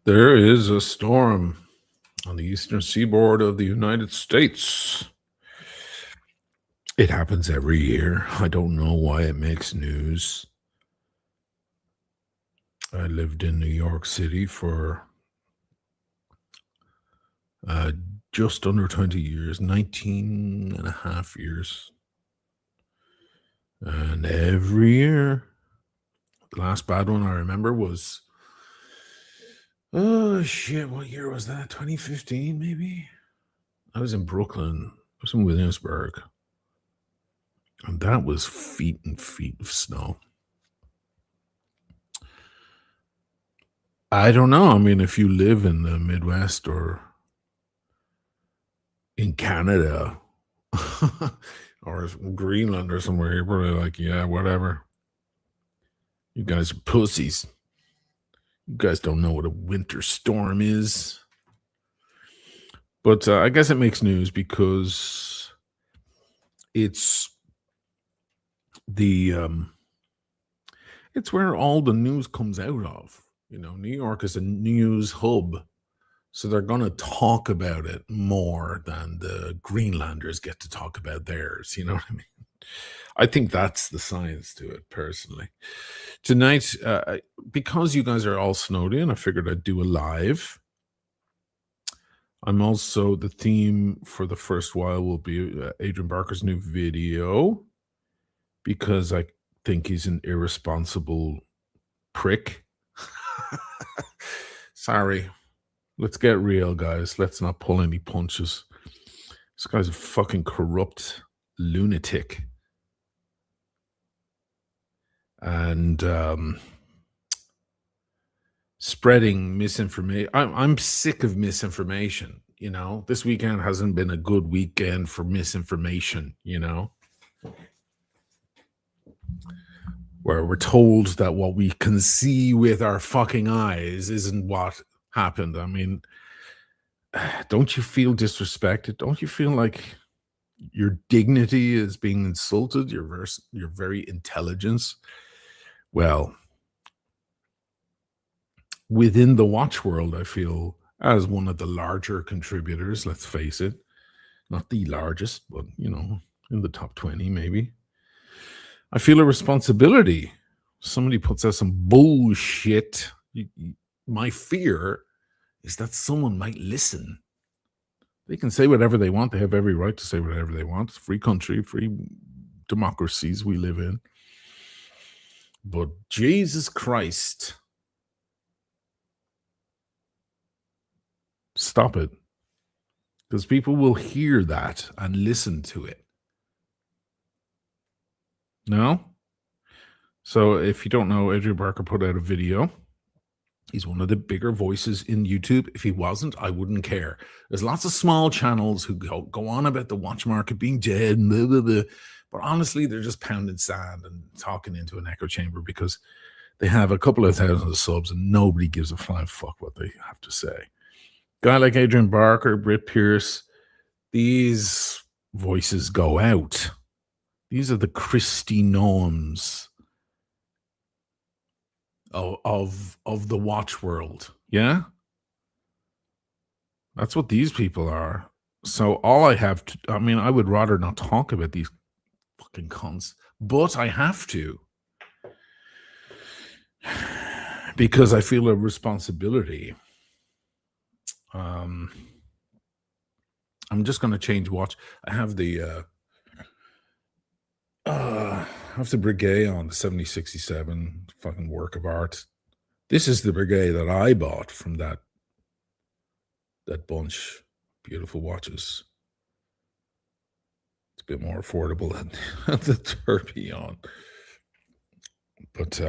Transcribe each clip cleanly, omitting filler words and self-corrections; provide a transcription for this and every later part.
There is a storm on the eastern seaboard of the United States. It happens every year. I don't know why it makes news. I lived in New York City for uh, just under 20 years, 19 and a half years. And every year, the last bad one I remember was, oh shit, what year was that? 2015, maybe? I was in Brooklyn. I was in Williamsburg. And that was feet and feet of snow. I don't know. I mean, if you live in the Midwest or in Canada or Greenland or somewhere, you're probably like, yeah, whatever. You guys are pussies. You guys don't know what a winter storm is. But I guess it makes news because it's the it's where all the news comes out of. You know, New York is a news hub. So they're going to talk about it more than the Greenlanders get to talk about theirs. You know what I mean? I think that's the science to it, personally. Tonight, because you guys are all snowed in, I figured I'd do a live. I'm also the theme for the first while will be Adrian Barker's new video because I think he's an irresponsible prick. Sorry. Let's get real, guys. Let's not pull any punches. This guy's a fucking corrupt lunatic. And spreading misinformation. I'm sick of misinformation, you know. This weekend hasn't been a good weekend for misinformation, you know. Where we're told that what we can see with our fucking eyes isn't what happened. I mean, don't you feel disrespected? Don't you feel like your dignity is being insulted? Your very intelligence? Well, within the watch world, I feel as one of the larger contributors, let's face it, not the largest, but you know, in the top 20, maybe. I feel a responsibility. Somebody puts out some bullshit. My fear is that someone might listen. They can say whatever they want. They have every right to say whatever they want. It's a free country, free democracies we live in. But Jesus Christ, stop it. Because people will hear that and listen to it. No? So if you don't know, Adrian Barker put out a video. He's one of the bigger voices in YouTube. If he wasn't, I wouldn't care. There's lots of small channels who go on about the watch market being dead, blah, blah, blah. But honestly, they're just pounding sand and talking into an echo chamber because they have a couple of thousand of subs and nobody gives a flying fuck what they have to say. Guy like Adrian Barker, Britt Pierce, these voices go out. These are the Christy Noams of the watch world. Yeah? That's what these people are. So all I have to, I mean, I would rather not talk about these fucking cunts, but I have to. Because I feel a responsibility. I'm just going to change watch. I have the Breguet on the 7067, fucking work of art. This is the Breguet that I bought from that bunch. Beautiful watches. It's a bit more affordable than the Tourbillon. But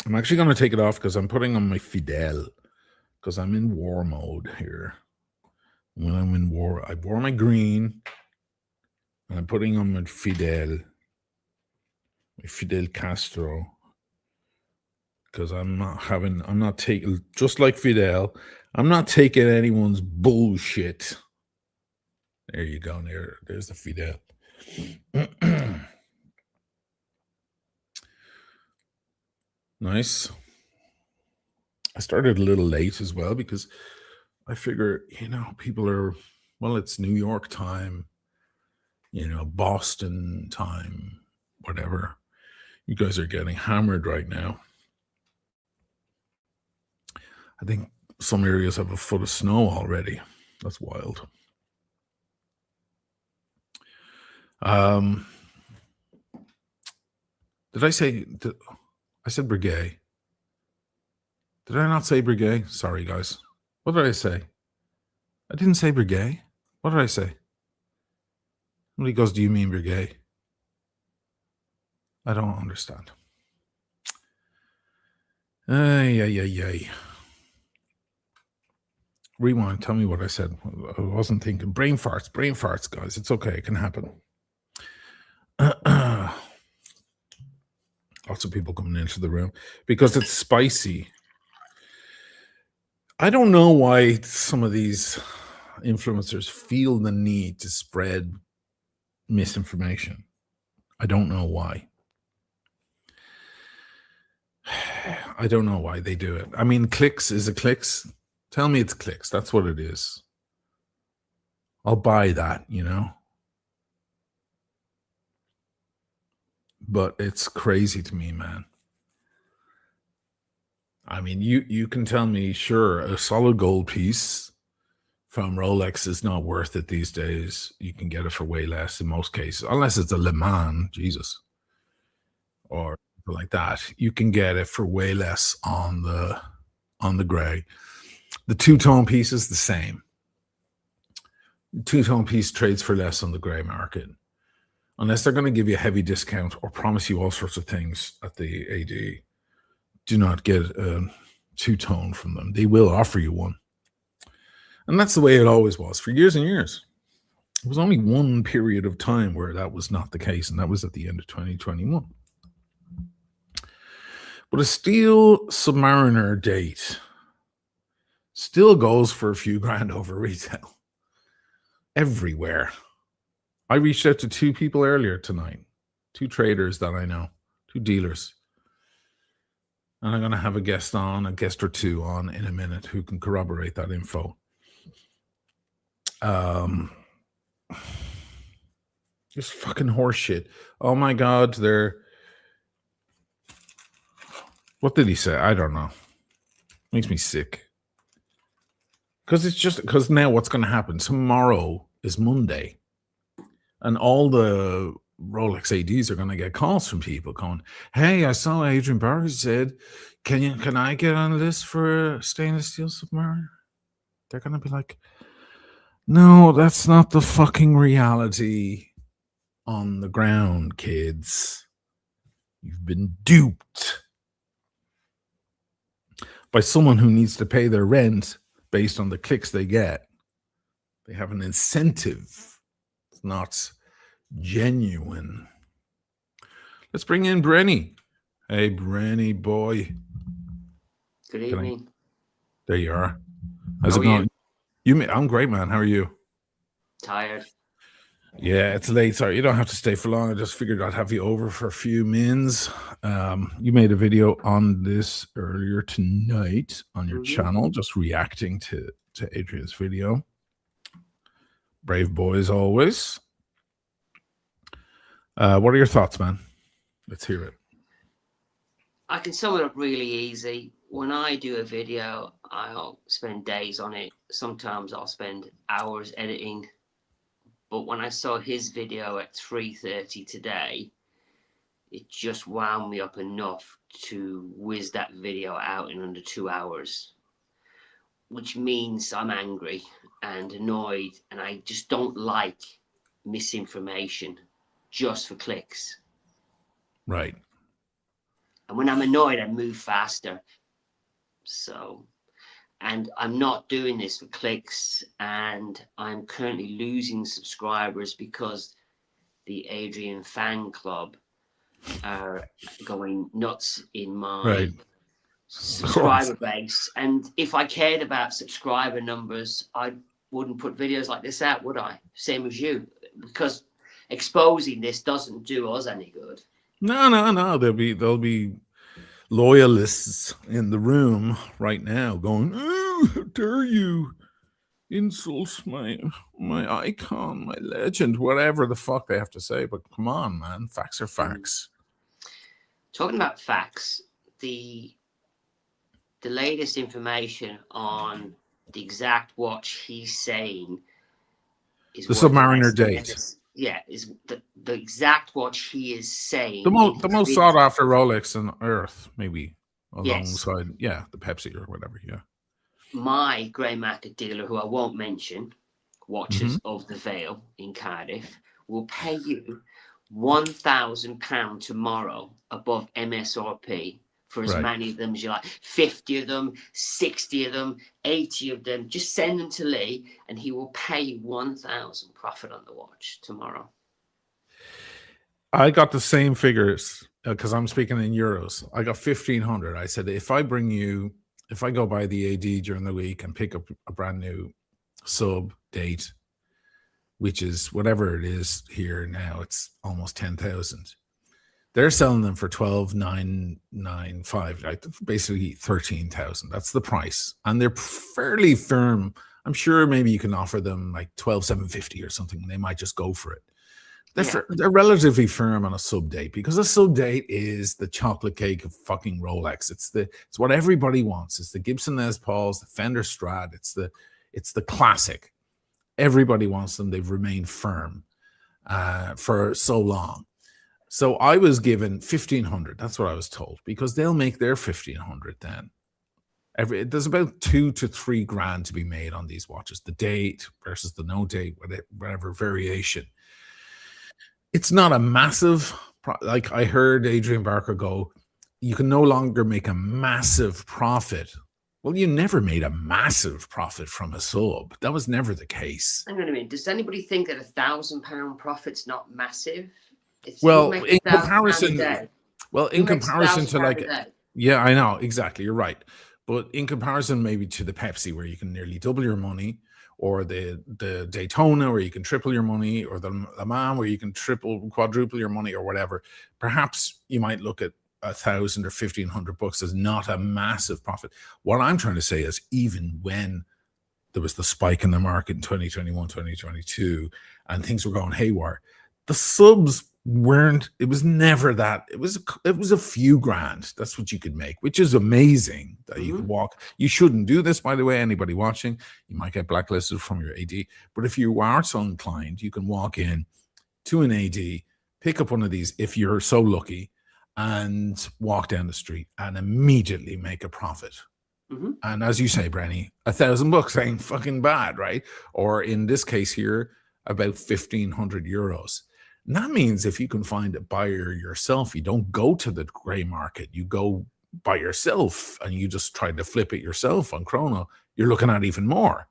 I'm actually going to take it off because I'm putting on my Fidel because I'm in war mode here. When I'm in war, I wore my green and I'm putting on my Fidel Castro, because I'm not taking, just like Fidel, I'm not taking anyone's bullshit. There you go. There's the Fidel. Nice. I started a little late as well because I figure, people are, well, it's New York time, Boston time, whatever. You guys are getting hammered right now. I think some areas have a foot of snow already. That's wild. Did I say, I said Brigade. Did I not say Brigade? Sorry, guys. What did I say? I didn't say Brigade. What did I say? Somebody goes, do you mean Brigade? I don't understand. Ay. Rewind. Tell me what I said. I wasn't thinking. Brain farts, guys. It's okay. It can happen. Lots of people coming into the room because it's spicy. I don't know why some of these influencers feel the need to spread misinformation. I don't know why. I don't know why they do it. I mean, clicks is a clicks. Tell me it's clicks. That's what it is. I'll buy that, But it's crazy to me, man. I mean, you can tell me, sure, a solid gold piece from Rolex is not worth it these days. You can get it for way less in most cases, unless it's a Le Mans, Jesus, or like that. You can get it for way less on the gray. The two-tone piece is the same. Two-tone piece trades for less on the gray market, unless they're going to give you a heavy discount or promise you all sorts of things at the AD. Do not get a two-tone from them. They will offer you one. And that's the way it always was for years and years. There was only one period of time where that was not the case, and that was at the end of 2021. But a steel Submariner date still goes for a few grand over retail. Everywhere. I reached out to 2 people earlier tonight, 2 traders that I know, 2 dealers. And I'm going to have a guest or 2 on in a minute who can corroborate that info. Just fucking horseshit. Oh my God, what did he say? I don't know. Makes me sick. Because now what's going to happen? Tomorrow is Monday. And all the Rolex ADs are going to get calls from people going, hey, I saw Adrian Barker said, can I get on a list for a stainless steel Submariner? They're going to be like, no, that's not the fucking reality on the ground, kids. You've been duped by someone who needs to pay their rent based on the clicks they get. They have an incentive. It's not genuine. Let's bring in Brenny. Hey, Brenny boy. Good evening. There you are. How's it going? I'm great, man. How are you? Tired. Yeah, it's late. Sorry, you don't have to stay for long. I just figured I'd have you over for a few mins. You made a video on this earlier tonight on your channel, just reacting to Adrian's video. Brave boy as always. What are your thoughts, man? Let's hear it. I can sum it up really easy. When I do a video, I'll spend days on it. Sometimes I'll spend hours editing. But when I saw his video at 3:30 today, it just wound me up enough to whiz that video out in under 2 hours, which means I'm angry and annoyed, and I just don't like misinformation just for clicks. Right. And when I'm annoyed, I move faster. So, and I'm not doing this for clicks, and I'm currently losing subscribers because the Adrian fan club are going nuts in my subscriber base. And if I cared about subscriber numbers, I wouldn't put videos like this out, would I? Same as you, because exposing this doesn't do us any good. No. They'll be loyalists in the room right now going, "Oh, how dare you insult my icon, my legend," whatever the fuck they have to say. But come on, man, facts are facts. Talking about facts, the latest information on the exact watch he's saying is The worth Submariner less than date, MS. Yeah, is the exact watch he is the saying in most the his most sought video. after Rolex on Earth, maybe Yes, alongside the Pepsi or whatever. Yeah. my grey market dealer, who I won't mention, Hmm. Watches of the Vale in Cardiff, will pay you £1,000 tomorrow above MSRP for as Right. many of them as you like. 50 of them, 60 of them, 80 of them. Just send them to Lee and he will pay you 1,000 profit on the watch tomorrow. I got the same figures because I'm speaking in euros. I got 1,500. I said, if I go by the AD during the week and pick up a brand new sub date, which is whatever it is here now, it's almost 10,000. They're selling them for 12,995, right? Basically 13,000. That's the price, and they're fairly firm. I'm sure maybe you can offer them like 12,750 or something, and they might just go for it. Yeah. They're relatively firm on a sub date because a sub date is the chocolate cake of fucking Rolex. It's what everybody wants. It's the Gibson Les Pauls, the Fender Strat. It's the classic. Everybody wants them. They've remained firm for so long. So I was given 1,500. That's what I was told, because they'll make their 1,500 then. There's about 2 to 3 grand to be made on these watches. The date versus the no date, whatever variation. It's not a massive, like I heard Adrian Barker go, you can no longer make a massive profit. Well, you never made a massive profit from a sub. That was never the case. Hang on a minute. Does anybody think that £1,000 profit's not massive? Who Well, makes in £1,000 a comparison, day? in Who makes comparison to £1,000 a like, day? yeah, I know exactly. You're right, but in comparison, maybe to the Pepsi, where you can nearly double your money, or the Daytona, where you can triple your money, or the Le Mans, where you can quadruple your money, or whatever. Perhaps you might look at 1,000 or 1,500 bucks as not a massive profit. What I'm trying to say is, even when there was the spike in the market in 2021, 2022, and things were going haywire, the subs weren't, it was never that. It was a few grand. That's what you could make, which is amazing that you could walk. You shouldn't do this, by the way, anybody watching. You might get blacklisted from your AD. But if you are so inclined, you can walk in to an AD, pick up one of these if you're so lucky, and walk down the street and immediately make a profit. And as you say, Brenny, $1,000 ain't fucking bad, right? Or in this case here, about 1,500 euros. And that means if you can find a buyer yourself, you don't go to the gray market, you go by yourself and you just try to flip it yourself on Chrono, you're looking at even more.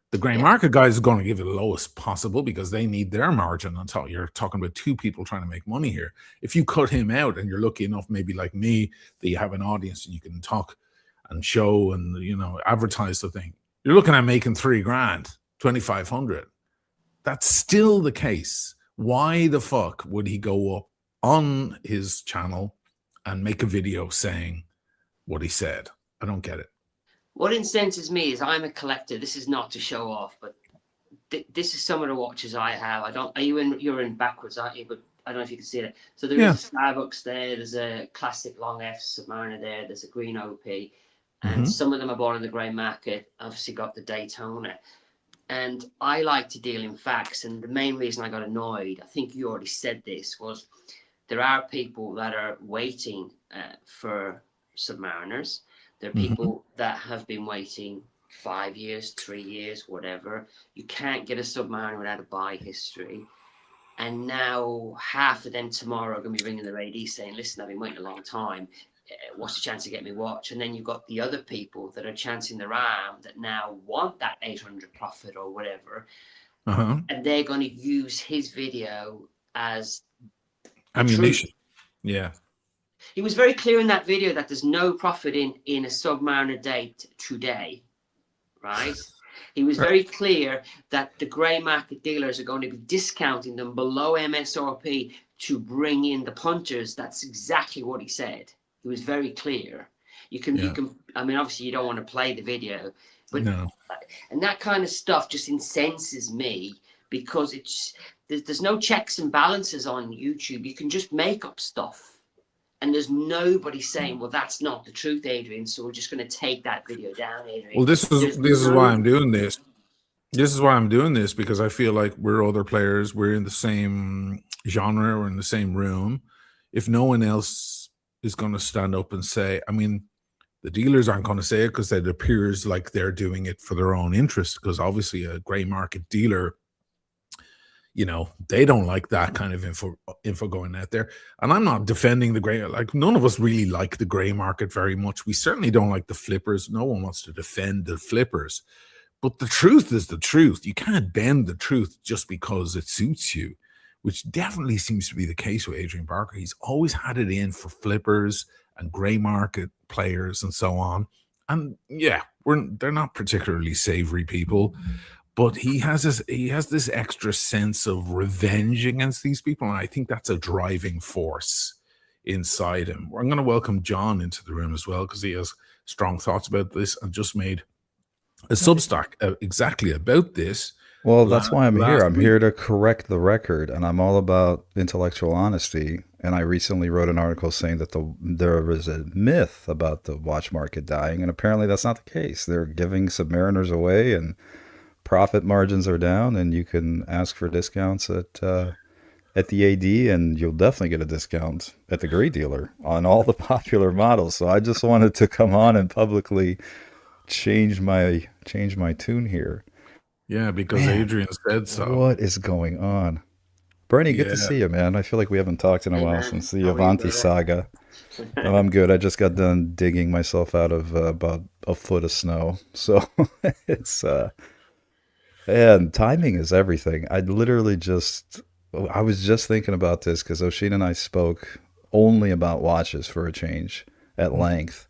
The gray market guys are going to give it the lowest possible because they need their margin on top. You're talking about two people trying to make money here. If you cut him out and you're lucky enough, maybe like me, that you have an audience and you can talk and show and advertise the thing, you're looking at making 3 grand, 2,500. That's still the case. Why the fuck would he go up on his channel and make a video saying what he said? I don't get it. What incenses me is I'm a collector. This is not to show off, but this is some of the watches I have. You're in backwards, aren't you? But I don't know if you can see it. So there is a Starbucks there. There's a classic Long F Submariner there. There's a green OP. And some of them are bought in the grey market. Obviously got the Daytona. And I like to deal in facts. And the main reason I got annoyed, I think you already said this, was there are people that are waiting for Submariners. There are people that have been waiting 5 years, 3 years, whatever. You can't get a Submariner without a buy history. And now half of them tomorrow are going to be ringing their AD saying, listen, I've been waiting a long time. What's the chance to get me watch? And then you've got the other people that are chancing their arm that now want that 800 profit or whatever. And they're going to use his video as ammunition. Yeah. He was very clear in that video that there's no profit in a Submariner date today, right? He was very clear that the grey market dealers are going to be discounting them below MSRP to bring in the punters. That's exactly what he said. He was very clear. You Yeah. can. I mean, obviously, you don't want to play the video, but No. and that kind of stuff just incenses me because there's no checks and balances on YouTube. You can just make up stuff, and there's nobody saying, "Well, that's not the truth, Adrian." So we're just going to take that video down, Well, Adrian. this is There's this is why no. I'm doing this. This is why I'm doing this, because I feel like we're other players. We're in the same genre. We're in the same room. If no one else is going to stand up and say, I mean, the dealers aren't going to say it because it appears like they're doing it for their own interest. Because obviously, a gray market dealer, they don't like that kind of info going out there. And I'm not defending the gray. Like, none of us really like the gray market very much. We certainly don't like the flippers. No one wants to defend the flippers. But the truth is the truth. You can't bend the truth just because it suits you, which definitely seems to be the case with Adrian Barker. He's always had it in for flippers and gray market players and so on. And yeah, they're not particularly savory people, but he has this extra sense of revenge against these people, and I think that's a driving force inside him. I'm going to welcome John into the room as well, because he has strong thoughts about this and just made a Substack exactly about this. Well, that's why I'm here. last I'm week. here to correct the record, and I'm all about intellectual honesty. And I recently wrote an article saying that there is a myth about the watch market dying, and apparently that's not the case. They're giving submariners away, and profit margins are down, and you can ask for discounts at the AD, and you'll definitely get a discount at the gray dealer on all the popular models. So I just wanted to come on and publicly change my tune here. Yeah, because Man, Adrian said so. What is going on? Bernie, good to Yeah. see you, man. I feel like we haven't talked in a Hey, while man. since the How are you, Avanti brother? saga. Oh, I'm good. I just got done digging myself out of about a foot of snow. So it's and timing is everything. I was just thinking about this because Oshin and I spoke only about watches for a change at length.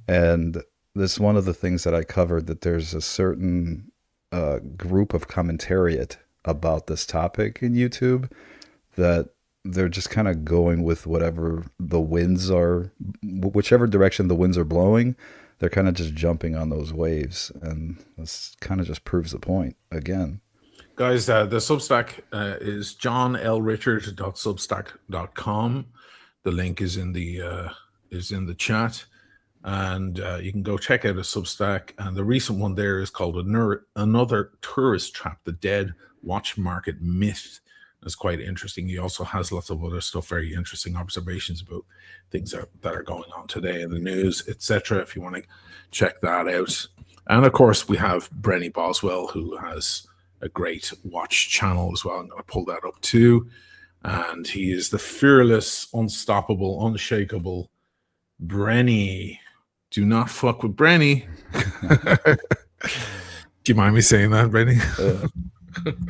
And this is one of the things that I covered, that there's a certain group of commentariat about this topic in YouTube that they're just kind of going with whatever the winds are, whichever direction the winds are blowing, they're kind of just jumping on those waves. And this kind of just proves the point again. Guys, the Substack is johnlrichard.substack.com. The link is in the chat, and you can go check out a Substack. And the recent one there is called Another Tourist Trap: The Dead Watch Market Myth. It's quite interesting. He also has lots of other stuff, very interesting observations about things that are going on today in the news, etc. If you want to check that out. And of course, we have Brenny Boswell, who has a great watch channel as well. I'm going to pull that up too. And he is the fearless, unstoppable, unshakable Brenny. Do not fuck with Brenny. Do you mind me saying that, Brenny?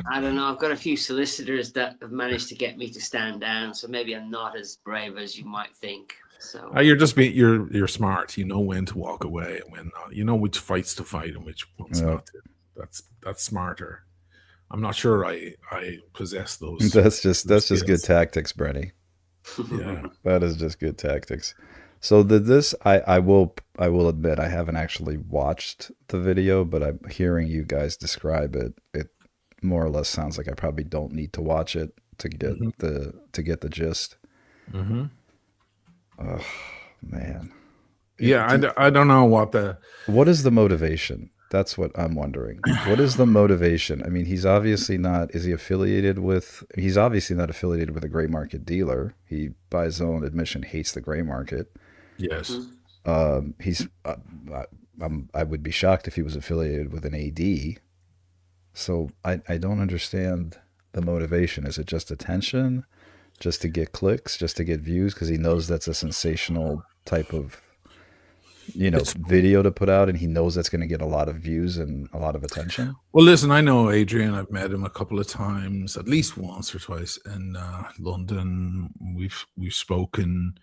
I don't know. I've got a few solicitors that have managed to get me to stand down, so maybe I'm not as brave as you might think. So you're smart. You know when to walk away and when not. You know which fights to fight and which ones not to. That's smarter. I'm not sure I possess those. That's just good tactics, Brenny. Yeah, that is just good tactics. So I will admit I haven't actually watched the video, but I'm hearing you guys describe it. It more or less sounds like I probably don't need to watch it to get the gist. Mm-hmm. Oh man. Yeah, I don't know what is the motivation? That's what I'm wondering. What is the motivation? I mean, he's obviously not affiliated with a gray market dealer. He, by his own admission, hates the gray market. Yes. I would be shocked if he was affiliated with an AD. So I don't understand the motivation. Is it just attention? Just to get clicks? Just to get views? Because he knows that's a sensational type of video to put out, and he knows that's going to get a lot of views and a lot of attention. Well, listen, I know Adrian. I've met him a couple of times, at least once or twice in London. We've spoken.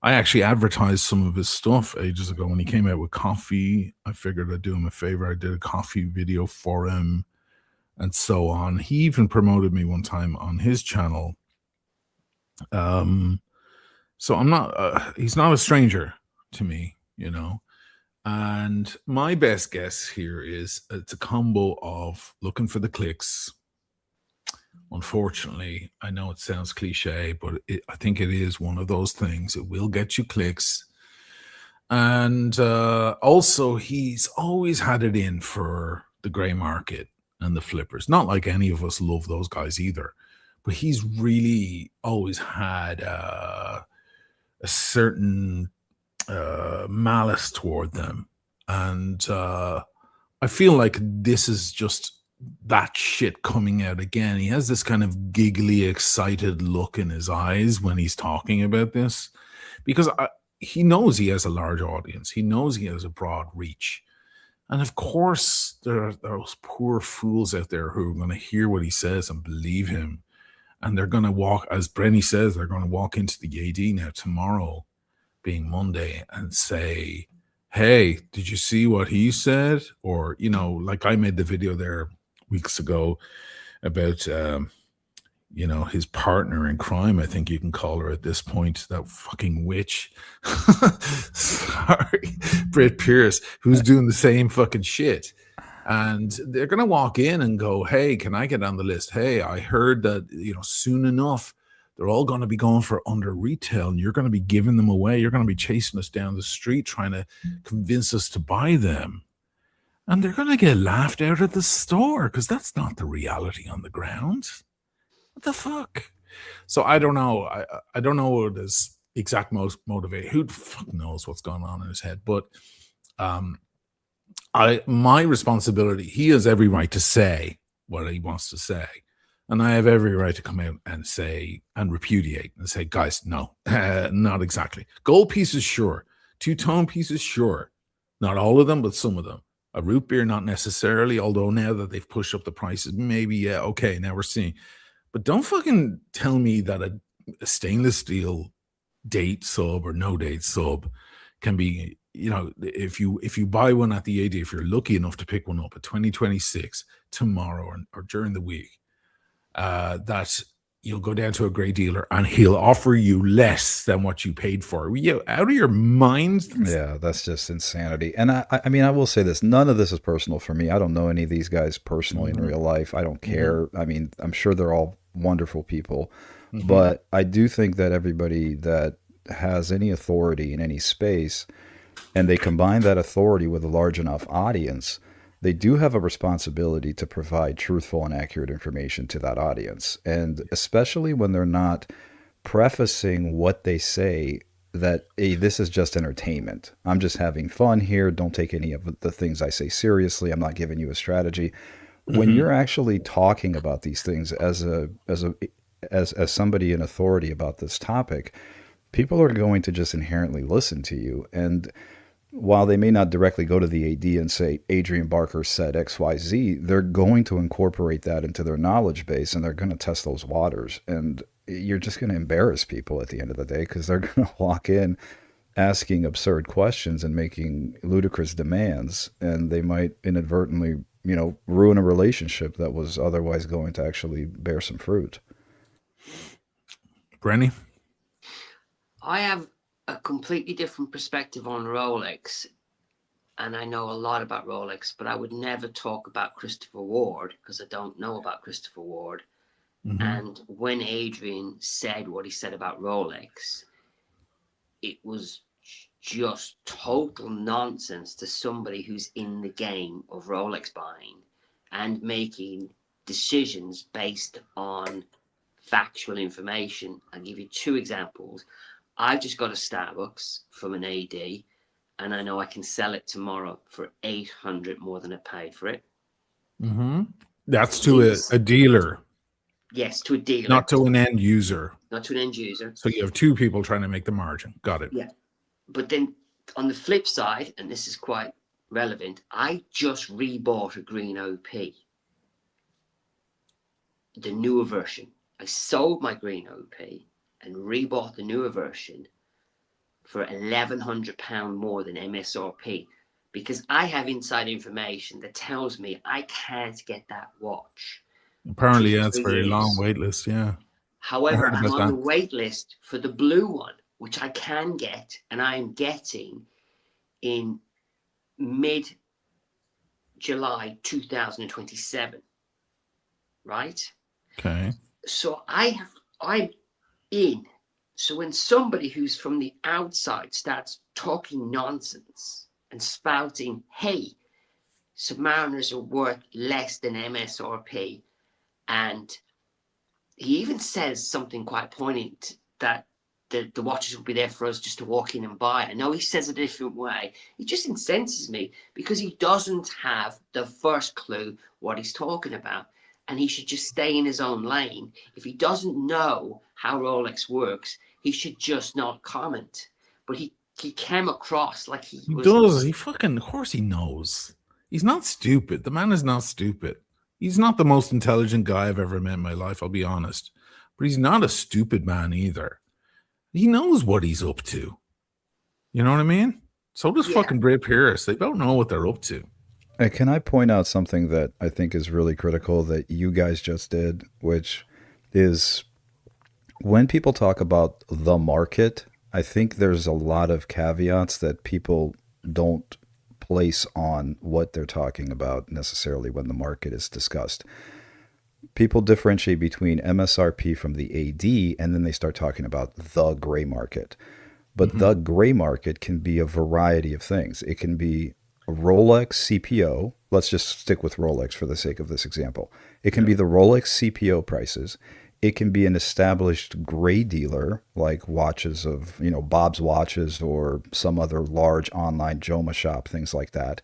I actually advertised some of his stuff ages ago when he came out with coffee. I figured I'd do him a favor. I did a coffee video for him and so on. He even promoted me one time on his channel. So I'm not, he's not a stranger to me, you know. And my best guess here is it's a combo of looking for the clicks. Unfortunately, I know it sounds cliche, but I think it is one of those things. It will get you clicks. And also, he's always had it in for the gray market and the flippers. Not like any of us love those guys either, but he's really always had a certain malice toward them. And I feel like this is just that shit coming out again. He has this kind of giggly, excited look in his eyes when he's talking about this because he knows he has a large audience. He knows he has a broad reach. And of course, there are those poor fools out there who are going to hear what he says and believe him. And they're going to walk, as Brenny says, they're going to walk into the AD now tomorrow, being Monday, and say, hey, did you see what he said? Or, you know, like I made the video there weeks ago about, you know, his partner in crime, I think you can call her at this point, that fucking witch. Sorry, Britt Pierce, who's doing the same fucking shit. And they're going to walk in and go, hey, can I get on the list? Hey, I heard that, you know, soon enough, they're all going to be going for under retail and you're going to be giving them away. You're going to be chasing us down the street trying to convince us to buy them. And they're going to get laughed out at the store because that's not the reality on the ground. What the fuck? So I don't know. I don't know what his exact most motivate. Who the fuck knows what's going on in his head? But my responsibility, he has every right to say what he wants to say. And I have every right to come out and say and repudiate and say, guys, no, not exactly. Gold pieces, sure. Two-tone pieces, sure. Not all of them, but some of them. A root beer, not necessarily, although now that they've pushed up the prices, maybe, yeah, okay, now we're seeing. But don't fucking tell me that a stainless steel date sub or no date sub can be, you know, if you buy one at the AD, if you're lucky enough to pick one up at 2026 tomorrow or during the week, that you'll go down to a great dealer and he'll offer you less than what you paid for. Are you out of your mind? Yeah, that's just insanity. And I mean, I will say this: none of this is personal for me. I don't know any of these guys personally in real life. I don't care. I mean, I'm sure they're all wonderful people, but I do think that everybody that has any authority in any space, and they combine that authority with a large enough audience, they do have a responsibility to provide truthful and accurate information to that audience. And especially when they're not prefacing what they say that, hey, this is just entertainment. I'm just having fun here. Don't take any of the things I say seriously. I'm not giving you a strategy. When you're actually talking about these things as somebody in authority about this topic, people are going to just inherently listen to you. And while they may not directly go to the AD and say, Adrian Barker said XYZ, they're going to incorporate that into their knowledge base and they're going to test those waters. And you're just going to embarrass people at the end of the day because they're going to walk in asking absurd questions and making ludicrous demands. And they might inadvertently, you know, ruin a relationship that was otherwise going to actually bear some fruit. Brenny? I have a completely different perspective on Rolex, and I know a lot about Rolex, but I would never talk about Christopher Ward because I don't know about Christopher Ward. And when Adrian said what he said about Rolex, it was just total nonsense to somebody who's in the game of Rolex buying and making decisions based on factual information. I'll give you two examples. I've just got a Starbucks from an AD, and I know I can sell it tomorrow for $800 more than I paid for it. That's to a dealer. Yes, to a dealer. Not to an end user. Not to an end user. So you have two people trying to make the margin. Got it. Yeah. But then on the flip side, and this is quite relevant, I just rebought a green OP. The newer version. I sold my green OP and rebought the newer version for £1,100 more than MSRP because I have inside information that tells me I can't get that watch. Apparently, yeah, it's very long wait list, yeah. However, I'm on the wait list for the blue one, which I can get, and I am getting in mid-July 2027, right? Okay. So I'm in. So when somebody who's from the outside starts talking nonsense and spouting, hey, Submariners are worth less than MSRP, and he even says something quite poignant that the watches will be there for us just to walk in and buy. I know he says it a different way. He just incenses me because he doesn't have the first clue what he's talking about. And he should just stay in his own lane. If he doesn't know how Rolex works, he should just not comment. But he came across like he He was. does. He fucking, of course he knows. He's not stupid. The man is not stupid. He's not the most intelligent guy I've ever met in my life, I'll be honest. But he's not a stupid man either. He knows what he's up to. You know what I mean? So does fucking Bray Pierce. They don't know what they're up to. Can I point out something that I think is really critical that you guys just did, which is when people talk about the market, I think there's a lot of caveats that people don't place on what they're talking about necessarily when the market is discussed. People differentiate between MSRP from the AD, and then they start talking about the gray market. But the gray market can be a variety of things. It can be a Rolex CPO. Let's just stick with Rolex for the sake of this example. It can be the Rolex CPO prices. It can be an established gray dealer like watches of, Bob's Watches or some other large online Joma shop, things like that.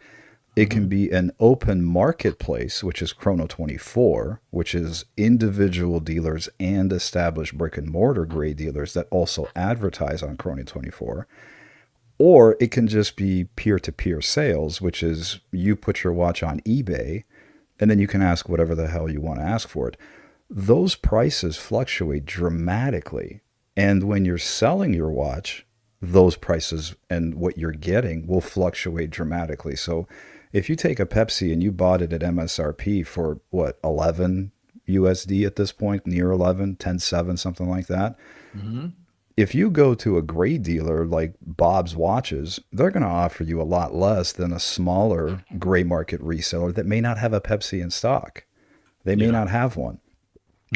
It can be an open marketplace, which is Chrono 24, which is individual dealers and established brick and mortar gray dealers that also advertise on Chrono 24. Or it can just be peer-to-peer sales, which is you put your watch on eBay and then you can ask whatever the hell you want to ask for it. Those prices fluctuate dramatically. And when you're selling your watch, those prices and what you're getting will fluctuate dramatically. So if you take a Pepsi and you bought it at MSRP for what, 11 USD at this point, near 11, 10.7, something like that. If you go to a gray dealer like Bob's Watches, they're going to offer you a lot less than a smaller gray market reseller that may not have a Pepsi in stock. They may not have one.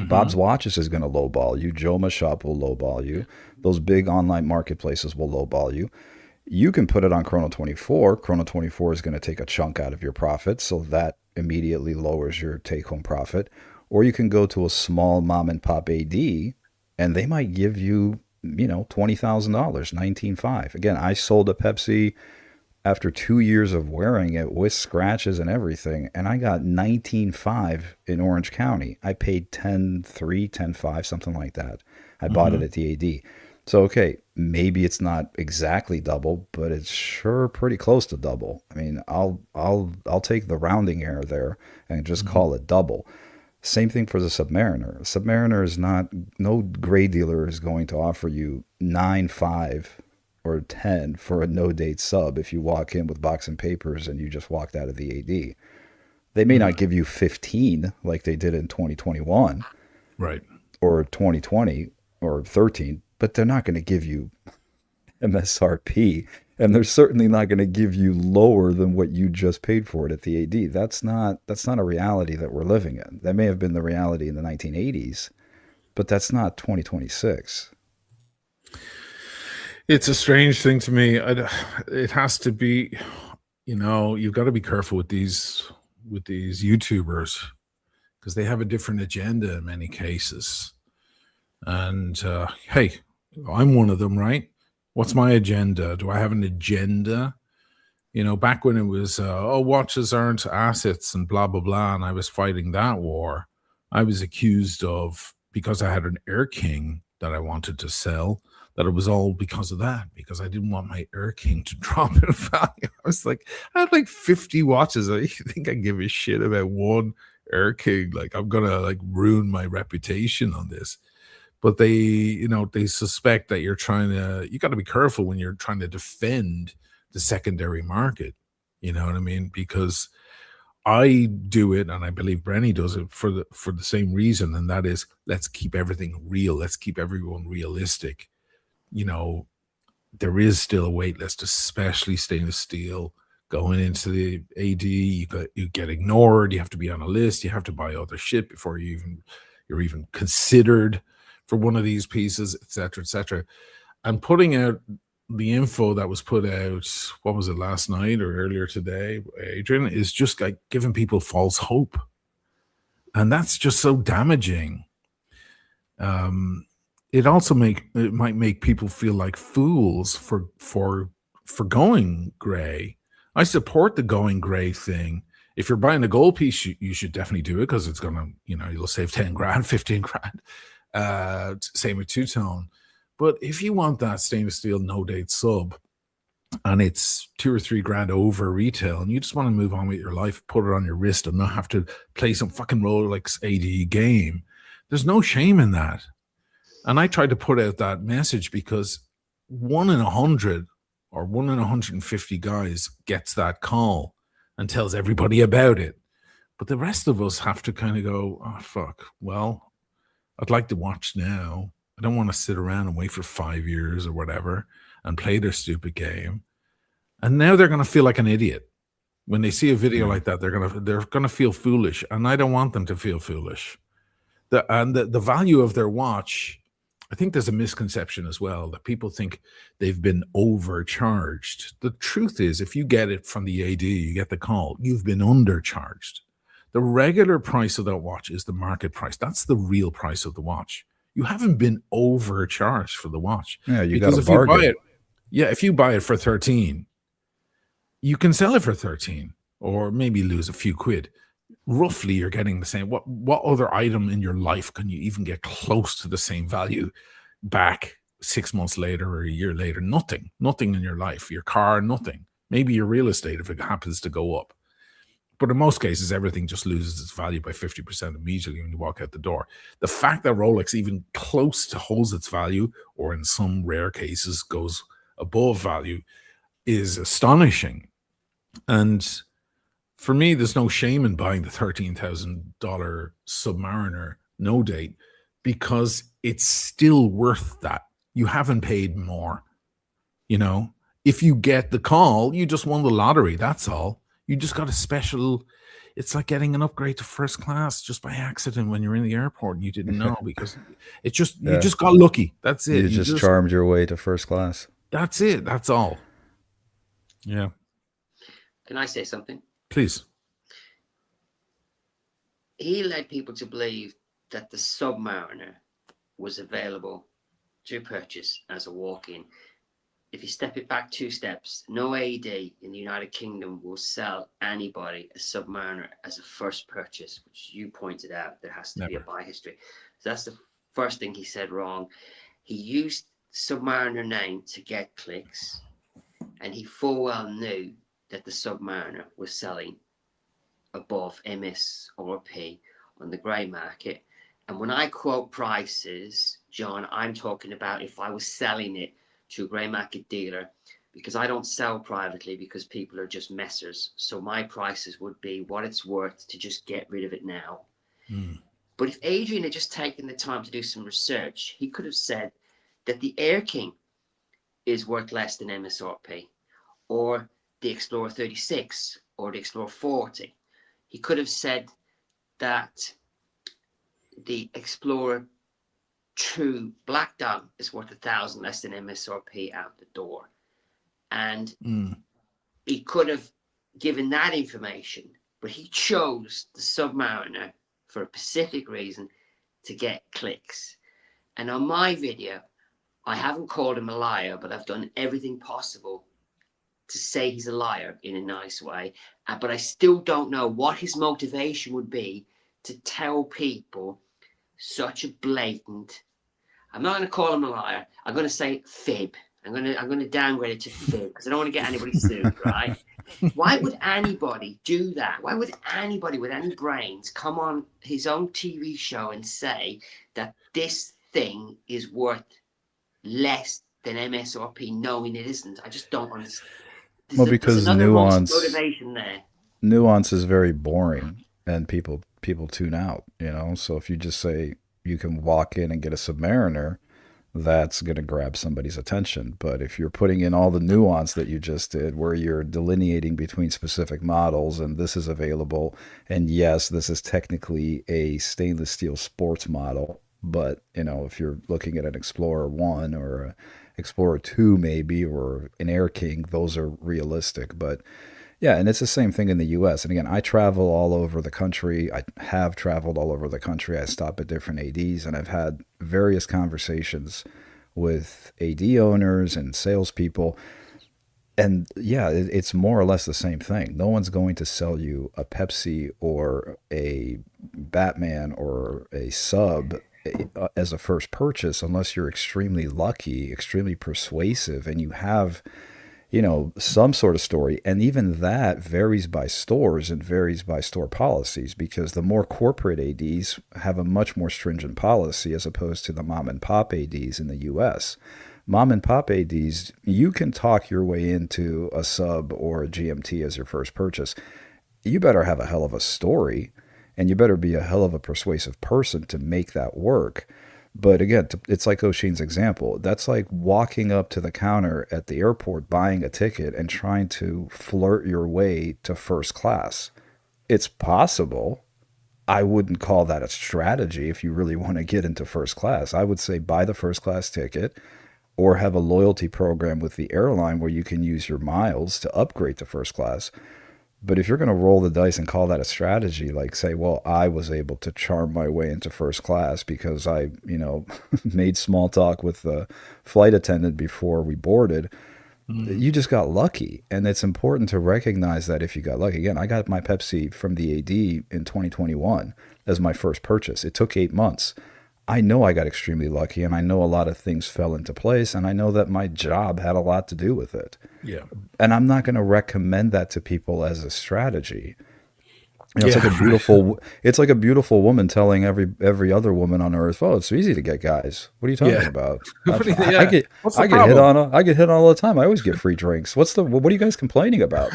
Bob's Watches is going to lowball you. Joma Shop will lowball you. Those big online marketplaces will lowball you. You can put it on Chrono 24. Chrono 24 is going to take a chunk out of your profit, so that immediately lowers your take-home profit. Or you can go to a small mom-and-pop AD, and they might give you, $20,000, $19,500. Again, I sold a Pepsi after 2 years of wearing it with scratches and everything, and I got $19,500 in Orange County. I paid $10,300, $10,500, something like that. I bought it at the AD. So, okay, maybe it's not exactly double, but it's sure pretty close to double. I mean, I'll take the rounding error there and just call it double. Same thing for the Submariner. Submariner is not, no gray dealer is going to offer you 9.5 or 10 for a no-date sub if you walk in with box and papers and you just walked out of the AD. They may not give you 15 like they did in 2021. Right. Or 2020 or 13, but they're not going to give you MSRP, and they're certainly not going to give you lower than what you just paid for it at the AD. That's not a reality that we're living in. That may have been the reality in the 1980s, but that's not 2026. It's a strange thing to me. It has to be, you've got to be careful with these YouTubers because they have a different agenda in many cases. And hey, I'm one of them, right? What's my agenda? Do I have an agenda? Back when it was, watches aren't assets and blah, blah, blah, and I was fighting that war, I was accused of, because I had an Air King that I wanted to sell, that it was all because of that, because I didn't want my Air King to drop in value. I was like, I had like 50 watches. I think I give a shit about one Air King. Like, I'm going to ruin my reputation on this. But they suspect that you got to be careful when you're trying to defend the secondary market. You know what I mean? Because I do it, and I believe Brenny does it for the same reason, and that is, let's keep everything real. Let's keep everyone realistic. you know, there is still a wait list, especially stainless steel. Going into the AD, you get ignored. You have to be on a list. You have to buy other shit before you're even considered for one of these pieces, etc., etc. And putting out the info that was put out, what was it, last night or earlier today, Adrian, is just like giving people false hope, and that's just so damaging. It also might make people feel like fools for going gray. I support the going gray thing. If you're buying a gold piece, you should definitely do it because it's gonna, you'll save 10 grand, 15 grand. Same with two-tone. But if you want that stainless steel no date sub and it's 2 or 3 grand over retail and you just want to move on with your life, put it on your wrist and not have to play some fucking Rolex AD game, there's no shame in that. And I tried to put out that message because 1 in 100 or 1 in 150 guys gets that call and tells everybody about it. But the rest of us have to kind of go, oh, fuck, well, I'd like to watch now. I don't want to sit around and wait for 5 years or whatever and play their stupid game. And now they're going to feel like an idiot. When they see a video like that, they're gonna feel foolish. And I don't want them to feel foolish. The value of their watch, I think there's a misconception as well that people think they've been overcharged. The truth is, if you get it from the AD, you get the call, you've been undercharged. The regular price of that watch is the market price. That's the real price of the watch. You haven't been overcharged for the watch. Yeah, you got a bargain. If you buy it for 13, you can sell it for 13 or maybe lose a few quid. Roughly, you're getting the same. What other item in your life can you even get close to the same value back 6 months later or a year later? Nothing in your life. Your car, nothing. Maybe your real estate if it happens to go up. But in most cases, everything just loses its value by 50% immediately when you walk out the door. The fact that Rolex even close to holds its value, or in some rare cases goes above value, is astonishing. And for me, there's no shame in buying the $13,000 Submariner no date because it's still worth that. You haven't paid more. If you get the call, you just won the lottery. That's all. You just got a special. It's like getting an upgrade to first class just by accident when you're in the airport and you didn't know because you just got lucky. That's it. You just charmed your way to first class. That's it. That's all. Yeah. Can I say something? Please. He led people to believe that the Submariner was available to purchase as a walk-in. If you step it back 2 steps, no AD in the United Kingdom will sell anybody a Submariner as a first purchase, which you pointed out. There has to be a buy history. So that's the first thing he said wrong. He used Submariner name to get clicks, and he full well knew that the Submariner was selling above MSRP on the grey market. And when I quote prices, John, I'm talking about if I was selling it to a grey market dealer, because I don't sell privately because people are just messers. So my prices would be what it's worth to just get rid of it now. But if Adrian had just taken the time to do some research, he could have said that the Air King is worth less than MSRP, or the Explorer 36 or the Explorer 40. He could have said that the Explorer 2 Black Dog is worth $1,000 less than MSRP out the door. And he could have given that information, but he chose the Submariner for a specific reason, to get clicks. And on my video, I haven't called him a liar, but I've done everything possible to say he's a liar in a nice way. But I still don't know what his motivation would be to tell people such a blatant. I'm not going to call him a liar. I'm going to say fib. I'm going to downgrade it to fib because I don't want to get anybody sued, right? Why would anybody do that? Why would anybody with any brains come on his own TV show and say that this thing is worth less than MSRP, knowing it isn't? I just don't understand. Because motivation there. Nuance is very boring, and people tune out. So if you just say you can walk in and get a Submariner, that's going to grab somebody's attention. But if you're putting in all the nuance that you just did, where you're delineating between specific models and this is available, and yes, this is technically a stainless steel sports model, but if you're looking at an Explorer 1 or a Explorer 2 maybe, or an Air King, those are realistic. But yeah, and it's the same thing in the US. And again, I travel all over the country. I have traveled all over the country. I stop at different ADs, and I've had various conversations with AD owners and salespeople. And yeah, it's more or less the same thing. No one's going to sell you a Pepsi or a Batman or a sub as a first purchase unless you're extremely lucky, extremely persuasive, and you have some sort of story. And even that varies by stores and varies by store policies, because the more corporate ADs have a much more stringent policy as opposed to the mom and pop ADs in the US. Mom and pop ADs, you can talk your way into a sub or a GMT as your first purchase. You better have a hell of a story, and you better be a hell of a persuasive person to make that work. But again, it's like Oshin's example. That's like walking up to the counter at the airport, buying a ticket, and trying to flirt your way to first class. It's possible. I wouldn't call that a strategy if you really want to get into first class. I would say buy the first class ticket or have a loyalty program with the airline where you can use your miles to upgrade to first class. But if you're going to roll the dice and call that a strategy, like say, well, I was able to charm my way into first class because I, made small talk with the flight attendant before we boarded, you just got lucky. And it's important to recognize that if you got lucky. Again, I got my Pepsi from the AD in 2021 as my first purchase. It took 8 months. I know I got extremely lucky, and I know a lot of things fell into place, and I know that my job had a lot to do with it. Yeah. And I'm not going to recommend that to people as a strategy. It's like a beautiful woman telling every other woman on earth, "Oh, it's easy to get guys." What are you talking about? I get hit on. I get hit on all the time. I always get free drinks. What are you guys complaining about?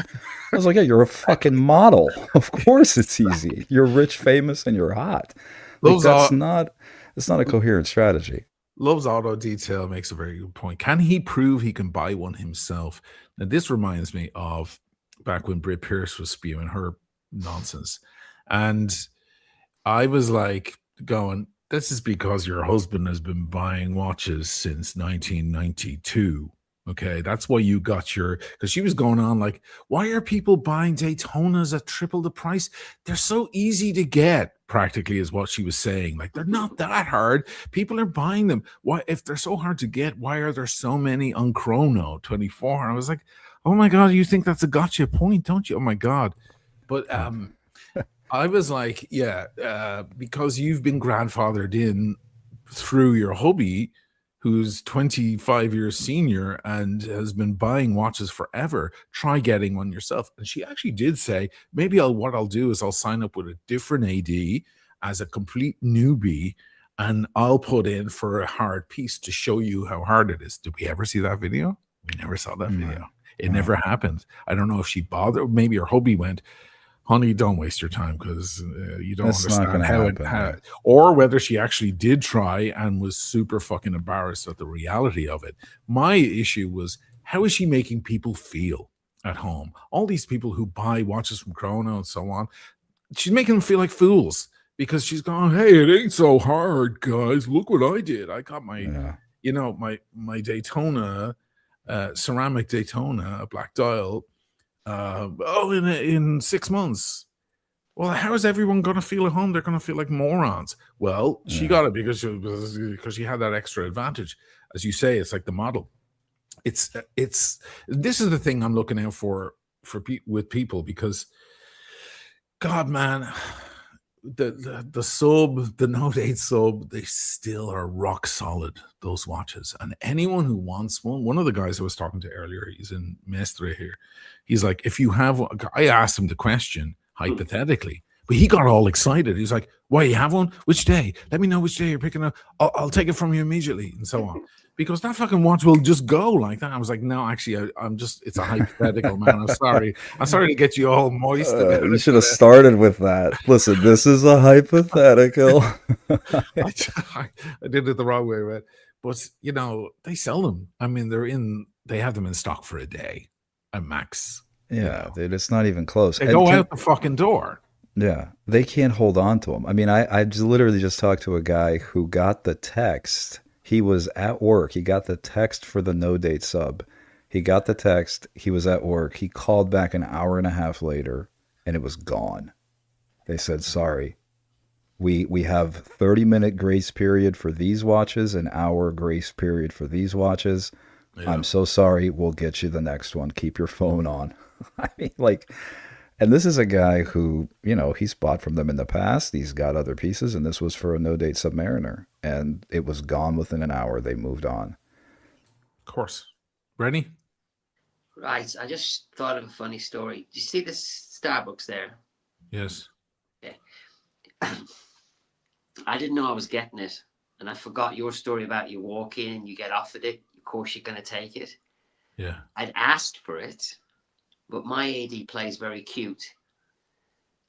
I was like, "Yeah, you're a fucking model. Of course it's easy. You're rich, famous, and you're hot." Like, it's not a coherent strategy. Love's Auto Detail makes a very good point. Can he prove he can buy one himself? Now, this reminds me of back when Brit Pierce was spewing her nonsense. And I was like going, this is because your husband has been buying watches since 1992. Okay, that's why you got because she was going on like, why are people buying Daytonas at triple the price? They're so easy to get, practically, is what she was saying. Like, they're not that hard. People are buying them. Why, if they're so hard to get, why are there so many on Chrono 24? And I was like, oh my God, you think that's a gotcha point, don't you? Oh my God. But I was like, yeah, because you've been grandfathered in through your hubby, who's 25 years senior and has been buying watches forever, try getting one yourself. And she actually did say, maybe what I'll do is I'll sign up with a different AD as a complete newbie, and I'll put in for a hard piece to show you how hard it is. Did we ever see that video? We never saw that video. It never happened. I don't know if she bothered. Maybe her hubby went, honey, don't waste your time, because you don't understand how or whether she actually did try and was super fucking embarrassed at the reality of it. My issue was, how is she making people feel at home? All these people who buy watches from Chrono and so on, she's making them feel like fools, because she's going, hey, it ain't so hard, guys. Look what I did. I got my, my Daytona, ceramic Daytona, a black dial, in 6 months. Well, how is everyone going to feel at home? They're going to feel like morons. Well, she got it because she had that extra advantage. As you say, it's like the model. It's this is the thing I'm looking out for with people, because God, man, the sub, the Note 8 sub, they still are rock solid, those watches. And anyone who wants one of the guys I was talking to earlier, he's in Mestre here. He's like, if you have one, I asked him the question hypothetically, but he got all excited. He's like, why, you have one? Which day? Let me know which day you're picking up. I'll take it from you immediately, and so on. Because that fucking watch will just go like that. I was like, no, actually, I'm just, it's a hypothetical, man. I'm sorry to get you all moist. You should have started with that. Listen, this is a hypothetical. I did it the wrong way, man. But they sell them. I mean, they have them in stock for a day at max. Yeah, dude, it's not even close. They go out the fucking door. Yeah, they can't hold on to them. I mean, I literally just talked to a guy who got the text. He was at work. He got the text for the no date sub. He got the text. He was at work. He called back an hour and a half later, and it was gone. They said, sorry. We have 30-minute grace period for these watches, an hour grace period for these watches. Yeah. I'm so sorry. We'll get you the next one. Keep your phone on. I mean, and this is a guy who, he's bought from them in the past. He's got other pieces, and this was for a no-date Submariner. And it was gone within an hour. They moved on. Of course. Ready? Right. I just thought of a funny story. Do you see this Starbucks there? Yes. Yeah. I didn't know I was getting it. And I forgot your story about you walk in and you get offered it. Of course, you're going to take it. Yeah. I'd asked for it. But my AD plays very cute.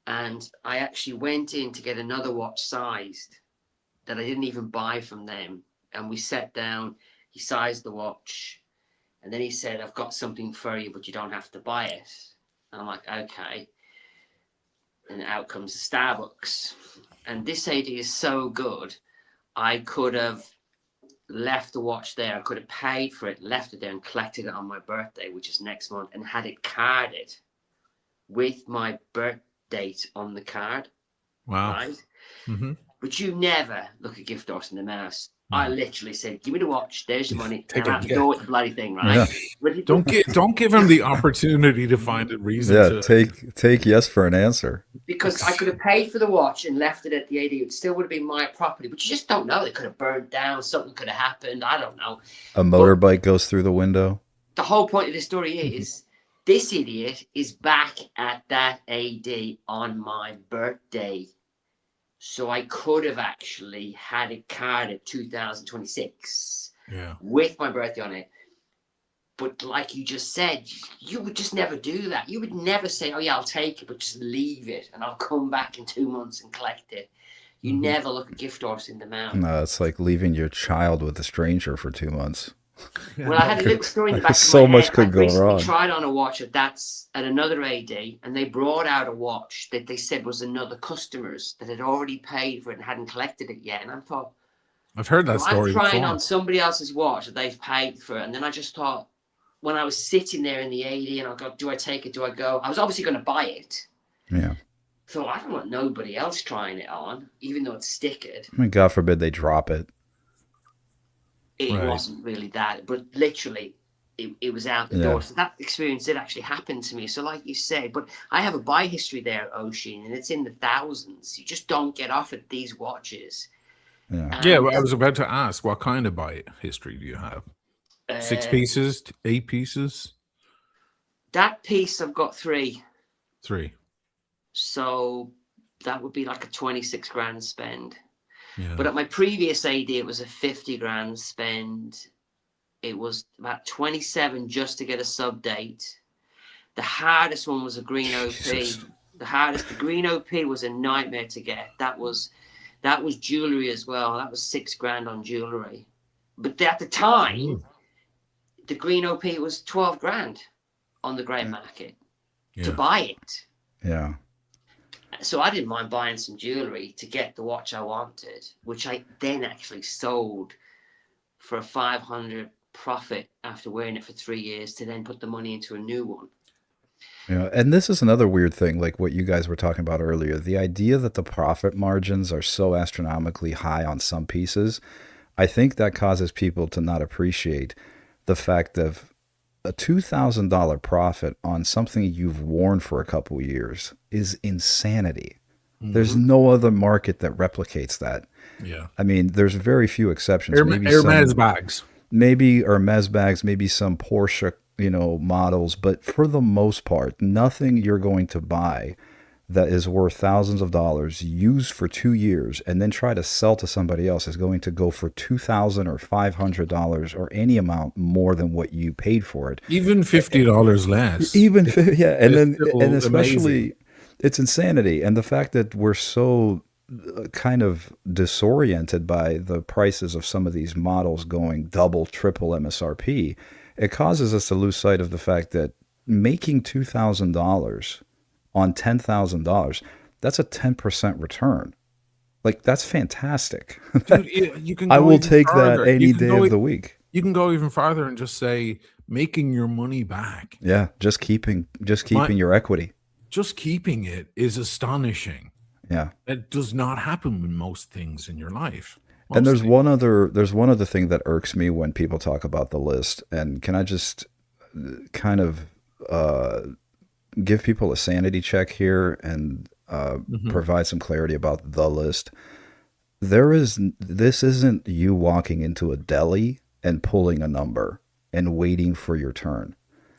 And I actually went in to get another watch sized that I didn't even buy from them. And we sat down, he sized the watch. And then he said, I've got something for you, but you don't have to buy it. And I'm like, okay. And out comes the Starbucks. And this AD is so good. I could have left the watch there. I could have paid for it, left it there and collected it on my birthday, which is next month, and had it carded with my birth date on the card. Wow. Right? Mm-hmm. But you never look a gift horse in the mouth. I literally said, give me the watch, there's your money, Take and I have to go with the bloody thing, right? Yeah. Don't give him the opportunity to find a reason take yes for an answer. Because I could have paid for the watch and left it at the AD. It still would have been my property, but you just don't know. It could have burned down, something could have happened, I don't know. A motorbike goes through the window. The whole point of this story is, this idiot is back at that AD on my birthday. So I could have actually had it carded 2026 with my birthday on it. But like you just said, you would just never do that. You would never say, oh yeah, I'll take it, but just leave it and I'll come back in 2 months and collect it. You never look a gift horse in the mouth. No, it's like leaving your child with a stranger for 2 months. Well, I had a little story in the back of so my much head. could go wrong. I tried on a watch at another AD, and they brought out a watch that they said was another customer's that had already paid for it and hadn't collected it yet. And I thought, I've heard that story I'm trying before. on somebody else's watch that they've paid for it. And then I just thought, when I was sitting there in the AD and I go, do I take it? Do I go? I was obviously going to buy it. Yeah. So I don't want nobody else trying it on, even though it's stickered. I mean, God forbid they drop it. It wasn't really that, but literally it was out the door. So that experience did actually happen to me. So like you said, but I have a buy history there, Oisin, and it's in the thousands. You just don't get offered these watches. Yeah. Well, I was about to ask, what kind of buy history do you have? 6 pieces, 8 pieces? That piece I've got 3. 3. So that would be like a 26 grand spend. Yeah. But at my previous AD, it was a 50 grand spend. It was about 27 just to get a sub date. The hardest one was a green OP. The green OP was a nightmare to get. That was jewelry as well. That was 6 grand on jewelry. But at the time, the green OP was 12 grand on the grey market to buy it. Yeah. So I didn't mind buying some jewelry to get the watch I wanted, which I then actually sold for a 500 profit after wearing it for 3 years to then put the money into a new one. Yeah, and this is another weird thing, like what you guys were talking about earlier. The idea that the profit margins are so astronomically high on some pieces, I think that causes people to not appreciate the fact of a $2,000 profit on something you've worn for a couple of years is insanity. There's no other market that replicates that. Yeah. I mean, there's very few exceptions. Hermes bags. Maybe Hermes bags, maybe some Porsche, models, but for the most part, nothing you're going to buy that is worth thousands of dollars, use for 2 years, and then try to sell to somebody else is going to go for $2,000 or $500 or any amount more than what you paid for it. Even $50 less. And especially amazing. it's insanity. And the fact that we're so kind of disoriented by the prices of some of these models going double, triple MSRP, it causes us to lose sight of the fact that making $2,000 on $10,000, that's a 10% return. Like, that's fantastic. Dude, you can I go will even take that farther. any day of the week. You can go even farther and just say making your money back. Yeah, just keeping My, your equity. just keeping it is astonishing. Yeah. It does not happen with most things in your life. And Most things. there's one other thing that irks me when people talk about the list. And can I just kind of give people a sanity check here and provide some clarity about the list? This isn't you walking into a deli and pulling a number and waiting for your turn.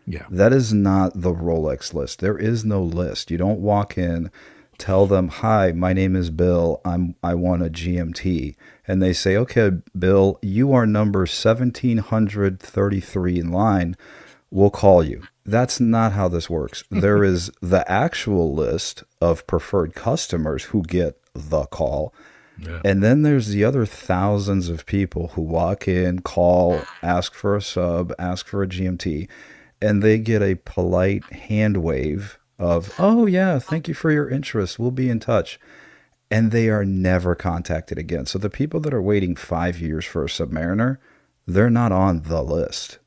Yeah. That is not the Rolex list. There is no list. You don't walk in, tell them, "Hi, my name is Bill. I want a GMT." And they say, "Okay, Bill, you are number 1733 in line. We'll call you." That's not how this works. There is the actual list of preferred customers who get the call. Yeah. And then there's the other thousands of people who walk in, call, ask for a sub, ask for a GMT, and they get a polite hand wave of, "Oh, yeah, thank you for your interest. We'll be in touch." And they are never contacted again. So the people that are waiting 5 years for a Submariner, they're not on the list.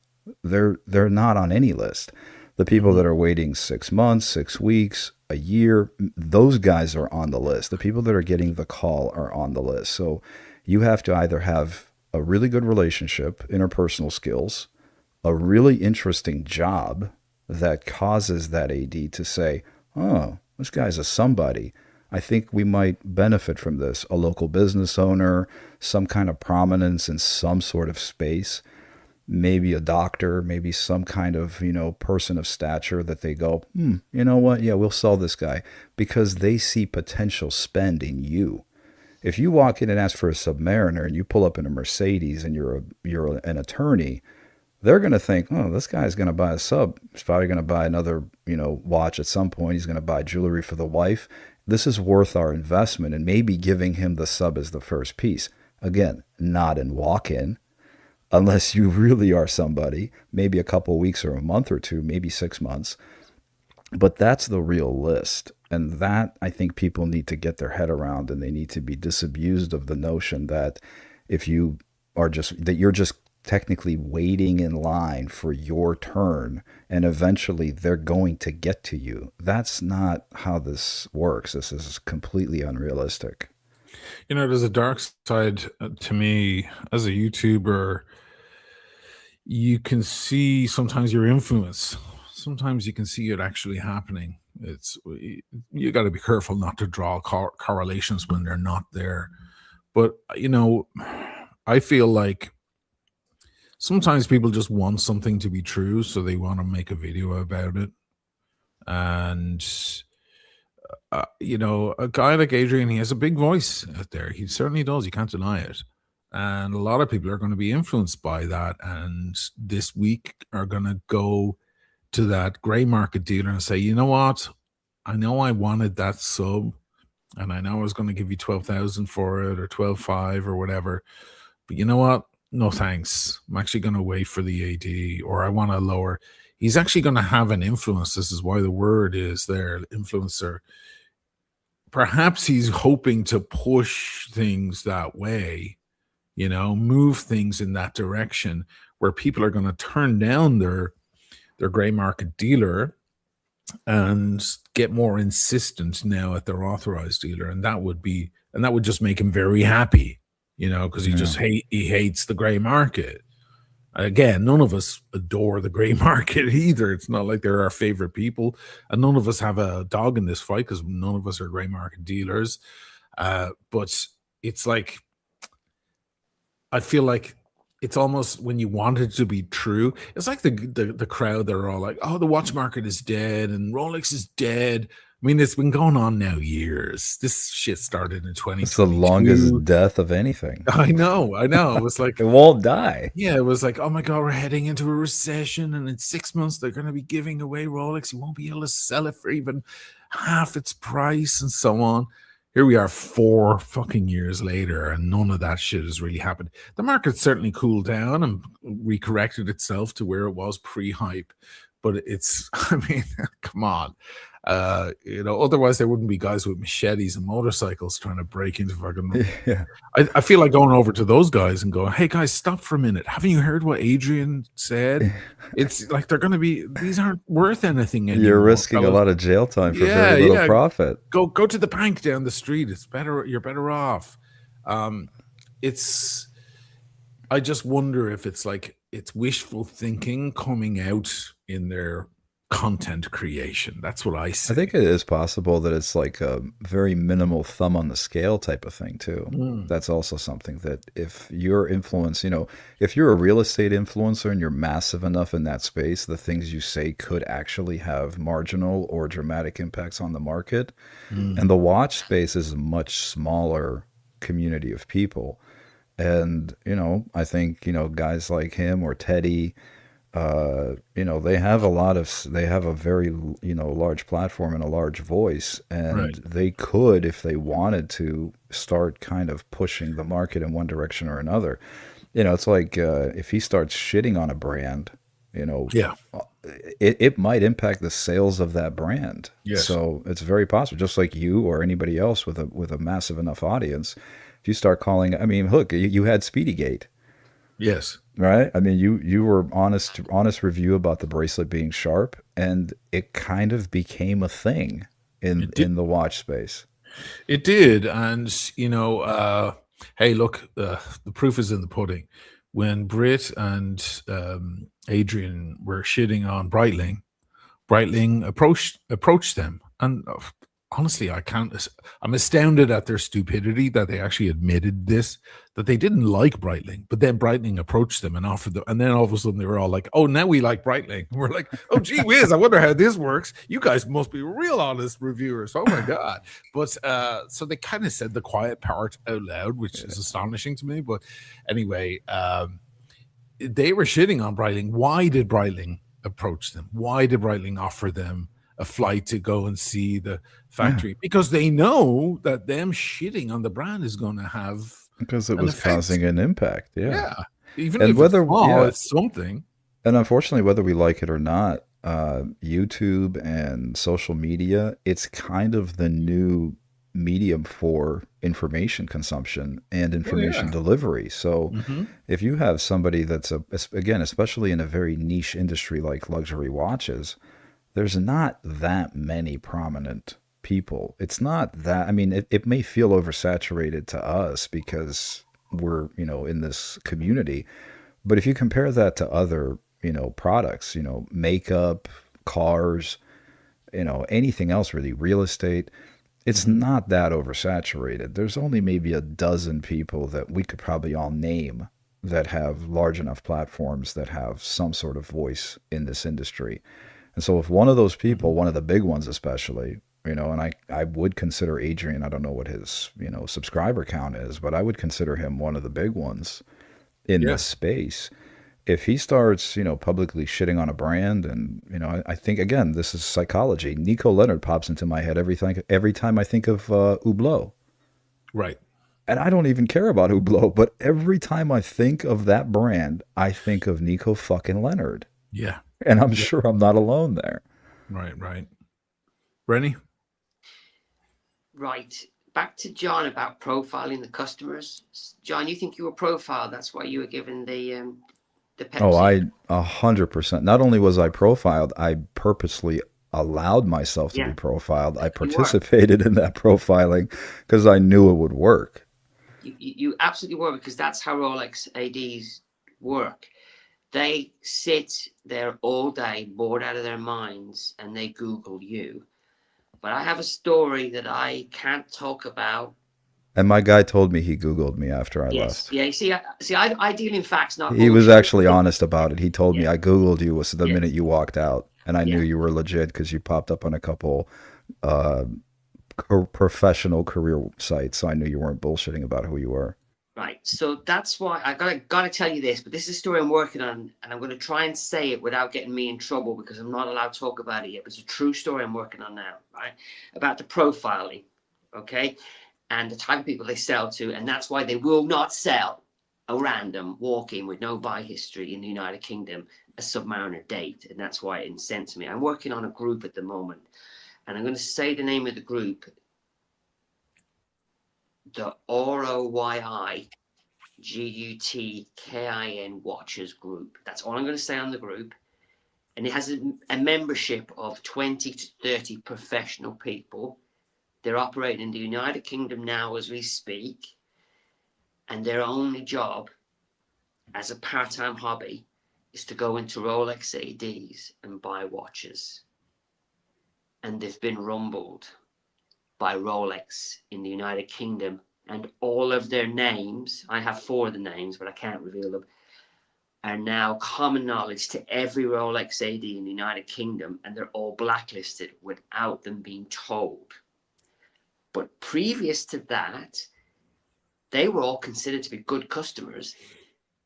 They're not on any list. The people that are waiting 6 months, 6 weeks, a year, those guys are on the list. The people that are getting the call are on the list. So you have to either have a really good relationship, interpersonal skills, a really interesting job that causes that AD to say, "Oh, this guy's a somebody. I think we might benefit from this." A local business owner, some kind of prominence in some sort of space, maybe a doctor, maybe some kind of, person of stature that they go, you know what? Yeah, we'll sell this guy because they see potential spend in you. If you walk in and ask for a Submariner and you pull up in a Mercedes and you're an attorney, they're going to think, "Oh, this guy's going to buy a sub. He's probably going to buy another, watch at some point. He's going to buy jewelry for the wife. This is worth our investment," and maybe giving him the sub as the first piece. Again, not in walk-in, unless you really are somebody, maybe a couple weeks or a month or two, maybe 6 months. But that's the real list. And that I think people need to get their head around, and they need to be disabused of the notion that if you are you're just technically waiting in line for your turn and eventually they're going to get to you. That's not how this works. This is completely unrealistic. There's a dark side to me as a YouTuber. You can see sometimes your influence. Sometimes you can see it actually happening. You got to be careful not to draw correlations when they're not there. But I feel like sometimes people just want something to be true, so they want to make a video about it. And a guy like Adrian, he has a big voice out there. He certainly does. You can't deny it. And a lot of people are going to be influenced by that. And this week are going to go to that gray market dealer and say, "You know what? I know I wanted that sub, and I know I was going to give you 12,000 for it or 12.5 or whatever. But you know what? No thanks. I'm actually going to wait for the AD, or I want to lower." He's actually going to have an influence. This is why the word is there, influencer. Perhaps he's hoping to push things that way, move things in that direction where people are going to turn down their gray market dealer and get more insistent now at their authorized dealer. And that would just make him very happy, because he hates the gray market. Again, none of us adore the gray market either. It's not like they're our favorite people, and none of us have a dog in this fight because none of us are gray market dealers. But it's like, I feel like it's almost when you want it to be true. It's like the crowd that are all like, "Oh, the watch market is dead and Rolex is dead." I mean, it's been going on now years. This shit started in 2022. It's the longest death of anything. I know. It was like, it won't die. Yeah, it was like, "Oh my God, we're heading into a recession, and in 6 months they're going to be giving away Rolex. You won't be able to sell it for even half its price," and so on. here we are 4 fucking years later, and none of that shit has really happened. The market's certainly cooled down and recorrected itself to where it was pre-hype, but it's, I mean, come on. Otherwise there wouldn't be guys with machetes and motorcycles trying to break into fucking. Yeah. I feel like going over to those guys and going, "Hey guys, stop for a minute. Haven't you heard what Adrian said? It's like these aren't worth anything anymore. You're risking a fellas. lot of jail time for Yeah, very little yeah. profit. Go to the bank down the street. It's better. You're better off." It's. I just wonder if it's wishful thinking coming out in their content creation. That's what I see. I think it is possible that it's like a very minimal thumb on the scale type of thing too. That's also something that if your influence, if you're a real estate influencer and you're massive enough in that space, the things you say could actually have marginal or dramatic impacts on the market. And the watch space is a much smaller community of people. And, I think, guys like him or Teddy, they have a very, large platform and a large voice, and Right. they could, if they wanted to, start kind of pushing the market in one direction or another. It's like if he starts shitting on a brand, Yeah. it might impact the sales of that brand. Yes. So it's very possible, just like you or anybody else with a massive enough audience. If you start calling, I mean, look, you had Speedygate. Yes. Right. I mean, you were honest review about the bracelet being sharp, and it kind of became a thing in the watch space. It did, and hey, look, the proof is in the pudding. When Britt and Adrian were shitting on Breitling approached them, and honestly, I'm astounded at their stupidity that they actually admitted this, that they didn't like Breitling, but then Breitling approached them and offered them, and then all of a sudden they were all like, "Oh, now we like Breitling." We're like, "Oh, gee whiz, I wonder how this works. You guys must be real honest reviewers. Oh my god!" But so they kind of said the quiet part out loud, which is astonishing to me. But anyway, they were shitting on Breitling. Why did Breitling approach them? Why did Breitling offer them a flight to go and see the factory? Because they know that them shitting on the brand is going to have, because it an was effect. causing an impact. Yeah. Even And if whether- it's small, yeah. it's something. And unfortunately, whether we like it or not, YouTube and social media, it's kind of the new medium for information consumption and information delivery. So if you have somebody that's again, especially in a very niche industry like luxury watches, there's not that many prominent people. It's not that, I mean, it may feel oversaturated to us because we're, in this community. But if you compare that to other, products, makeup, cars, anything else really, real estate, it's not that oversaturated. There's only maybe a dozen people that we could probably all name that have large enough platforms that have some sort of voice in this industry. And so if one of those people, one of the big ones especially, and I would consider Adrian, I don't know what his, subscriber count is, but I would consider him one of the big ones in this space. If he starts, publicly shitting on a brand, and, I think, again, this is psychology. Nico Leonard pops into my head every time I think of Hublot. Right. And I don't even care about Hublot, but every time I think of that brand, I think of Nico fucking Leonard. Yeah. And I'm sure I'm not alone there. Right. Rennie? Right. Back to John about profiling the customers. John, you think you were profiled. That's why you were given the Pepsi. Oh, 100%. Not only was I profiled, I purposely allowed myself to be profiled. I participated in that profiling because I knew it would work. You absolutely were, because that's how Rolex ADs work. They sit there all day, bored out of their minds, and they Google you. But I have a story that I can't talk about. And my guy told me he Googled me after I left. Yeah, I deal in facts, not He was bullshit. actually honest about it. He told me I Googled you the minute you walked out. And I knew you were legit because you popped up on a couple professional career sites. So I knew you weren't bullshitting about who you were. Right. So that's why I gotta tell you this, but this is a story I'm working on, and I'm going to try and say it without getting me in trouble because I'm not allowed to talk about it yet. But it's a true story I'm working on now, right? About the profiling. Okay. and the type of people they sell to, and that's why they will not sell a random walk-in with no buy history in the United Kingdom a Submariner date, and that's why it incensed me. I'm working on a group at the moment, and I'm going to say the name of the group, the ROYIGUTKIN Watchers Group. That's all I'm going to say on the group. And it has a membership of 20 to 30 professional people. They're operating in the United Kingdom now as we speak. And their only job as a part-time hobby is to go into Rolex ADs and buy watches. And they've been rumbled by Rolex in the United Kingdom, and all of their names, I have 4 of the names, but I can't reveal them, are now common knowledge to every Rolex AD in the United Kingdom, and they're all blacklisted without them being told. But previous to that, they were all considered to be good customers.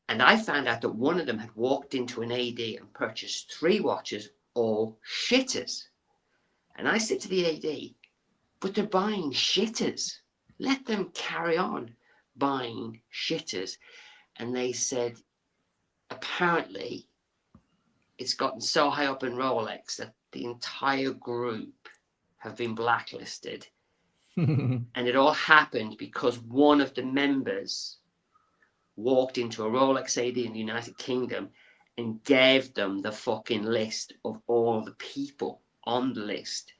And I found out that one of them had walked into an AD and purchased 3 watches, all shitters. And I said to the AD, but they're buying shitters. Let them carry on buying shitters. And they said, apparently, it's gotten so high up in Rolex that the entire group have been blacklisted. And it all happened because one of the members walked into a Rolex AD in the United Kingdom and gave them the fucking list of all the people on the list.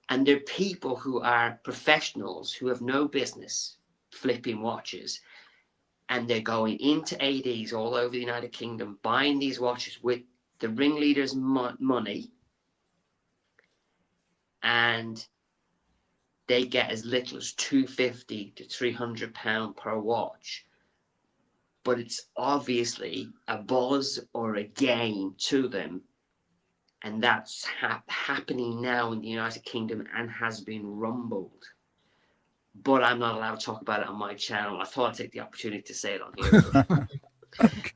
And they're people who are professionals who have no business flipping watches. And they're going into ADs all over the United Kingdom, buying these watches with the ringleader's money. And they get as little as £250 to £300 per watch. But it's obviously a buzz or a game to them. And that's happening now in the United Kingdom and has been rumbled. But I'm not allowed to talk about it on my channel. I thought I'd take the opportunity to say it on here.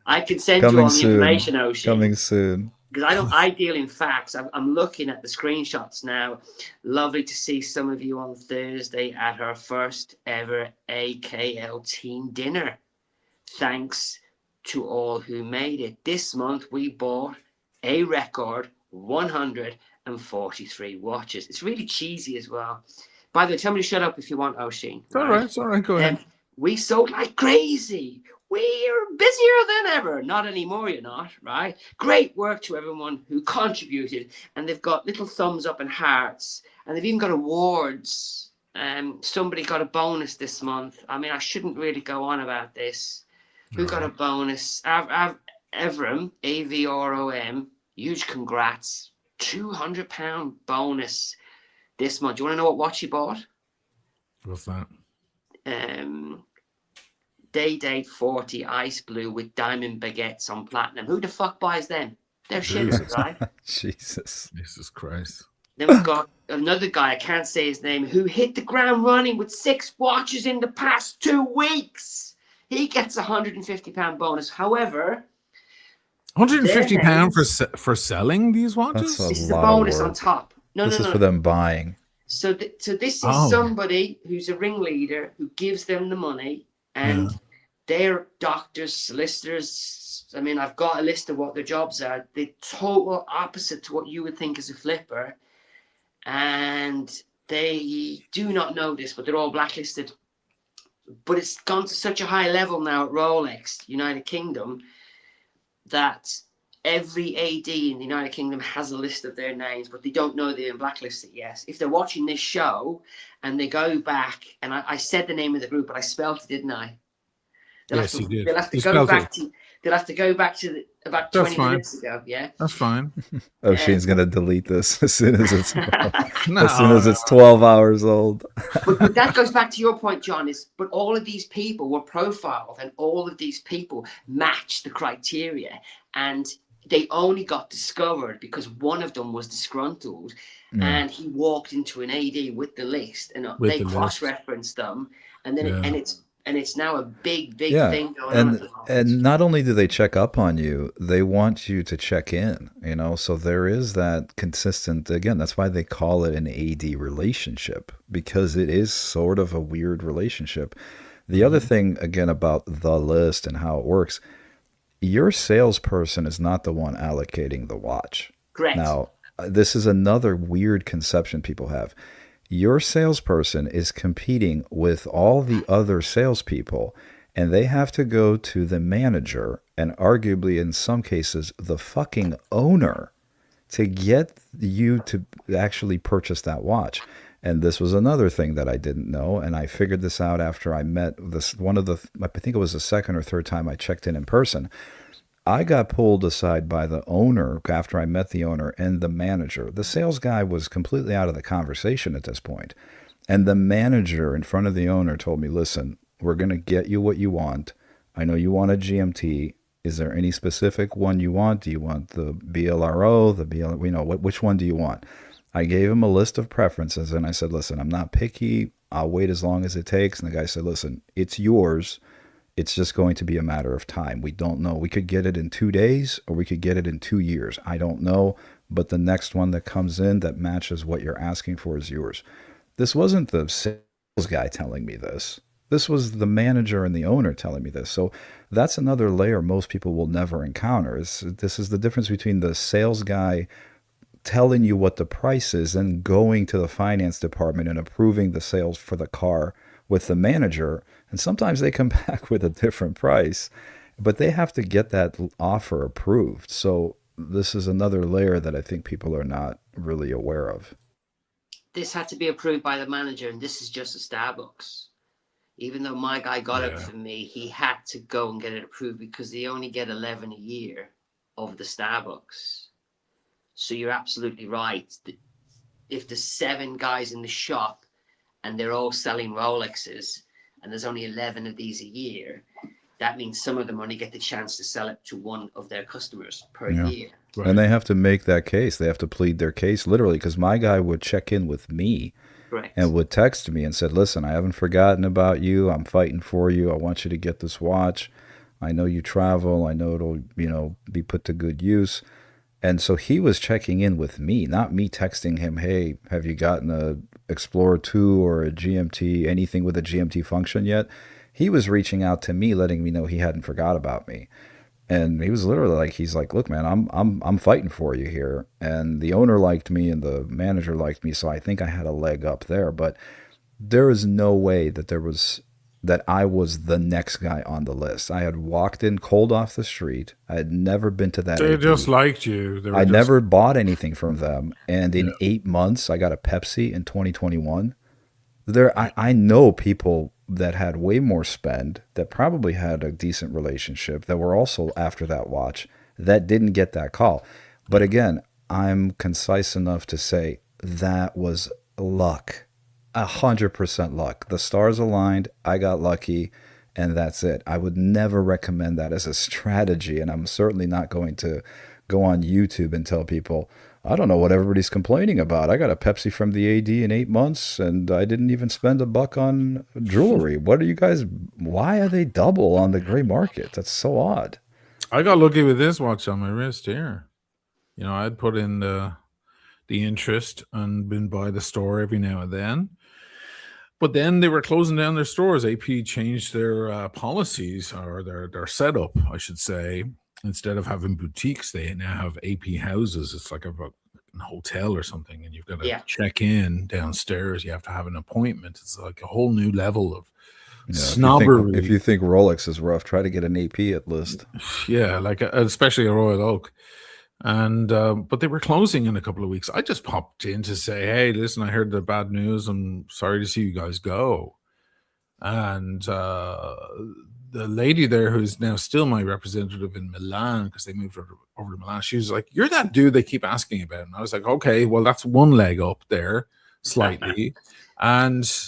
I can send you all the information, Ocean. Coming soon. Because I deal in facts. I'm looking at the screenshots now. Lovely to see some of you on Thursday at our first ever AKL team dinner. Thanks to all who made it. This month we bought a record 143 watches. It's really cheesy as well. By the way, tell me to shut up if you want, Oisin. It's all right. It's all right. Go ahead. We sold like crazy. We're busier than ever. Not anymore, you're not, right? Great work to everyone who contributed. And they've got little thumbs up and hearts. And they've even got awards. Somebody got a bonus this month. I mean, I shouldn't really go on about this. Who got a bonus? Evram, AVROM. Huge congrats. £200 bonus this month. Do you want to know what watch he bought? What's that? Day 40 ice blue with diamond baguettes on platinum. Who the fuck buys them? They're shitters, right? Jesus Christ. Then we've got another guy, I can't say his name, who hit the ground running with 6 watches in the past 2 weeks. He gets a £150 bonus. However, £150 for selling these watches? That's this is a bonus on top. This is for them buying. So this is somebody who's a ringleader who gives them the money, and they're doctors, solicitors. I mean, I've got a list of what their jobs are. The total opposite to what you would think is a flipper. And they do not know this, but they're all blacklisted. But it's gone to such a high level now at Rolex, United Kingdom, that every AD in the United Kingdom has a list of their names, but they don't know they're blacklisted yet. If they're watching this show and they go back, and I said the name of the group, but I spelled it, didn't I? Yes, you did. They'll have to go back to about 20 minutes ago. Yeah, that's fine. Shane's gonna delete this as soon as it's it's 12 hours old. but that goes back to your point, John. But all of these people were profiled, and all of these people matched the criteria, and they only got discovered because one of them was disgruntled, and he walked into an AD with the list, and they cross-referenced them, and then And it's now a big Yeah, thing going on at the moment. and not only do they check up on you, they want you to check in, you know. So there is that consistent, again, that's why they call it an AD relationship, because it is sort of a weird relationship. The other Mhm. thing again about the list and how it works, your salesperson is not the one allocating the watch. Correct. Now, this is another weird conception people have. Your salesperson is competing with all the other salespeople, and they have to go to the manager and arguably, in some cases, the fucking owner to get you to actually purchase that watch. And this was another thing that I didn't know, and I figured this out after I met this one of the, I think it was the second or third time I checked in person. I got pulled aside by the owner after I met the owner and the manager. The sales guy was completely out of the conversation at this point. And the manager in front of the owner told me, listen, we're going to get you what you want. I know you want a GMT. Is there any specific one you want? Do you want the BLRO, the BL, which one do you want? I gave him a list of preferences and I said, listen, I'm not picky. I'll wait as long as it takes. And the guy said, listen, it's yours. It's just going to be a matter of time. We don't know. We could get it in 2 days or we could get it in 2 years. I don't know. But the next one that comes in that matches what you're asking for is yours. This wasn't the sales guy telling me this. This was the manager and the owner telling me this. So that's another layer most people will never encounter. This is the difference between the sales guy telling you what the price is and going to the finance department and approving the sales for the car with the manager. And sometimes they come back with a different price, but they have to get that offer approved. So this is another layer that I think people are not really aware of. This had to be approved by the manager, and this is just a Starbucks. Even though my guy got it for me, he had to go and get it approved because they only get 11 a year of the Starbucks. So you're absolutely right. If there's 7 guys in the shop and they're all selling Rolexes and there's only 11 of these a year, that means some of them only get the chance to sell it to one of their customers per year. Right. And they have to make that case. They have to plead their case literally, because my guy would check in with me. Correct. And would text me and said, listen, I haven't forgotten about you. I'm fighting for you. I want you to get this watch. I know you travel. I know it'll, be put to good use. And so he was checking in with me, not me texting him, hey, have you gotten a Explorer 2 or a GMT, anything with a GMT function yet? He was reaching out to me, letting me know he hadn't forgot about me. And he was literally like, he's like, look, man, I'm fighting for you here. And the owner liked me and the manager liked me. So I think I had a leg up there, but there is no way that I was the next guy on the list. I had walked in cold off the street. I had never been to that. They just liked you. Never bought anything from them. And in 8 months, I got a Pepsi in 2021. I know people that had way more spend, that probably had a decent relationship, that were also after that watch, that didn't get that call. But again, I'm concise enough to say that was luck. 100% luck. The stars aligned, I got lucky, and that's it. I would never recommend that as a strategy, and I'm certainly not going to go on YouTube and tell people, I don't know what everybody's complaining about. I got a Pepsi from the AD in 8 months, and I didn't even spend $1 on jewelry. What are you guys? Why are they double on the gray market? That's so odd. I got lucky with this watch on my wrist here. I'd put in the interest and been by the store every now and then. But then they were closing down their stores. AP changed their policies, or their setup, I should say. Instead of having boutiques, they now have AP houses. It's like a hotel or something, and you've got to check in downstairs. You have to have an appointment. It's like a whole new level of snobbery. If you think Rolex is rough, try to get an AP at list. Yeah, like especially a Royal Oak. And but they were closing in a couple of weeks. I just popped in to say, hey, listen, I heard the bad news. I'm sorry to see you guys go. And the lady there, who's now still my representative in Milan, because they moved over to Milan, she was like, you're that dude they keep asking about. And I was like, okay, well, that's one leg up there slightly. and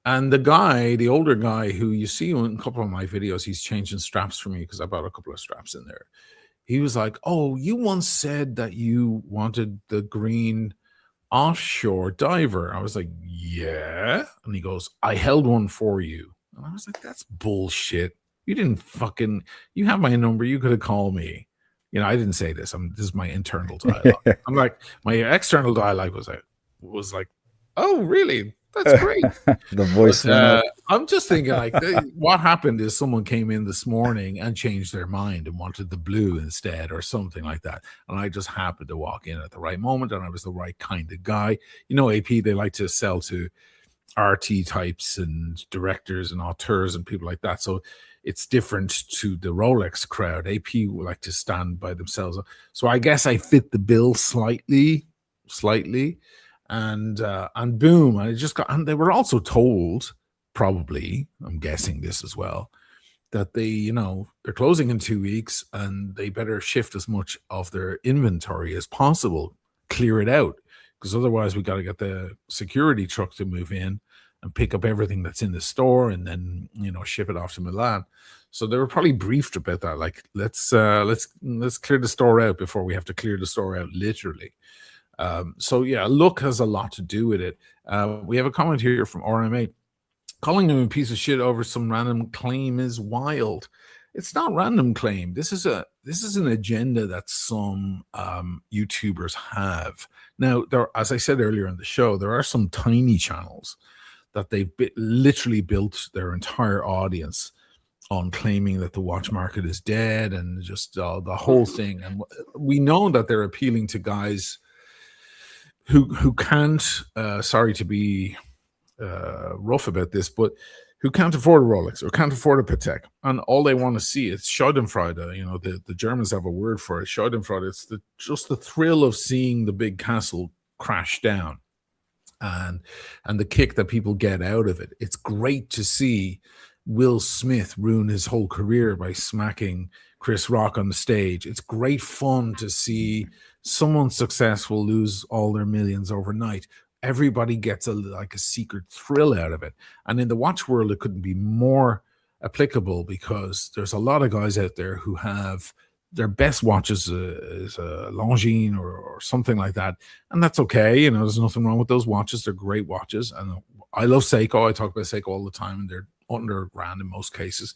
the guy, the older guy who you see in a couple of my videos, he's changing straps for me because I bought a couple of straps in there. He was like, oh, you once said that you wanted the green offshore diver. I was like, yeah. And he goes, I held one for you. And I was like, that's bullshit. You didn't fucking, you have my number. You could have called me. I didn't say this. This is my internal dialogue. I'm like, my external dialogue was like, oh, really? That's great. The voice But went up. I'm just thinking, like, what happened is someone came in this morning and changed their mind and wanted the blue instead or something like that. And I just happened to walk in at the right moment, and I was the right kind of guy. AP, they like to sell to RT types and directors and auteurs and people like that. So it's different to the Rolex crowd. AP would like to stand by themselves. So I guess I fit the bill slightly. And boom, and they were also told, probably, I'm guessing this as well, that they're closing in 2 weeks and they better shift as much of their inventory as possible, clear it out, because otherwise we got to get the security truck to move in and pick up everything that's in the store and then ship it off to Milan. So they were probably briefed about that, like let's clear the store out before we have to clear the store out, literally. So yeah, look has a lot to do with it. We have a comment here from RMA. Calling him a piece of shit over some random claim is wild. It's not random claim. This is an agenda that some YouTubers have. Now, as I said earlier in the show, there are some tiny channels that they've literally built their entire audience on claiming that the watch market is dead and just the whole thing. And we know that they're appealing to guys who can't, sorry to be rough about this, but who can't afford a Rolex or can't afford a Patek, and all they want to see is Schadenfreude. The Germans have a word for it, Schadenfreude. It's just the thrill of seeing the big castle crash down, and the kick that people get out of it. It's great to see Will Smith ruin his whole career by smacking Chris Rock on the stage. It's great fun to see someone successful lose all their millions overnight. Everybody gets a secret thrill out of it. And in the watch world, it couldn't be more applicable, because there's a lot of guys out there who have their best watches is a Longines or something like that. And that's okay. There's nothing wrong with those watches. They're great watches. And I love Seiko. I talk about Seiko all the time, and they're under $1,000 in most cases.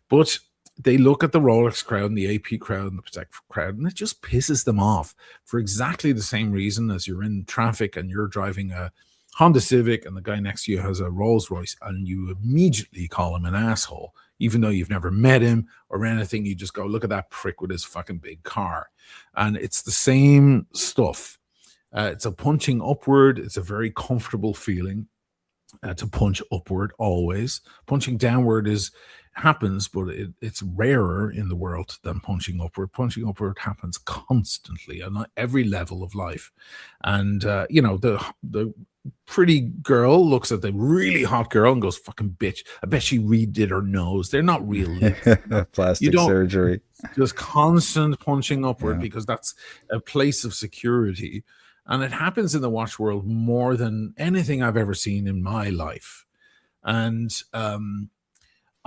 But they look at the Rolex crowd and the AP crowd and the Patek crowd, and it just pisses them off for exactly the same reason as you're in traffic and you're driving a Honda Civic and the guy next to you has a Rolls Royce, and you immediately call him an asshole, even though you've never met him or anything. You just go, look at that prick with his fucking big car. And it's the same stuff. It's a punching upward. It's a very comfortable feeling to punch upward always. Punching downward happens, but it's rarer in the world than punching upward. Punching upward happens constantly on every level of life. And the pretty girl looks at the really hot girl and goes, fucking bitch, I bet she redid her nose. They're not real plastic surgery. Just constant punching upward, because that's a place of security. And it happens in the watch world more than anything I've ever seen in my life. And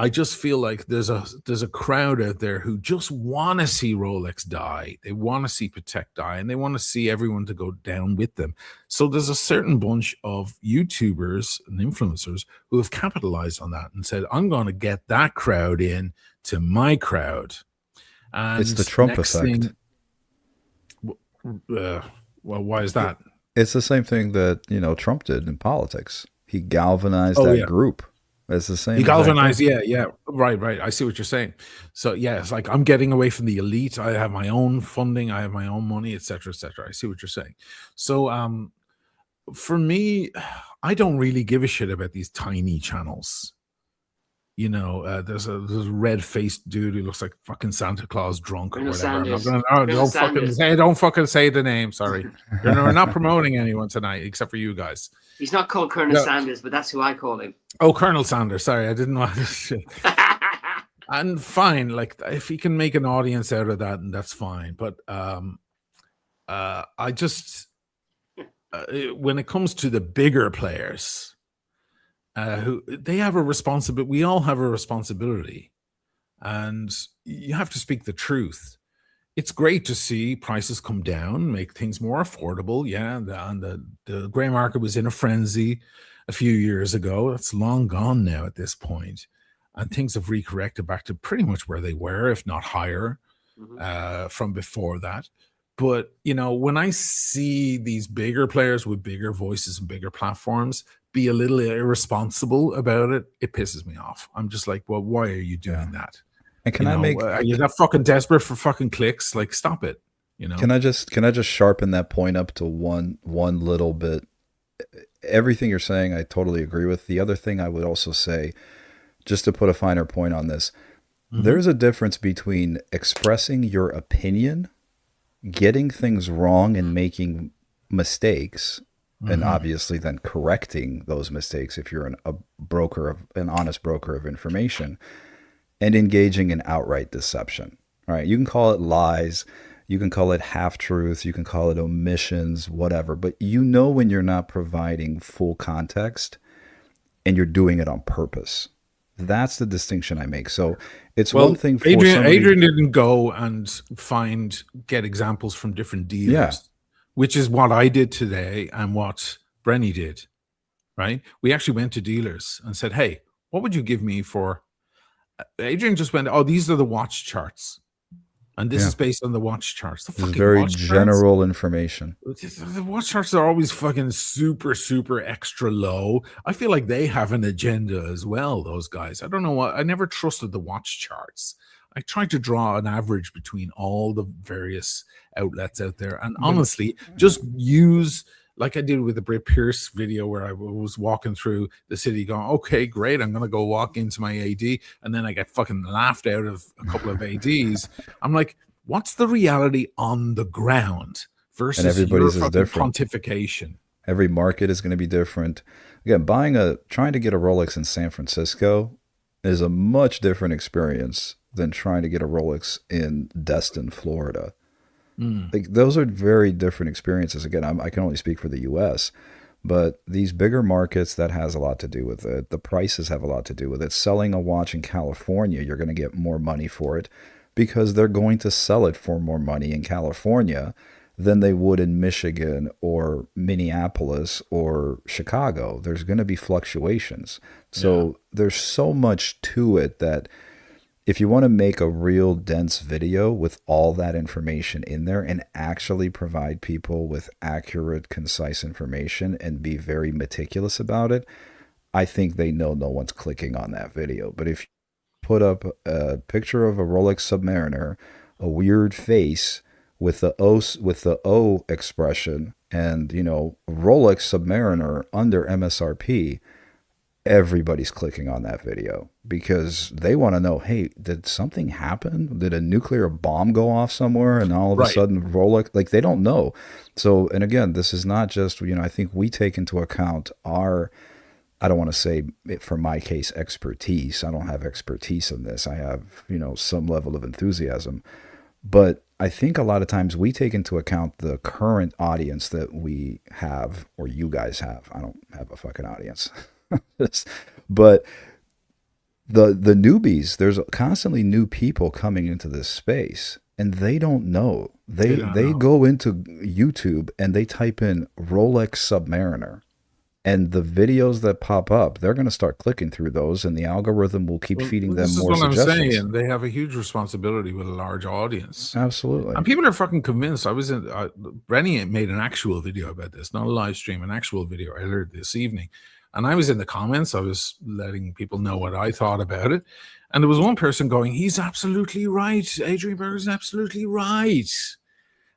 I just feel like there's a crowd out there who just want to see Rolex die. They want to see Patek die, and they want to see everyone to go down with them. So there's a certain bunch of YouTubers and influencers who have capitalized on that and said, I'm going to get that crowd in to my crowd. And it's the Trump effect. Well, why is that? It's the same thing that, Trump did in politics. He galvanized that group. It's the same. He galvanized, yeah. Right. I see what you're saying. So, yeah, it's like I'm getting away from the elite. I have my own funding. I have my own money, etc., etc. I see what you're saying. So, for me, I don't really give a shit about these tiny channels. There's a red-faced dude who looks like fucking Santa Claus drunk or whatever. Don't fucking say the name. Sorry, we're not promoting anyone tonight except for you guys. He's not called Colonel Sanders, but that's who I call him. Oh, Colonel Sanders. Sorry, I didn't want to. And fine, like if he can make an audience out of that, and that's fine. But I just when it comes to the bigger players. Who they have a responsibility. We all have a responsibility, and you have to speak the truth. It's great to see prices come down, make things more affordable. Yeah, the gray market was in a frenzy, a few years ago. That's long gone now at this point, and things have recorrected back to pretty much where they were, if not higher, from before that. But when I see these bigger players with bigger voices and bigger platforms be a little irresponsible about it, it pisses me off. I'm just like, well, why are you doing that? And can I make? Are you that fucking desperate for fucking clicks? Like, stop it. Can I just sharpen that point up to one little bit? Everything you're saying, I totally agree with. The other thing I would also say, just to put a finer point on this, there's a difference between expressing your opinion, getting things wrong and making mistakes, and obviously then correcting those mistakes if you're an honest broker of information, and engaging in outright deception. Right? You can call it lies, you can call it half-truths, you can call it omissions, whatever, but when you're not providing full context and you're doing it on purpose. That's the distinction I make. So it's one thing for Adrian didn't go and get examples from different dealers, which is what I did today and what Brenny did, right? We actually went to dealers and said, hey, what would you give me for... Adrian just went, oh, these are the watch charts. And this is based on the watch charts. This is very general information. The watch charts are always fucking super, super extra low. I feel like they have an agenda as well, those guys. I don't know what. I never trusted the watch charts. I tried to draw an average between all the various outlets out there. And honestly, just use, like I did with the Brit Pierce video where I was walking through the city going, okay, great, I'm going to go walk into my AD. And then I get fucking laughed out of a couple of ADs. I'm like, what's the reality on the ground versus everybody's your is different. Pontification? Every market is going to be different. Again, trying to get a Rolex in San Francisco is a much different experience than trying to get a Rolex in Destin, Florida. Like, those are very different experiences. Again, I can only speak for the U.S., but these bigger markets, that has a lot to do with it. The prices have a lot to do with it. Selling a watch in California, you're going to get more money for it because they're going to sell it for more money in California than they would in Michigan or Minneapolis or Chicago. There's going to be fluctuations. So there's so much to it that if you want to make a real dense video with all that information in there and actually provide people with accurate, concise information and be very meticulous about it, I think they know no one's clicking on that video. But if you put up a picture of a Rolex Submariner, a weird face with the O expression, and Rolex Submariner under MSRP, everybody's clicking on that video because they want to know, hey, did something happen? Did a nuclear bomb go off somewhere? And all of a sudden Rolex, like, they don't know. So, and again, this is not just, I think we take into account our, I don't want to say it, for my case, expertise. I don't have expertise in this. I have, some level of enthusiasm, but I think a lot of times we take into account the current audience that we have, or you guys have. I don't have a fucking audience. But the newbies, there's constantly new people coming into this space and they don't know. They go into YouTube and they type in Rolex Submariner, and the videos that pop up, they're going to start clicking through those, and the algorithm will keep feeding them more suggestions. This is what I'm saying. They have a huge responsibility with a large audience. Absolutely. And people are fucking convinced. Brenny made an actual video about this, not a live stream, an actual video earlier this evening. And I was in the comments. I was letting people know what I thought about it. And there was one person going, he's absolutely right. Adrian Berger's absolutely right.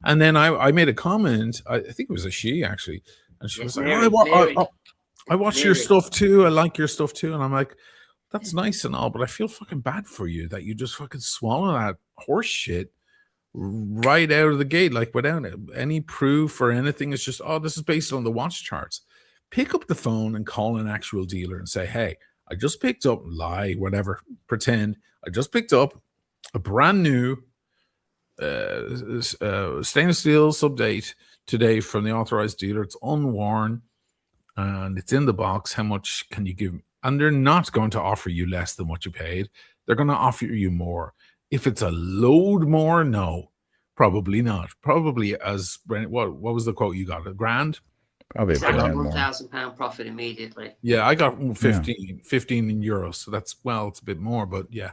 And then I made a comment. I think it was a she, actually. And she was like, I watch your stuff too. I like your stuff too. And I'm like, that's nice and all, but I feel fucking bad for you that you just fucking swallow that horse shit right out of the gate, like without any proof or anything. It's just, this is based on the watch charts. Pick up the phone and call an actual dealer and say, hey, I just picked up, lie, whatever, pretend, I just picked up a brand new stainless steel sub-date today from the authorized dealer. It's unworn and it's in the box. How much can you give me? And they're not going to offer you less than what you paid. They're going to offer you more. If it's a load more, no, probably not. Probably, as Brent, what was the quote you got? $1,000? Probably a So I got grand more. £1,000 profit immediately. Yeah, I got 15 in euros. So that's, well, it's a bit more, but yeah.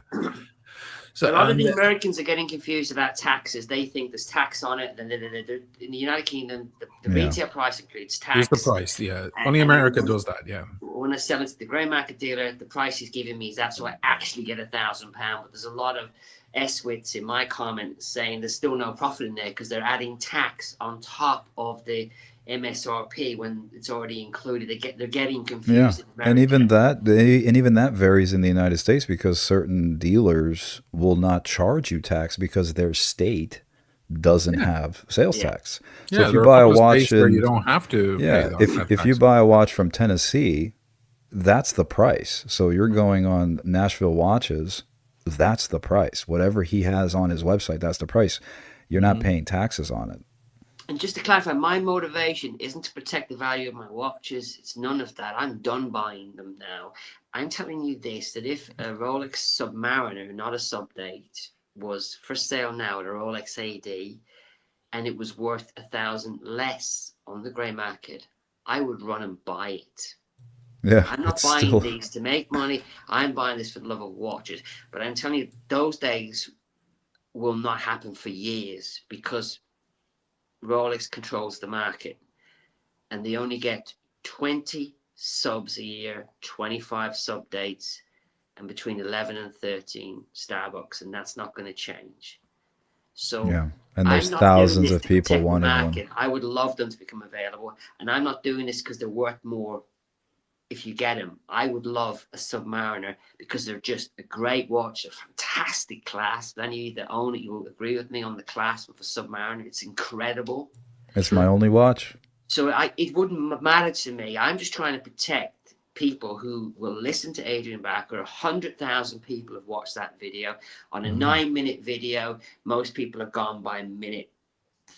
So A lot of the Americans are getting confused about taxes. They think there's tax on it. In the United Kingdom, the retail price includes tax. here's the price. Yeah, only America does that. Yeah. When I sell it to the grey market dealer, the price he's giving me is that, so I actually get £1,000. But there's a lot of S-wits in my comment saying there's still no profit in there because they're adding tax on top of the MSRP when it's already included. They're getting confused. Yeah, and even that varies in the United States because certain dealers will not charge you tax because their state doesn't have sales tax. So if you buy a watch where you don't have to pay that if you buy a watch from Tennessee, that's the price. So you're going on Nashville Watches, that's the price. Whatever he has on his website, that's the price. You're not paying taxes on it. And just to clarify, my motivation isn't to protect the value of my watches. It's none of that. I'm done buying them now. I'm telling you this, that if a Rolex Submariner, not a Subdate, was for sale now at a Rolex AD, and it was worth $1,000 less on the grey market, I would run and buy it. Yeah, I'm not buying these to make money. I'm buying this for the love of watches. But I'm telling you, those days will not happen for years because Rolex controls the market, and they only get 20 subs a year, 25 sub dates, and between 11 and 13 Starbucks, and that's not going to change. So and there's thousands of people wanting one. I would love them to become available, and I'm not doing this because they're worth more. If you get them, I would love a Submariner because they're just a great watch, a fantastic clasp. Any of you that own it, you will agree with me on the clasp of a Submariner. It's incredible. It's my only watch. So it wouldn't matter to me. I'm just trying to protect people who will listen to Adrian Barker. 100,000 people have watched that video. On a 9-minute video, most people are gone by minute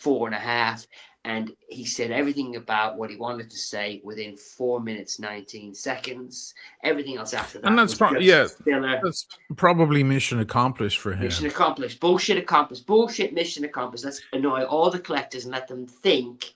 4.5. And he said everything about what he wanted to say within 4 minutes, 19 seconds. Everything else after that. And that's that's probably mission accomplished for him. Mission accomplished. Bullshit accomplished. Bullshit mission accomplished. Let's annoy all the collectors and let them think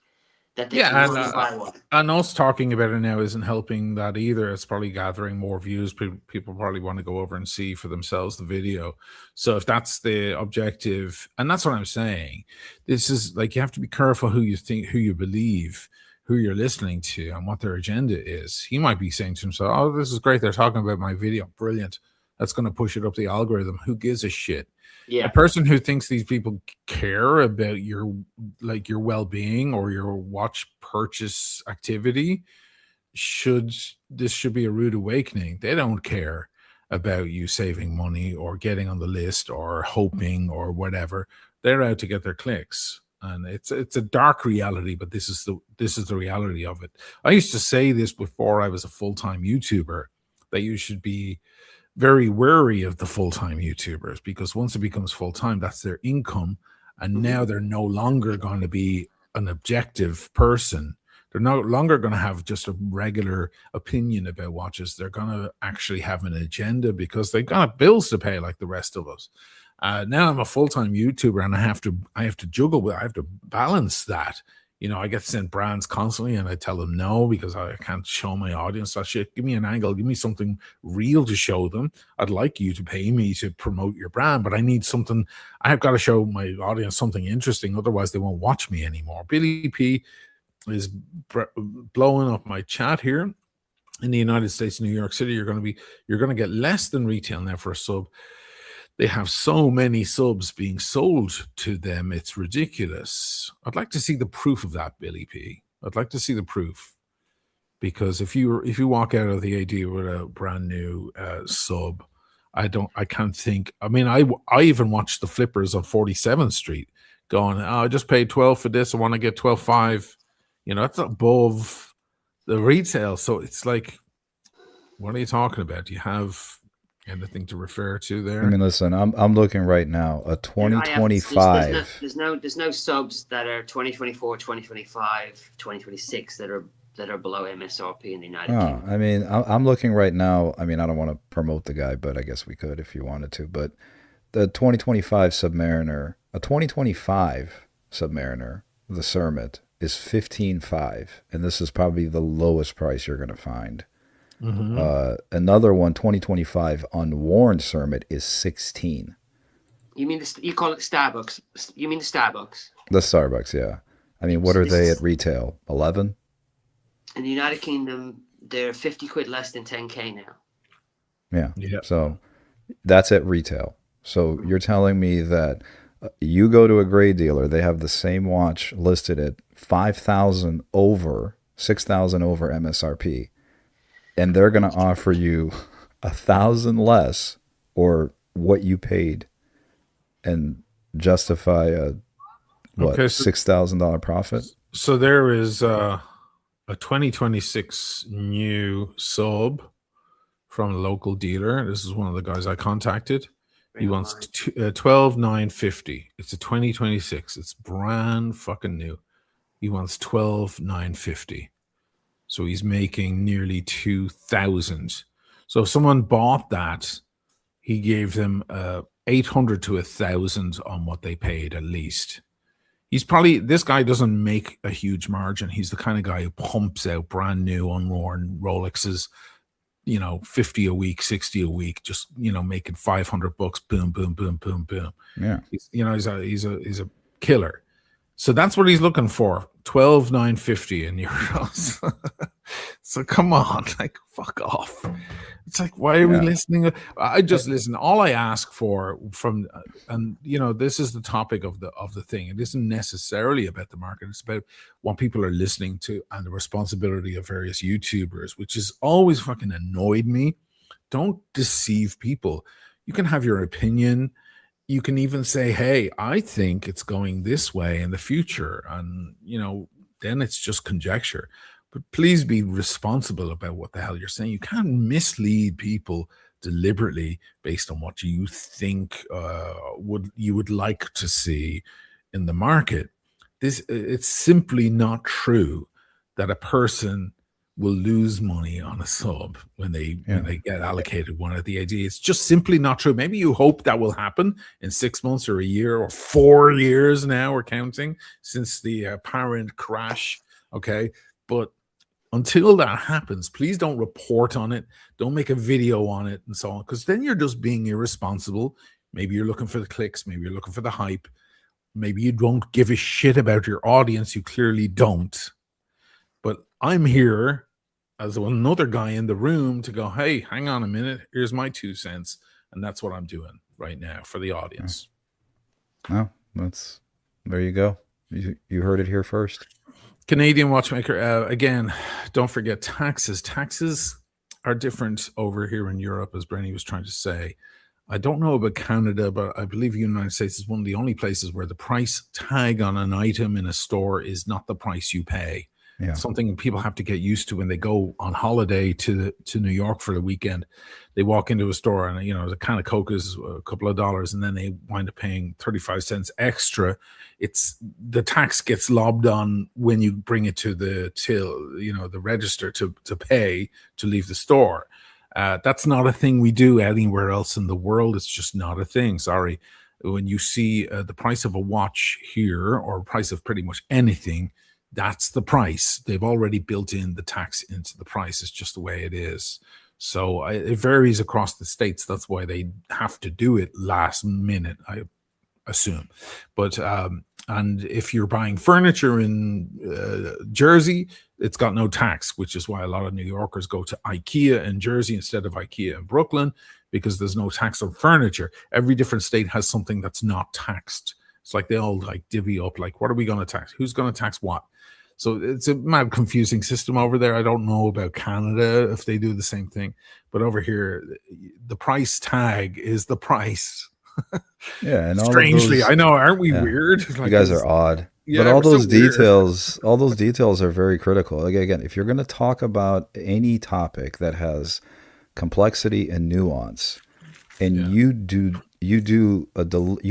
that they can buy one. And us talking about it now isn't helping that either. It's probably gathering more views. People probably want to go over and see for themselves the video. So if that's the objective, and that's what I'm saying, this is like, you have to be careful who you think, who you believe, who you're listening to, and what their agenda is. He might be saying to himself, oh, this is great, they're talking about my video, brilliant, that's going to push it up the algorithm. Who gives a shit? Yeah. A person who thinks these people care about your well-being or your watch purchase activity should be a rude awakening. They don't care about you saving money or getting on the list or hoping or whatever. They're out to get their clicks. And it's a dark reality, but this is the reality of it. I used to say this before I was a full-time YouTuber, that you should be very wary of the full-time YouTubers, because once it becomes full-time, that's their income, and now they're no longer going to be an objective person. They're no longer going to have just a regular opinion about watches. They're going to actually have an agenda because they've got bills to pay like the rest of us. Now I'm a full-time YouTuber, and I have to juggle with, I have to balance that. You know, I get sent brands constantly, and I tell them no because I can't show my audience that shit. Give me an angle. Give me something real to show them. I'd like you to pay me to promote your brand, but I need something. I've got to show my audience something interesting. Otherwise, they won't watch me anymore. Billy P is blowing up my chat here. In the United States, New York City, you're going to get less than retail now for a sub. They have so many subs being sold to them, it's ridiculous. I'd like to see the proof of that, Billy P. I'd like to see the proof, because if you walk out of the AD with a brand new sub, I can't think. I mean, I even watched the flippers on 47th Street, going, oh, I just paid 12 for this. I want to get 12.5. You know, that's above the retail. So it's like, what are you talking about? Do you have anything to refer to there? I mean, listen, I'm looking right now. A 2025. There's no subs that are 2024, 2025, 2026 that are below MSRP in the United Kingdom. I mean, I'm looking right now. I mean, I don't want to promote the guy, but I guess we could if you wanted to. But the 2025 Submariner, a 2025 Submariner, the Cermet, is 15.5, and this is probably the lowest price you're going to find. Another one, 2025 unworn Cermet, is 16. You mean you call it Starbucks? You mean the Starbucks? The Starbucks, yeah. I mean, what So are this they is- at retail? 11? In the United Kingdom, they're 50 quid less than 10K now. Yeah. Yeah. So that's at retail. So you're telling me that you go to a gray dealer, they have the same watch listed at 5,000 over, 6,000 over MSRP, and they're going to offer you 1,000 less or what you paid and justify a Okay, so $6,000 profit? so there is a 2026 new sub from a local dealer. This is one of the guys I contacted. He wants 12,950. It's a 2026. It's brand fucking new. He wants 12,950. So he's making nearly 2,000. So if someone bought that, he gave them 800 to 1,000 on what they paid at least. This guy doesn't make a huge margin. He's the kind of guy who pumps out brand new unworn Rolexes, 50 a week, 60 a week, just, making $500, boom, boom, boom, boom, boom. Yeah. He's a killer. So that's what he's looking for. 12,950 in euros. So come on, like, fuck off. It's like, why are we listening? I just listen. All I ask for from, and this is the topic of the thing. It isn't necessarily about the market. It's about what people are listening to and the responsibility of various YouTubers, which has always fucking annoyed me. Don't deceive people. You can have your opinion. You can even say, hey, I think it's going this way in the future. And, then it's just conjecture. But please be responsible about what the hell you're saying. You can't mislead people deliberately based on what you think you would like to see in the market. It's simply not true that a person will lose money on a sub when they get allocated one at the AD. It's just simply not true. Maybe you hope that will happen in 6 months or a year or 4 years now, we're counting, since the apparent crash. Okay. But until that happens, please don't report on it. Don't make a video on it and so on, because then you're just being irresponsible. Maybe you're looking for the clicks. Maybe you're looking for the hype. Maybe you don't give a shit about your audience. You clearly don't. But I'm here as another guy in the room to go, hey, hang on a minute. Here's my 2 cents. And that's what I'm doing right now for the audience. Oh, there you go. You heard it here first. Canadian watchmaker. Again, don't forget taxes. Taxes are different over here in Europe, as Brenny was trying to say. I don't know about Canada, but I believe the United States is one of the only places where the price tag on an item in a store is not the price you pay. Yeah. Something people have to get used to when they go on holiday to New York for the weekend. They walk into a store and the can of Coke is a couple of dollars, and then they wind up paying 35 cents extra. It's the tax gets lobbed on when you bring it to the till, the register to pay to leave the store. That's not a thing we do anywhere else in the world. It's just not a thing. Sorry. When you see the price of a watch here, or price of pretty much anything, that's the price. They've already built in the tax into the price. It's just the way it is. So it varies across the states. That's why they have to do it last minute, I assume. But and if you're buying furniture in Jersey, it's got no tax, which is why a lot of New Yorkers go to IKEA in Jersey instead of IKEA in Brooklyn, because there's no tax on furniture. Every different state has something that's not taxed. It's like they all divvy up, what are we going to tax? Who's going to tax what? So it's a mad confusing system over there. I don't know about Canada if they do the same thing, but over here, the price tag is the price. Yeah, and strangely, I know, aren't we weird? You guys are odd. Yeah, but all those details are very critical. Again, if you're going to talk about any topic that has complexity and nuance, and you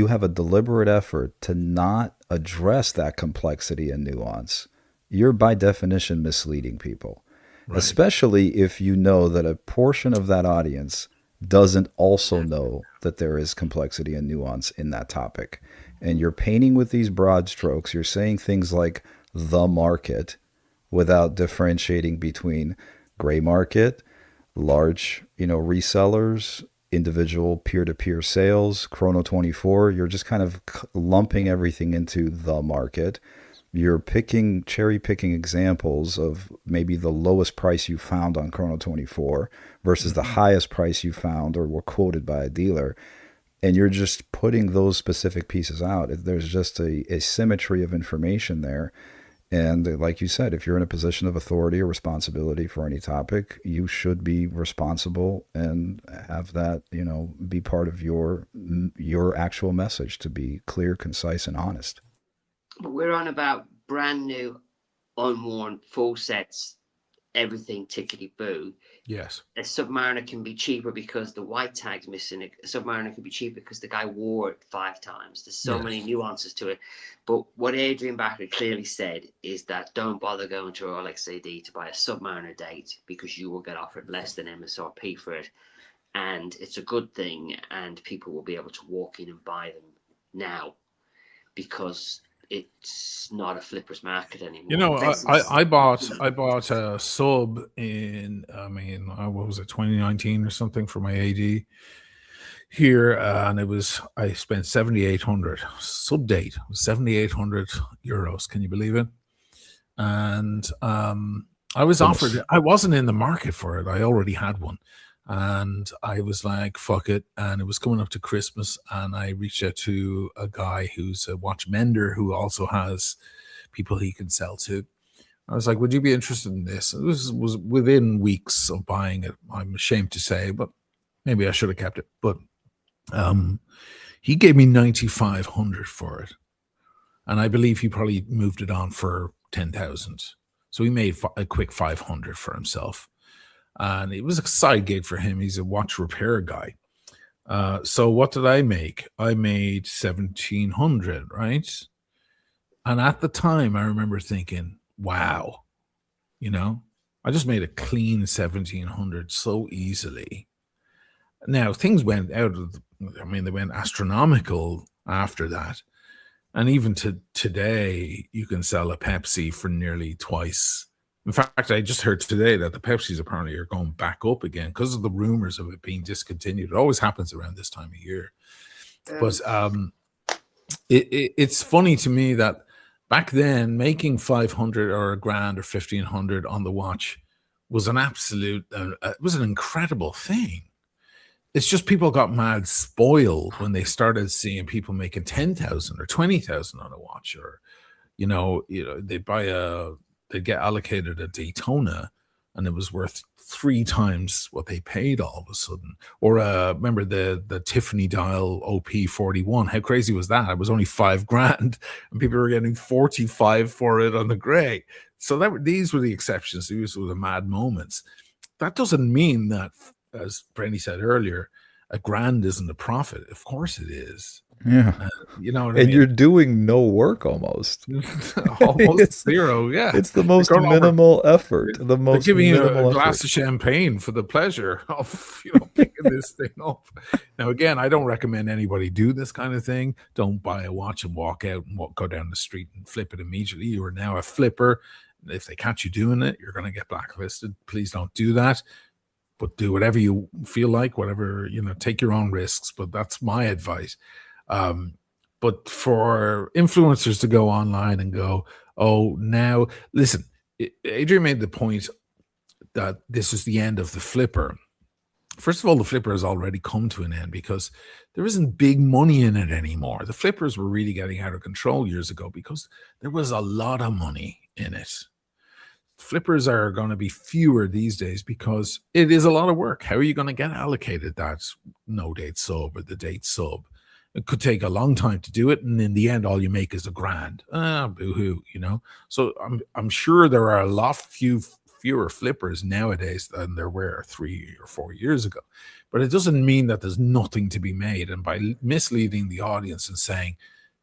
have a deliberate effort to not address that complexity and nuance, you're by definition misleading people, right? Especially if you know that a portion of that audience doesn't also know that there is complexity and nuance in that topic. And you're painting with these broad strokes. You're saying things like the market without differentiating between gray market, large, resellers, individual peer-to-peer sales, Chrono 24. You're just kind of lumping everything into the market. You're cherry picking examples of maybe the lowest price you found on Chrono 24 versus the highest price you found or were quoted by a dealer. And you're just putting those specific pieces out. There's just a symmetry of information there. And like you said, if you're in a position of authority or responsibility for any topic, you should be responsible and have that, be part of your actual message, to be clear, concise, and honest. But we're on about brand new, unworn, full sets, everything tickety-boo. Yes. A Submariner can be cheaper because the white tag's missing. A Submariner can be cheaper because the guy wore it 5 times. There's so many nuances to it. But what Adrian Backer clearly said is that don't bother going to Rolex AD to buy a Submariner date, because you will get offered less than MSRP for it. And it's a good thing, and people will be able to walk in and buy them now, because it's not a flipper's market anymore. I bought a sub in, what was it, 2019 or something, for my AD here, and I spent 7,800 sub date, 7,800 euros. Can you believe it? And I was offered. I wasn't in the market for it. I already had one. And I was like, fuck it. And it was coming up to Christmas. And I reached out to a guy who's a watch mender who also has people he can sell to. I was like, would you be interested in this? And this was within weeks of buying it. I'm ashamed to say, but maybe I should have kept it. But he gave me 9,500 for it. And I believe he probably moved it on for 10,000. So he made a quick 500 for himself. And it was a side gig for him. He's a watch repair guy. So what did I make? I made 1,700, right? And at the time, I remember thinking, wow, I just made a clean 1,700 so easily. Now, things went they went astronomical after that. And even to today, you can sell a Pepsi for nearly twice. In fact, I just heard today that the Pepsis apparently are going back up again because of the rumors of it being discontinued. It always happens around this time of year. But it's funny to me that back then, making 500 or $1,000 or 1,500 on the watch was an absolute, it was an incredible thing. It's just people got mad spoiled when they started seeing people making 10,000 or 20,000 on a watch, or they'd get allocated a Daytona and it was worth 3 times what they paid all of a sudden. Or remember the Tiffany dial OP41? How crazy was that? It was only $5,000 and people were getting 45 for it on the gray. So these were the exceptions. These were the mad moments. That doesn't mean that, as Brenny said earlier, $1,000 isn't a profit. Of course it is. Yeah. You know what I mean? mean? You're doing no work almost. Almost zero, yeah. It's the most minimal effort. The most they're giving you a glass effort. of champagne for the pleasure of picking this thing up. Now, again, I don't recommend anybody do this kind of thing. Don't buy a watch and walk out and go down the street and flip it immediately. You are now a flipper. If they catch you doing it, you're going to get blacklisted. Please don't do that. But do whatever you feel like, whatever, take your own risks. But that's my advice. But for influencers to go online and go, oh, now, listen, Adrian made the point that this is the end of the flipper. First of all, the flipper has already come to an end because there isn't big money in it anymore. The flippers were really getting out of control years ago because there was a lot of money in it. Flippers are going to be fewer these days because it is a lot of work. How are you going to get allocated that no date sub or the date sub? It could take a long time to do it, and in the end, all you make is $1,000. Boo-hoo, So I'm sure there are a lot fewer flippers nowadays than there were 3 or 4 years ago. But it doesn't mean that there's nothing to be made. And by misleading the audience and saying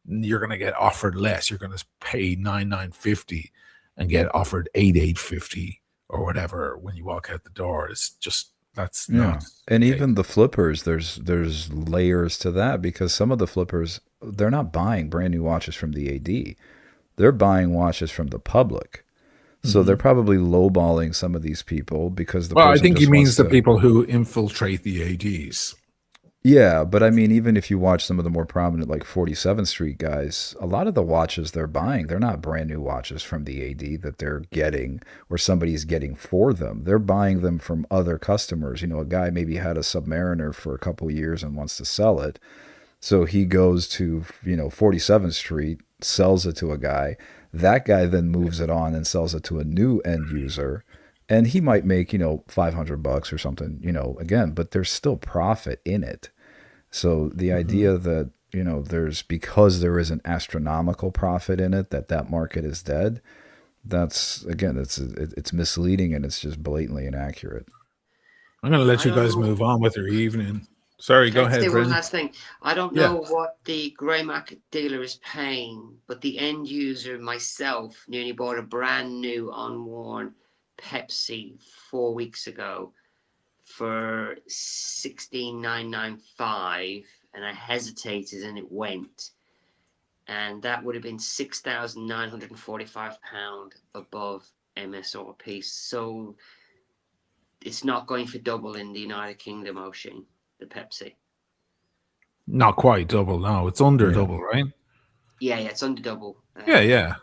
you're going to get offered less, you're going to pay $9,950 and get offered $8,850 or whatever when you walk out the door, it's just. That's not. And even the flippers, there's layers to that, because some of the flippers, they're not buying brand new watches from the AD. they're buying watches from the public. So they're probably lowballing some of these people because the Well, I person think he just wants means the to. people who infiltrate the ADs. Yeah, but I mean, even if you watch some of the more prominent, like 47th Street guys, a lot of the watches they're buying, they're not brand new watches from the AD that they're getting or somebody's getting for them. They're buying them from other customers. You know, a guy maybe had a Submariner for a couple of years and wants to sell it. So he goes to, 47th Street, sells it to a guy. That guy then moves it on and sells it to a new end user. And he might make, $500 or something, again, but there's still profit in it. So the idea that, because there is an astronomical profit in it, that market is dead, that's, again, it's misleading and it's just blatantly inaccurate. I'm going to let I you don't guys know. move on with your evening. Sorry, Can go I ahead, say one Brendan. last thing? I don't Yeah. know what the grey market dealer is paying, but the end user, myself, nearly bought a brand new unworn Pepsi 4 weeks ago for $16,995, and I hesitated and it went. And that would have been £6,945 above MSRP. So it's not going for double in the United Kingdom, Ocean, the Pepsi. Not quite double, no. It's under Yeah. double, right? Yeah, it's under double. Yeah.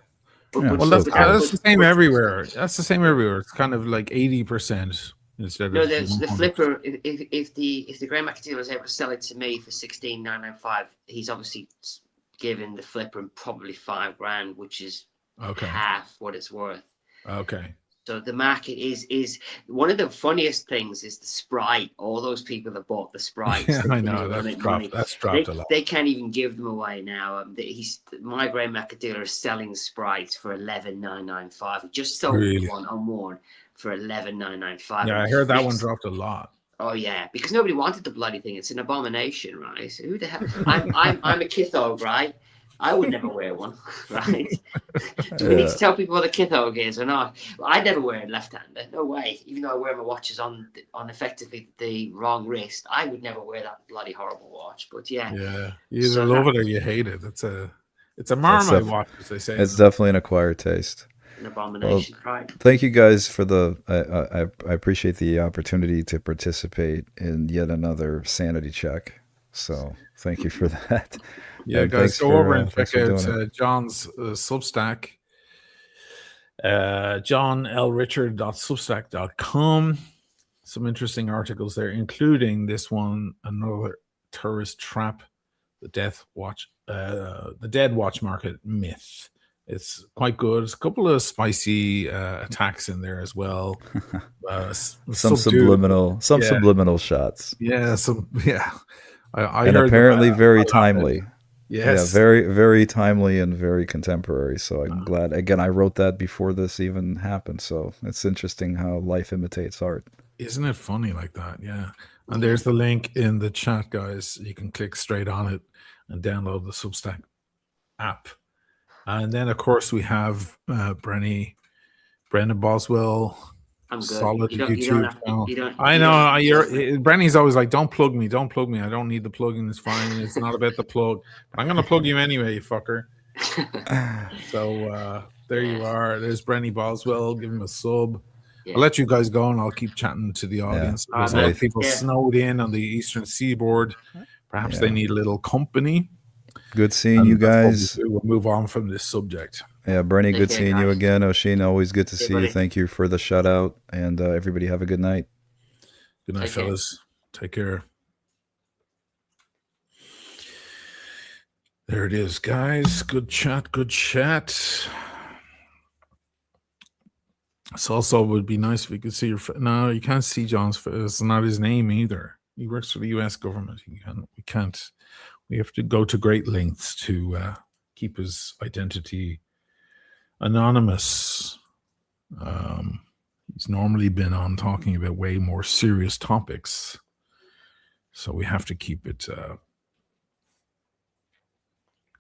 But, Yeah, but, Well, so but that's the same but- everywhere. That's the same everywhere. It's kind of like 80% instead No, of there's the 100%. flipper. If the grey market dealer is able to sell it to me for $16,995, he's obviously given the flipper probably $5,000, which is Okay. half what it's worth. Okay. So the market is one of the funniest things is the Sprite. All those people that bought the Sprites, Yeah, they I can know. run That's it dropped. money. That's dropped a lot. They can't even give them away now. My grey market dealer is selling Sprites for $11,995. He just sold Really? one unworn for $11,995. Yeah, I heard that one dropped a lot. Oh yeah, because nobody wanted the bloody thing. It's an abomination, right? So who the hell? I'm a Kithog, right? I would never wear one, right? Do we need to tell people what a Kithog is or not? I never wear it left-handed. No way. Even though I wear my watches on effectively the wrong wrist, I would never wear that bloody horrible watch. But yeah, Yeah. You either love it or you hate it. It's a Marmite watch, as they say. It's definitely an acquired taste. an abomination, right? Thank you guys for I appreciate the opportunity to participate in yet another sanity check. So thank you for that. Yeah, And guys, thanks go for, over and thanks check for out doing it. John's Substack, johnlrichard.substack.com. Some interesting articles there, including this one, another tourist trap, the dead watch market myth. It's quite good. There's a couple of spicy attacks in there as well. Some subliminal shots. Yeah, I And heard apparently very about that. timely. Yes. Yeah, very, very timely and very contemporary. So I'm glad. Again, I wrote that before this even happened. So it's interesting how life imitates art. Isn't it funny like that? Yeah. And there's the link in the chat, guys. You can click straight on it and download the Substack app. And then, of course, we have Brendan Boswell. I'm good. Solid You don't YouTube have to- channel. you don't- I you know. don't- Brenny's always like, "Don't plug me. Don't plug me. I don't need the plugging. It's fine. It's not about the plug. But I'm gonna plug you anyway, you fucker." So there you are. There's Brenny Boswell. Give him a sub. Yeah. I'll let you guys go, and I'll keep chatting to the audience. There's a lot of people snowed in on the eastern seaboard. Perhaps they need a little company. Good seeing you guys. We'll move on from this subject. Yeah, Bernie, good seeing you guys. again. Oshin, always good to see buddy. you. Thank you for the shout out. And everybody have a good night. Good night, Take care. fellas. Take care. There it is, guys. Good chat. Good chat. It's also would be nice if you could see your. No, you can't see John's face. It's not his name either. He works for the U.S. government. We can't. We have to go to great lengths to keep his identity anonymous. He's normally been on talking about way more serious topics, so we have to keep it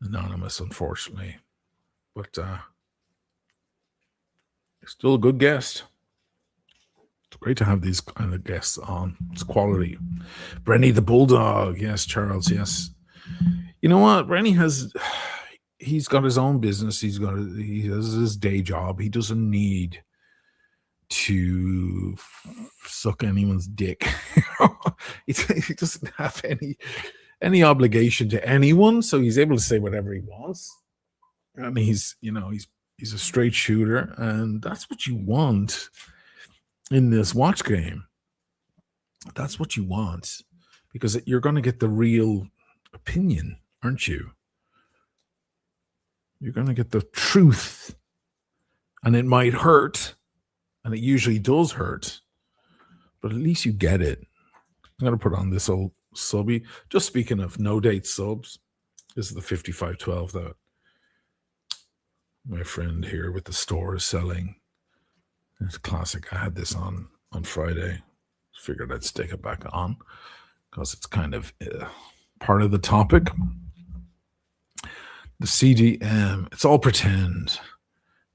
anonymous, unfortunately. But still a good guest. It's great to have these kind of guests on. It's quality. Brenny the Bulldog. Yes, Charles. Yes. You know what? Brenny has... he's got his own business. He has his day job. He doesn't need to suck anyone's dick. He doesn't have any obligation to anyone, so he's able to say whatever he wants. And he's a straight shooter, and that's what you want in this watch game. That's what you want, because you're going to get the real opinion, aren't you? You're going to get the truth, and it might hurt, and it usually does hurt, but at least you get it. I'm going to put on this old subby. Just speaking of no-date subs, this is the 5512 that my friend here with the store is selling. It's classic. I had this on Friday. Figured I'd stick it back on because it's kind of part of the topic. The CDM, it's all pretend.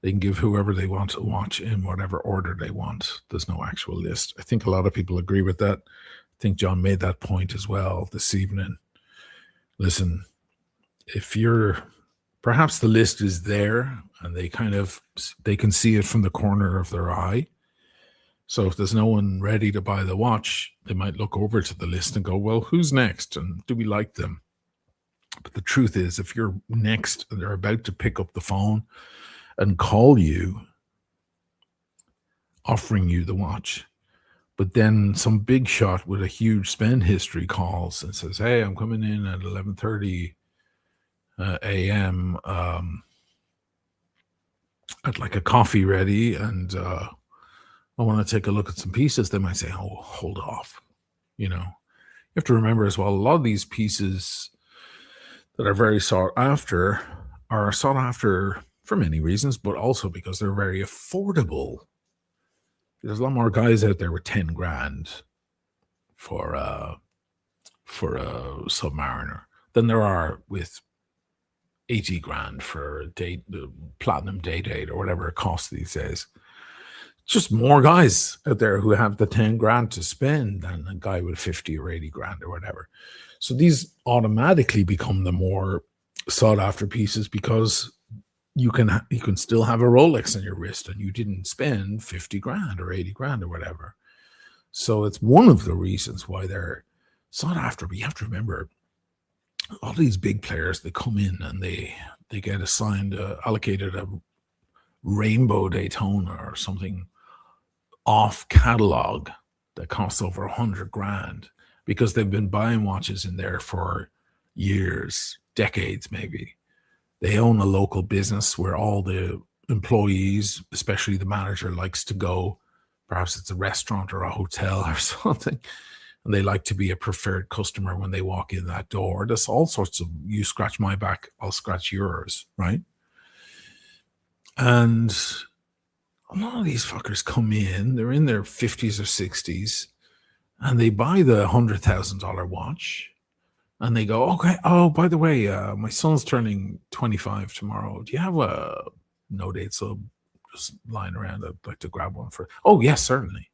They can give whoever they want to watch in whatever order they want. There's no actual list. I think a lot of people agree with that. I think John made that point as well this evening. Listen, if you're, perhaps the list is there and they can see it from the corner of their eye. So if there's no one ready to buy the watch, they might look over to the list and go, well, who's next? And do we like them? But the truth is, if you're next and they're about to pick up the phone and call you, offering you the watch, but then some big shot with a huge spend history calls and says, hey, I'm coming in at 11:30 a.m. I'd like a coffee ready, and I want to take a look at some pieces. They might say, oh, hold off. You have to remember as well, a lot of these pieces that are very sought after are sought after for many reasons, but also because they're very affordable. There's a lot more guys out there with 10 grand for a Submariner than there are with 80 grand for a the platinum date or whatever it costs these days. Just more guys out there who have the 10 grand to spend than a guy with 50 or 80 grand or whatever. So these automatically become the more sought after pieces because you can still have a Rolex on your wrist and you didn't spend 50 grand or 80 grand or whatever. So it's one of the reasons why they're sought after. But you have to remember, all these big players, they come in and they get allocated a Rainbow Daytona or something off catalog that costs over 100 grand because they've been buying watches in there for years, decades maybe. They own a local business where all the employees, especially the manager, likes to go. Perhaps it's a restaurant or a hotel or something, and they like to be a preferred customer when they walk in that door. There's all sorts of, you scratch my back, I'll scratch yours, right? And a lot of these fuckers come in, they're in their 50s or 60s, and they buy the $100,000 watch, and they go, okay, oh, by the way, my son's turning 25 tomorrow. Do you have a no-date sub just lying around? I'd like to grab one for, oh, yes, certainly.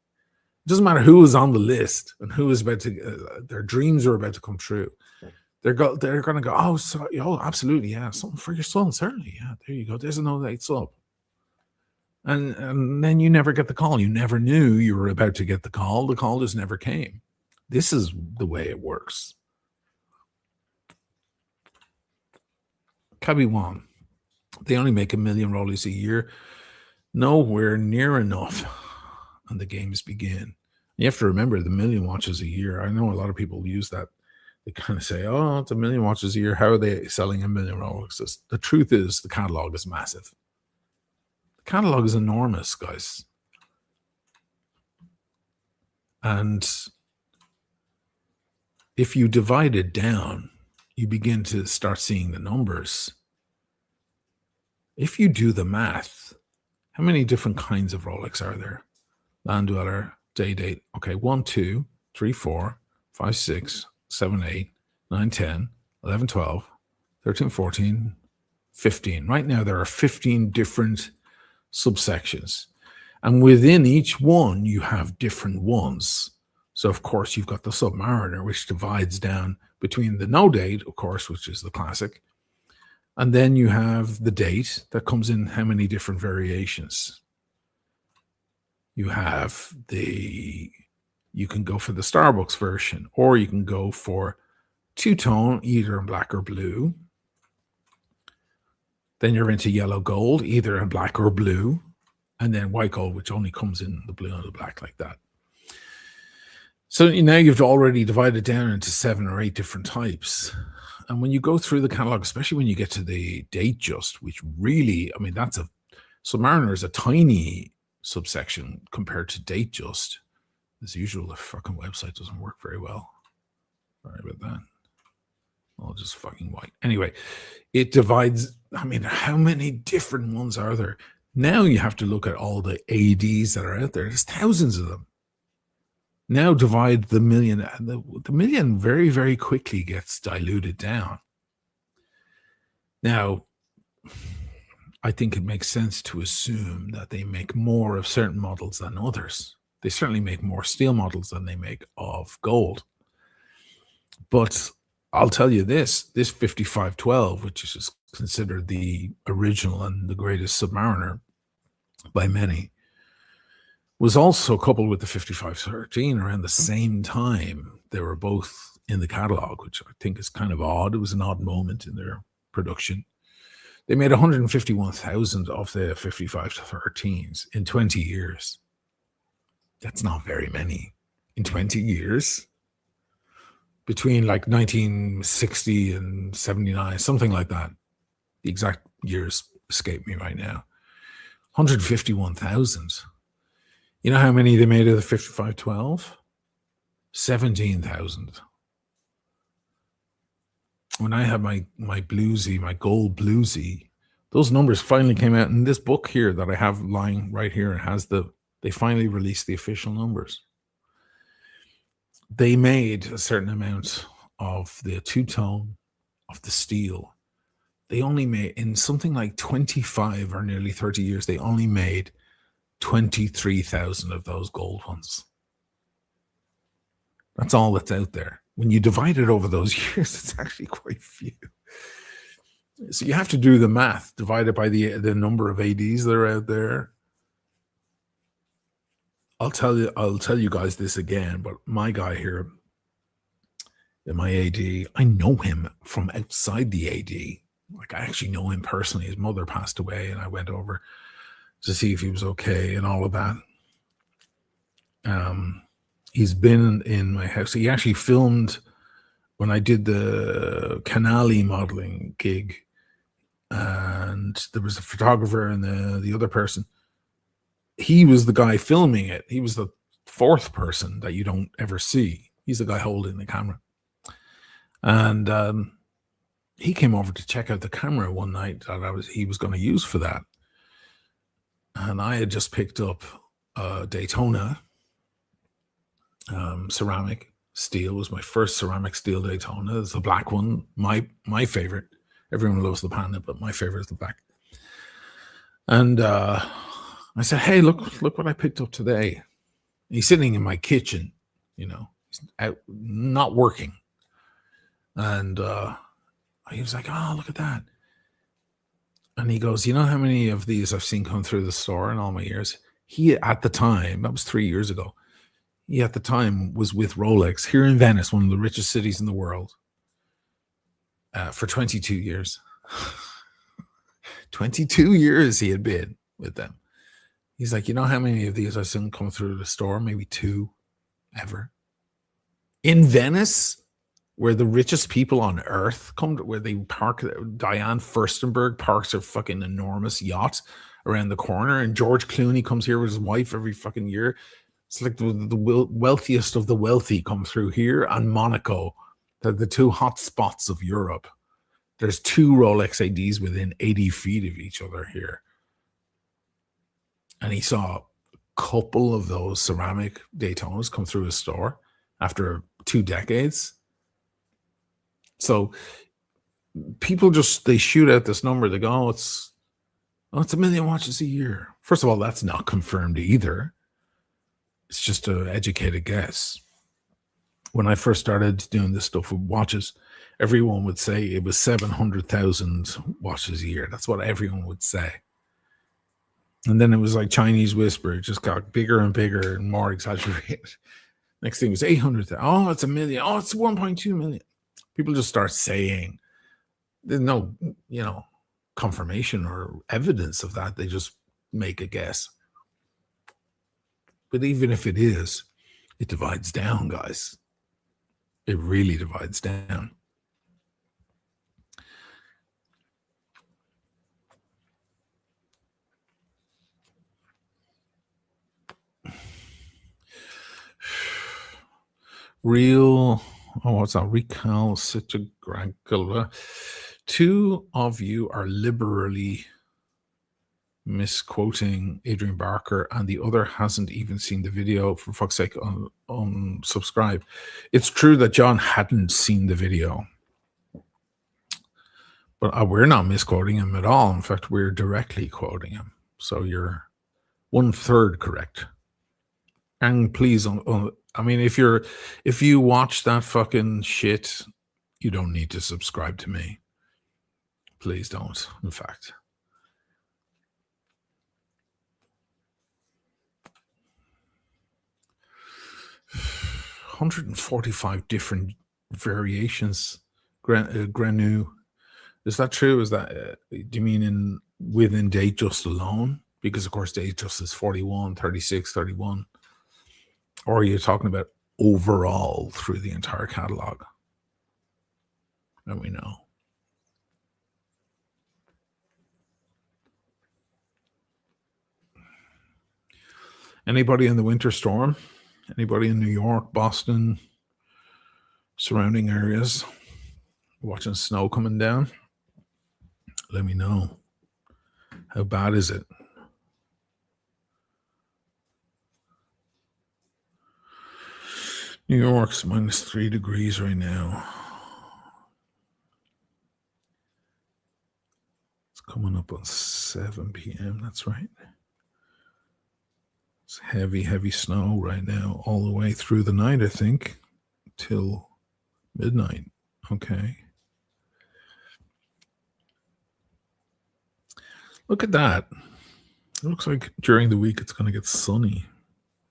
It doesn't matter who is on the list and who is about to, their dreams are about to come true. They're going to go, oh, sorry, oh, absolutely, yeah, something for your son, certainly. Yeah, there you go. There's a no-date sub. And then you never get the call. You never knew you were about to get the call. The call just never came. This is the way it works. Cabby Wan, they only make 1 million Rolex a year. Nowhere near enough. And the games begin. You have to remember the 1 million watches a year. I know a lot of people use that. They kind of say, oh, it's 1 million watches a year. How are they selling 1 million Rolexes? The truth is the catalog is massive. The catalog is enormous, guys. And if you divide it down, you begin to start seeing the numbers. If you do the math, how many different kinds of Rolex are there? Land Dweller, Day Date. Okay, 1, 2, 3, 4, 5, 6, 7, 8, 9, 10, 11, 12, 13, 14, 15. Right now, there are 15 different subsections. And within each one, you have different ones. So, of course, you've got the Submariner, which divides down between the no date, of course, which is the classic, And then you have the date that comes in how many different variations. You have you can go for the Starbucks version, or you can go for two-tone, either in black or blue. Then you're into yellow gold, either in black or blue. And then white gold, which only comes in the blue and the black like that. So now you've already divided down into 7 or 8 different types. And when you go through the catalog, especially when you get to the Datejust, which really, I mean, Submariner is a tiny subsection compared to Datejust. As usual, the fucking website doesn't work very well. Sorry about that. I'll just fucking white. Anyway, it divides. I mean, how many different ones are there? Now you have to look at all the ADs that are out there. There's thousands of them. Now divide the million. The million very, very quickly gets diluted down. Now, I think it makes sense to assume that they make more of certain models than others. They certainly make more steel models than they make of gold. But I'll tell you this 5512, which is considered the original and the greatest Submariner by many, was also coupled with the 5513 around the same time. They were both in the catalog, which I think is kind of odd. It was an odd moment in their production. They made 151,000 of the 5513s in 20 years. That's not very many in 20 years. Between like 1960 and 79, something like that. The exact years escape me right now. 151,000. You know how many they made of the 5512? 17,000. When I had my bluesy, my gold bluesy, those numbers finally came out in this book here that I have lying right here. It has they finally released the official numbers. They made a certain amount of the two-tone, of the steel. They only made, in something like 25 or nearly 30 years, they only made 23,000 of those gold ones. That's all that's out there. When you divide it over those years, it's actually quite few. So you have to do the math, divided by the number of ADs that are out there. I'll tell you guys this again, but my guy here, my AD, I know him from outside the AD. Like, I actually know him personally. His mother passed away, and I went over to see if he was okay and all of that. He's been in my house. He actually filmed when I did the Canali modeling gig, and there was a photographer and the other person. He was the guy filming it. He was the fourth person that you don't ever see. He's the guy holding the camera. And he came over to check out the camera one night that he was going to use for that. And I had just picked up Daytona ceramic steel. It was my first ceramic steel Daytona. It's a black one, my favorite. Everyone loves the Panda, but my favorite is the black. And I said, "Hey, look what I picked up today." And he's sitting in my kitchen, he's out, not working. And he was like, "Oh, look at that." And he goes, "You know how many of these I've seen come through the store in all my years?" He, at the time, that was 3 years ago, he at the time was with Rolex here in Venice, one of the richest cities in the world, for 22 years. 22 years he had been with them. He's like, "You know how many of these I've seen come through the store? Maybe 2 ever. In Venice, where the richest people on earth come to, where they park. Diane Furstenberg parks her fucking enormous yacht around the corner, and George Clooney comes here with his wife every fucking year. It's like the wealthiest of the wealthy come through here, and Monaco. They're the 2 hot spots of Europe. There's 2 Rolex ADs within 80 feet of each other here. And he saw a couple of those ceramic Daytonas come through his store after 2 decades. So people they shoot out this number. They go, it's 1 million watches a year. First of all, that's not confirmed either. It's just an educated guess. when I first started doing this stuff with watches, everyone would say it was 700,000 watches a year. That's what everyone would say. And then it was like Chinese whisper. It just got bigger and bigger and more exaggerated. Next thing was 800,000. Oh, it's 1 million. Oh, it's 1.2 million. People just start saying, there's no, confirmation or evidence of that. They just make a guess. But even if it is, it divides down, guys. It really divides down. What's that? Recalcitrant. Two of you are liberally misquoting Adrian Barker, and the other hasn't even seen the video. For fuck's sake, unsubscribe. It's true that John hadn't seen the video, but we're not misquoting him at all. In fact, we're directly quoting him. So you're 1/3 correct. And please, if you watch that fucking shit, you don't need to subscribe to me. Please don't. In fact. $145 different variations. Granu. Is that true? Is that do you mean within Datejust alone? Because of course Datejust is 41, 36, 31. Or are you talking about overall through the entire catalog? Let me know. Anybody in the winter storm? Anybody in New York, Boston, surrounding areas, watching snow coming down? Let me know. How bad is it? New York's -3 degrees right now. It's coming up on 7 p.m. That's right. It's heavy, heavy snow right now, all the way through the night, I think, till midnight. Okay. Look at that. It looks like during the week it's going to get sunny.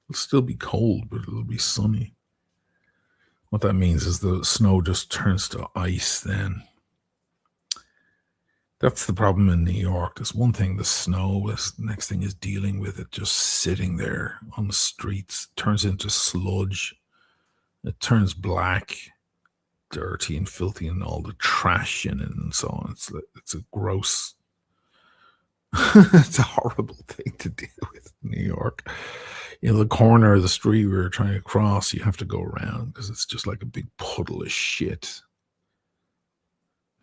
It'll still be cold, but it'll be sunny. What that means is the snow just turns to ice then. That's the problem in New York. It's one thing, the snow is, the next thing is dealing with it just sitting there on the streets. It turns into sludge. It turns black, dirty and filthy, and all the trash in it and so on. It's a gross, it's a horrible thing to deal with in New York. The corner of the street we were trying to cross, you have to go around because it's just like a big puddle of shit.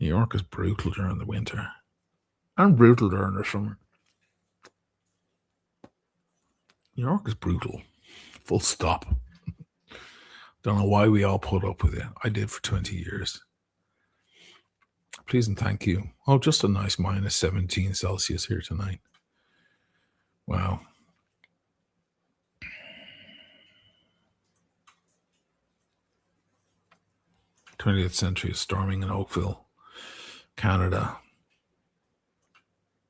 New York is brutal during the winter and brutal during the summer. New York is brutal. Full stop. Don't know why we all put up with it. I did for 20 years. Please and thank you. Oh, just a nice -17 Celsius here tonight. Wow. '20th century is storming in Oakville, Canada.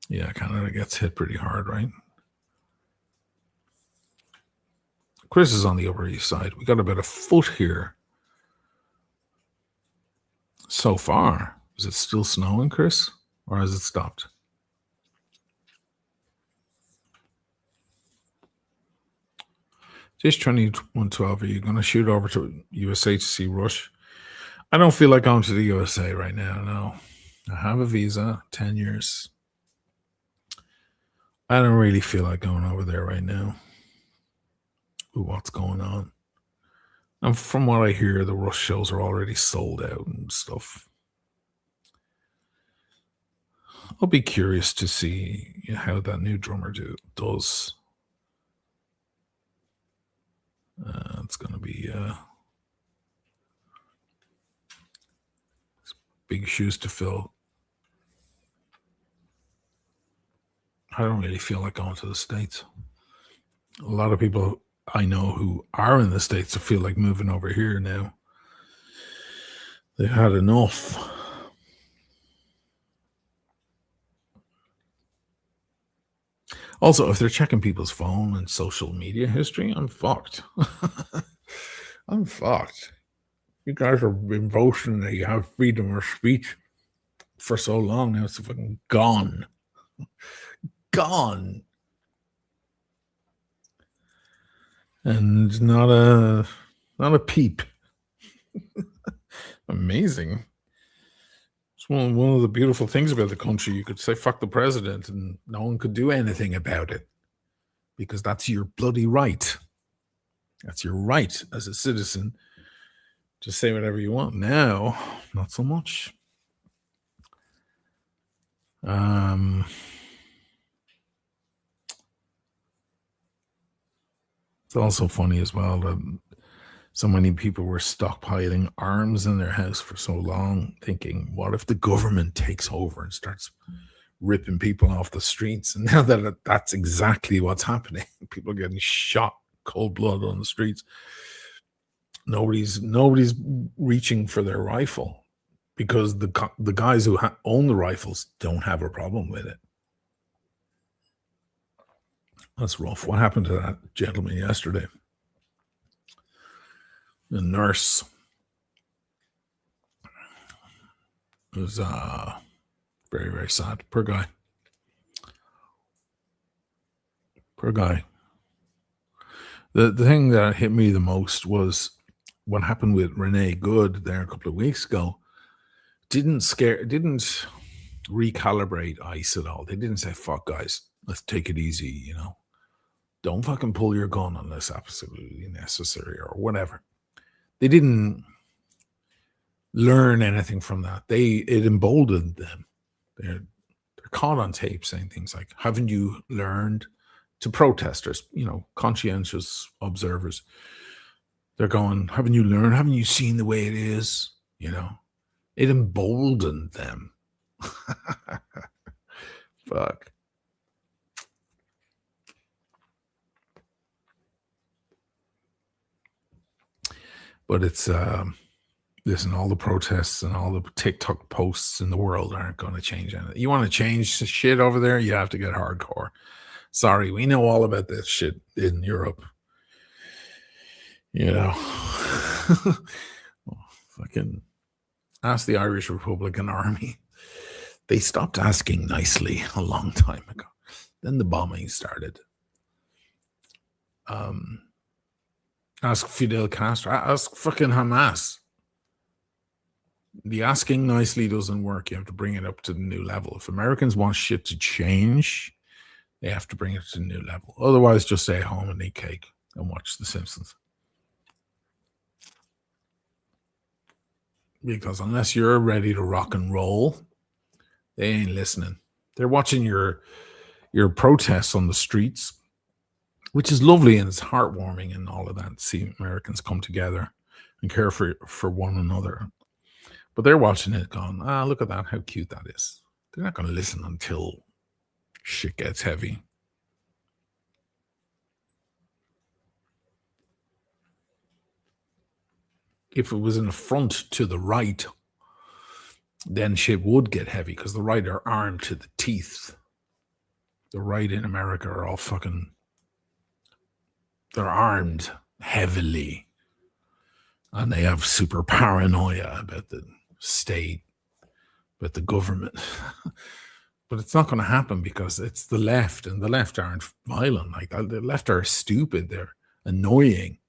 Yeah, Canada gets hit pretty hard, right? Chris is on the Upper East Side. We got about a foot here so far. Is it still snowing, Chris? Or has it stopped? Just 2112, are you going to shoot over to USA to see Rush? I don't feel like going to the USA right now, no. I have a visa, 10 years. I don't really feel like going over there right now. Ooh, what's going on? And from what I hear, the Rush shows are already sold out and stuff. I'll be curious to see how that new drummer does. It's going to be big shoes to fill. I don't really feel like going to the States. A lot of people I know who are in the States feel like moving over here now. They've had enough. Also, if they're checking people's phone and social media history, I'm fucked. I'm fucked. You guys have been boasting that you have freedom of speech for so long. Now it's fucking gone. Gone. And not a peep. Amazing. It's one of the beautiful things about the country. You could say fuck the president and no one could do anything about it. Because that's your bloody right. That's your right as a citizen to say whatever you want. Now, not so much. It's also funny as well that so many people were stockpiling arms in their house for so long, thinking, what if the government takes over and starts ripping people off the streets? And now that that's exactly what's happening, people are getting shot cold blood on the streets. Nobody's reaching for their rifle because the guys who own the rifles don't have a problem with it. That's rough. What happened to that gentleman yesterday? The nurse. It was very, very sad. Poor guy. Poor guy. The thing that hit me the most was what happened with Renee Good there a couple of weeks ago. Didn't recalibrate ICE at all. They didn't say, fuck guys, let's take it easy, Don't fucking pull your gun unless absolutely necessary or whatever. They didn't learn anything from that. It emboldened them. They're caught on tape saying things like, haven't you learned? To protesters, conscientious observers. They're going, haven't you learned? Haven't you seen the way it is? It emboldened them. Fuck. But it's, listen, all the protests and all the TikTok posts in the world aren't going to change anything. You want to change shit over there, you have to get hardcore. Sorry, we know all about this shit in Europe. Fucking ask the Irish Republican Army. They stopped asking nicely a long time ago. Then the bombing started. Ask Fidel Castro. Ask fucking Hamas. The asking nicely doesn't work. You have to bring it up to the new level. If Americans want shit to change, they have to bring it to a new level. Otherwise, just stay at home and eat cake and watch The Simpsons. Because unless you're ready to rock and roll, they ain't listening. They're watching your protests on the streets, which is lovely and it's heartwarming and all of that. See Americans come together and care for one another. But they're watching it going, look at that, how cute that is. They're not going to listen until shit gets heavy. If it was an affront to the right, then shit would get heavy because the right are armed to the teeth. The right in America are all fucking, they're armed heavily. And they have super paranoia about the state, about the government. But it's not going to happen because it's the left, and the left aren't violent like that. The left are stupid. They're annoying.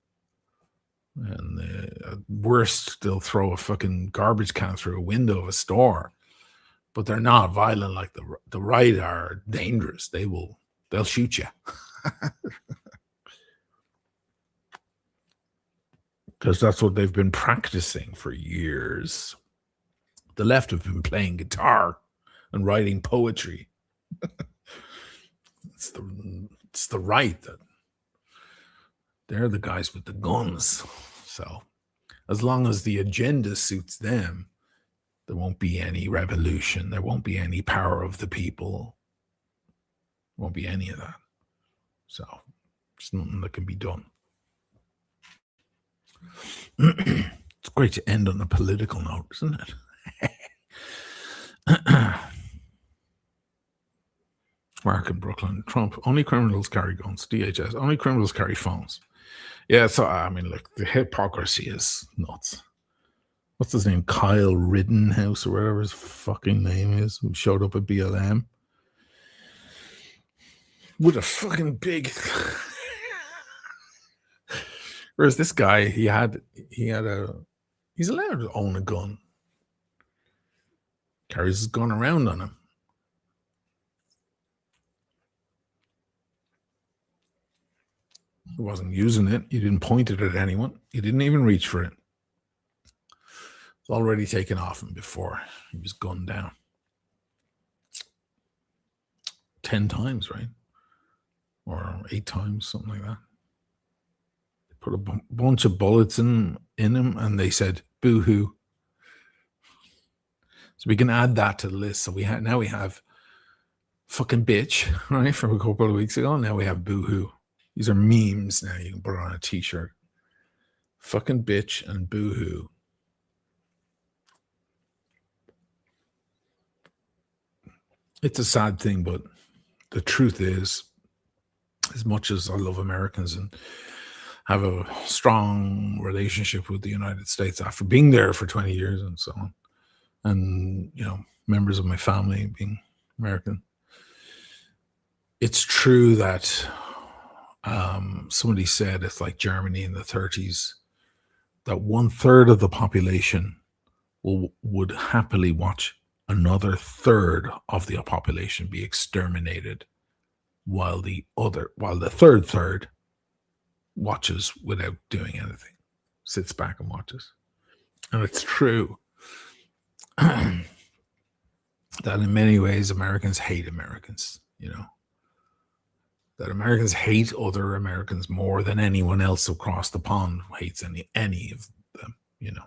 And at worst, they'll throw a fucking garbage can through a window of a store. But they're not violent like the right are dangerous. They'll shoot you. Because that's what they've been practicing for years. The left have been playing guitar and writing poetry. It's the right that they're the guys with the guns. So as long as the agenda suits them, there won't be any revolution. There won't be any power of the people. Won't be any of that. So there's nothing that can be done. It's great to end on a political note, isn't it? Mark in Brooklyn. Trump, only criminals carry guns. DHS, only criminals carry phones. Yeah, so I mean, look, the hypocrisy is nuts. What's his name? Kyle Rittenhouse or whatever his fucking name is, who showed up at BLM with a fucking big. Whereas this guy, he's allowed to own a gun. Carries his gun around on him. He wasn't using it. He didn't point it at anyone. He didn't even reach for it. It's already taken off him before he was gunned down. 10 times, right? Or 8 times, something like that. They put a bunch of bullets in him, and they said, boo-hoo. So we can add that to the list. So we have fucking bitch, right, from a couple of weeks ago. Now we have boo-hoo. These are memes now. You can put it on a t-shirt. Fucking bitch and boo-hoo. It's a sad thing, but the truth is, as much as I love Americans and have a strong relationship with the United States after being there for 20 years and so on, and, you know, members of my family being American, it's true that somebody said it's like Germany in the 30s, that 1/3 of the population would happily watch another third of the population be exterminated, while the third third watches without doing anything, sits back and watches. And it's true that in many ways Americans hate Americans, you know, that Americans hate other Americans more than anyone else across the pond hates any of them, you know.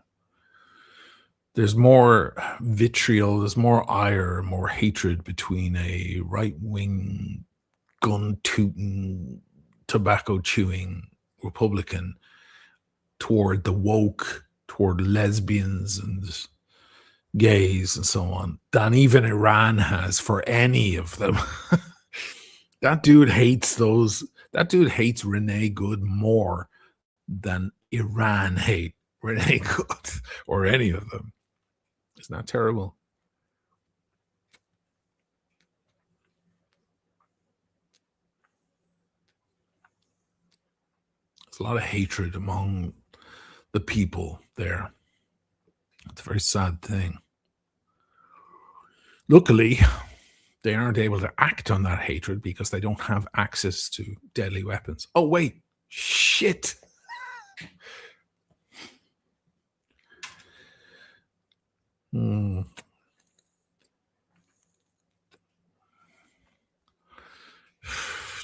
There's more vitriol, there's more ire, more hatred between a right-wing, gun-tooting, tobacco-chewing Republican toward the woke, toward lesbians and gays and so on, than even Iran has for any of them. That dude hates Renee Good more than Iran hate Renee Good or any of them. It's not terrible. There's a lot of hatred among the people there. It's a very sad thing. Luckily, they aren't able to act on that hatred because they don't have access to deadly weapons. Oh, wait. Shit.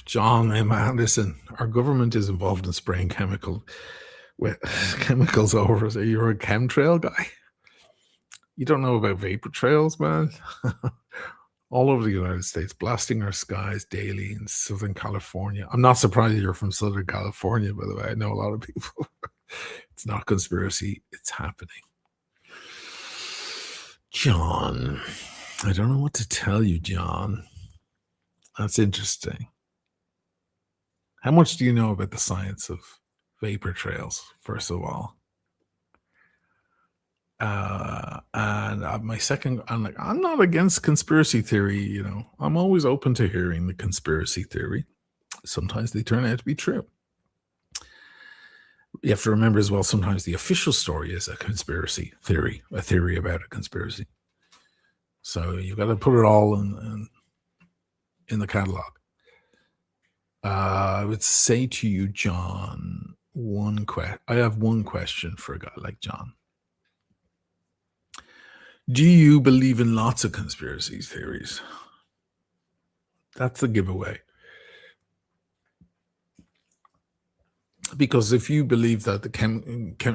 John M. Anderson, our government is involved in spraying chemicals over. So you're a chemtrail guy? You don't know about vapor trails, man? All over the United States, blasting our skies daily in Southern California. I'm not surprised you're from Southern California, by the way. I know a lot of people. It's not conspiracy. It's happening. John, I don't know what to tell you, John. That's interesting. How much do you know about the science of vapor trails, first of all? And my second, I'm not against conspiracy theory, you know. I'm always open to hearing the conspiracy theory. Sometimes they turn out to be true. You have to remember as well, sometimes the official story is a conspiracy theory, a theory about a conspiracy. So you've got to put it all in the catalog. I would say to you, John, I have one question for a guy like John. Do you believe in lots of conspiracy theories? That's a giveaway. Because if you believe that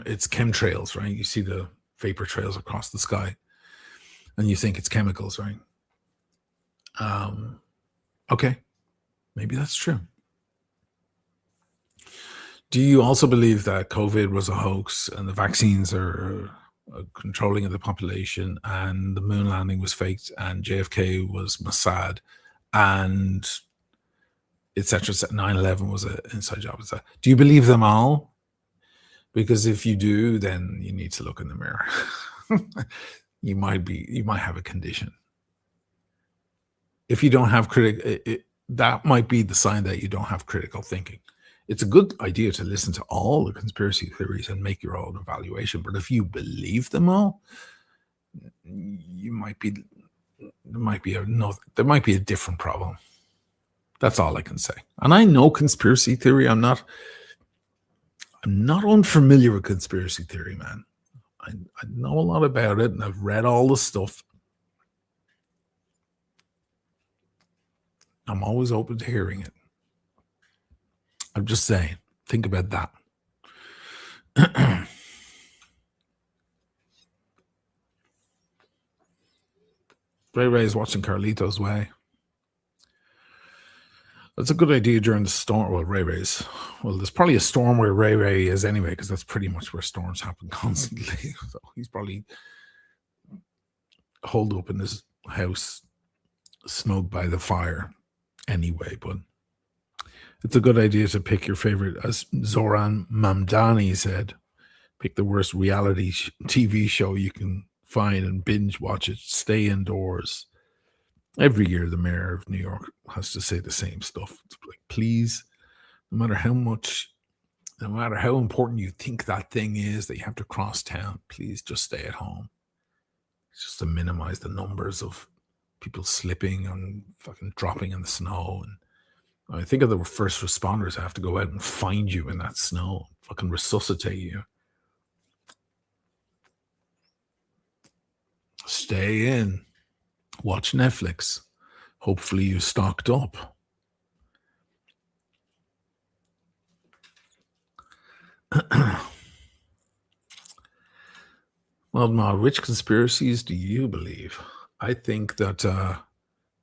it's chemtrails, right? You see the vapor trails across the sky, and you think it's chemicals, right? Okay, maybe that's true. Do you also believe that COVID was a hoax and the vaccines are controlling of the population and the moon landing was faked and JFK was Mossad and etc. 9/11 was an inside job? Do you believe them all? Because if you do, then you need to look in the mirror. you might have a condition. If you don't have that might be the sign that you don't have critical thinking. It's a good idea to listen to all the conspiracy theories and make your own evaluation. But if you believe them all, there might be a different problem. That's all I can say. And I know conspiracy theory. I'm not unfamiliar with conspiracy theory, man. I know a lot about it, and I've read all the stuff. I'm always open to hearing it. I'm just saying, think about that. Ray Ray is watching Carlito's Way. That's a good idea during the storm. Well, there's probably a storm where Ray Ray is anyway, because that's pretty much where storms happen constantly. So he's probably holed up in his house, snug by the fire anyway. But it's a good idea to pick your favorite, as Zoran Mamdani said, pick the worst reality TV show you can find and binge watch it. Stay indoors. Every year, the mayor of New York has to say the same stuff. It's like, please, no matter how important you think that thing is that you have to cross town, please just stay at home. It's just to minimize the numbers of people slipping and fucking dropping in the snow. And I think of the first responders have to go out and find you in that snow, fucking resuscitate you. Stay in. Watch Netflix. Hopefully you stocked up. Well, Ma, which conspiracies do you believe? I think that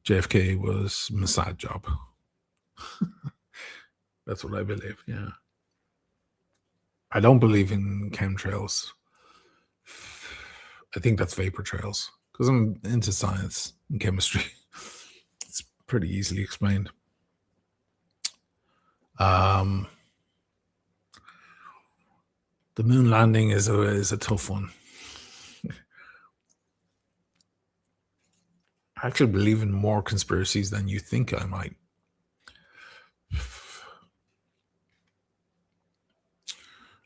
JFK was Mossad job. That's what I believe, yeah. I don't believe in chemtrails. I think that's vapor trails. Because I'm into science and chemistry. It's pretty easily explained. The moon landing is a tough one. I actually believe in more conspiracies than you think I might.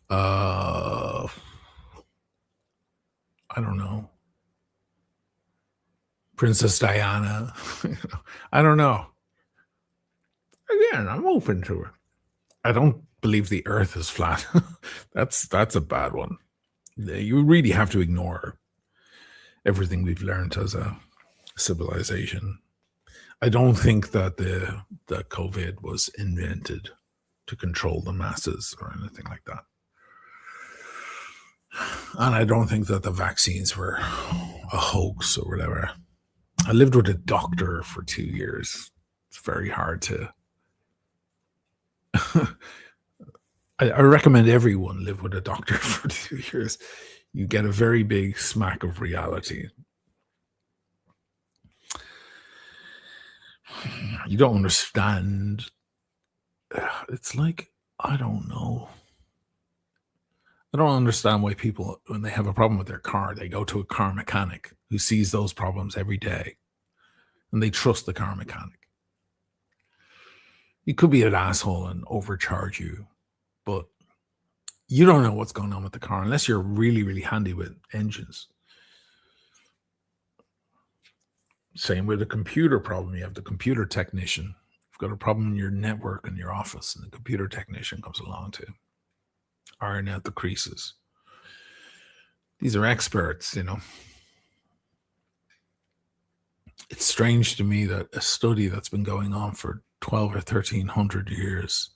I don't know. Princess Diana. I don't know. Again, I'm open to it. I don't believe the earth is flat. That's a bad one. You really have to ignore everything we've learned as a civilization. I don't think that the COVID was invented to control the masses or anything like that. And I don't think that the vaccines were a hoax or whatever. I lived with a doctor for 2 years. It's very hard to... I recommend everyone live with a doctor for 2 years. You get a very big smack of reality. You don't understand. It's like, I don't know. I don't understand why people, when they have a problem with their car, they go to a car mechanic who sees those problems every day, and they trust the car mechanic. He could be an asshole and overcharge you, but you don't know what's going on with the car unless you're really, really handy with engines. Same with a computer problem. You have the computer technician. You've got a problem in your network in your office, and the computer technician comes along to iron out the creases. These are experts, you know. It's strange to me that a study that's been going on for 12 or 1300 years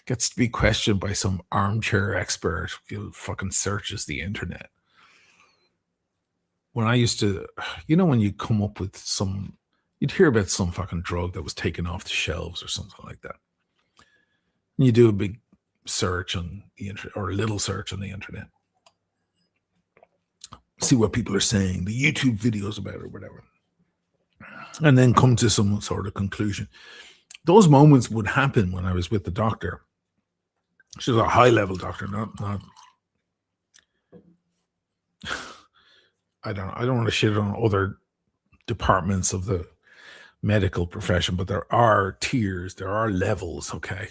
gets to be questioned by some armchair expert who fucking searches the internet. When I used to, you know, when you come up with you'd hear about some fucking drug that was taken off the shelves or something like that. And you do a big search on the internet, or a little search on the internet. See what people are saying, the YouTube videos about it or whatever. And then come to some sort of conclusion. Those moments would happen when I was with the doctor. She was a high-level doctor, not I don't want to shit on other departments of the medical profession, but there are tiers, there are levels, okay?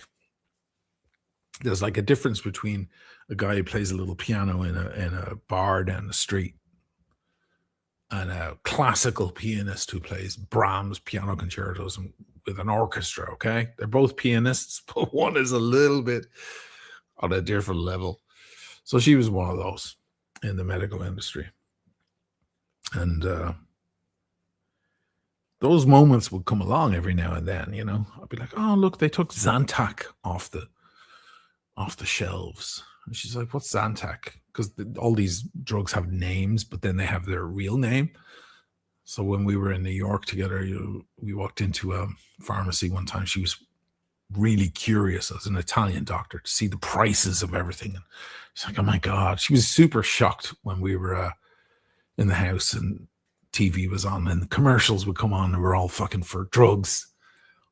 There's like a difference between a guy who plays a little piano in a bar down the street and a classical pianist who plays Brahms piano concertos with an orchestra, okay? They're both pianists, but one is a little bit on a different level. So she was one of those in the medical industry. And those moments would come along every now and then, you know. I'd be like, oh, look, they took Zantac off the shelves. And she's like, what's Zantac? Because all these drugs have names, but then they have their real name. So when we were in New York together, we walked into a pharmacy one time. She was really curious as an Italian doctor to see the prices of everything. And she's like, oh my God. She was super shocked when we were in the house and TV was on and the commercials would come on and we're all fucking for drugs.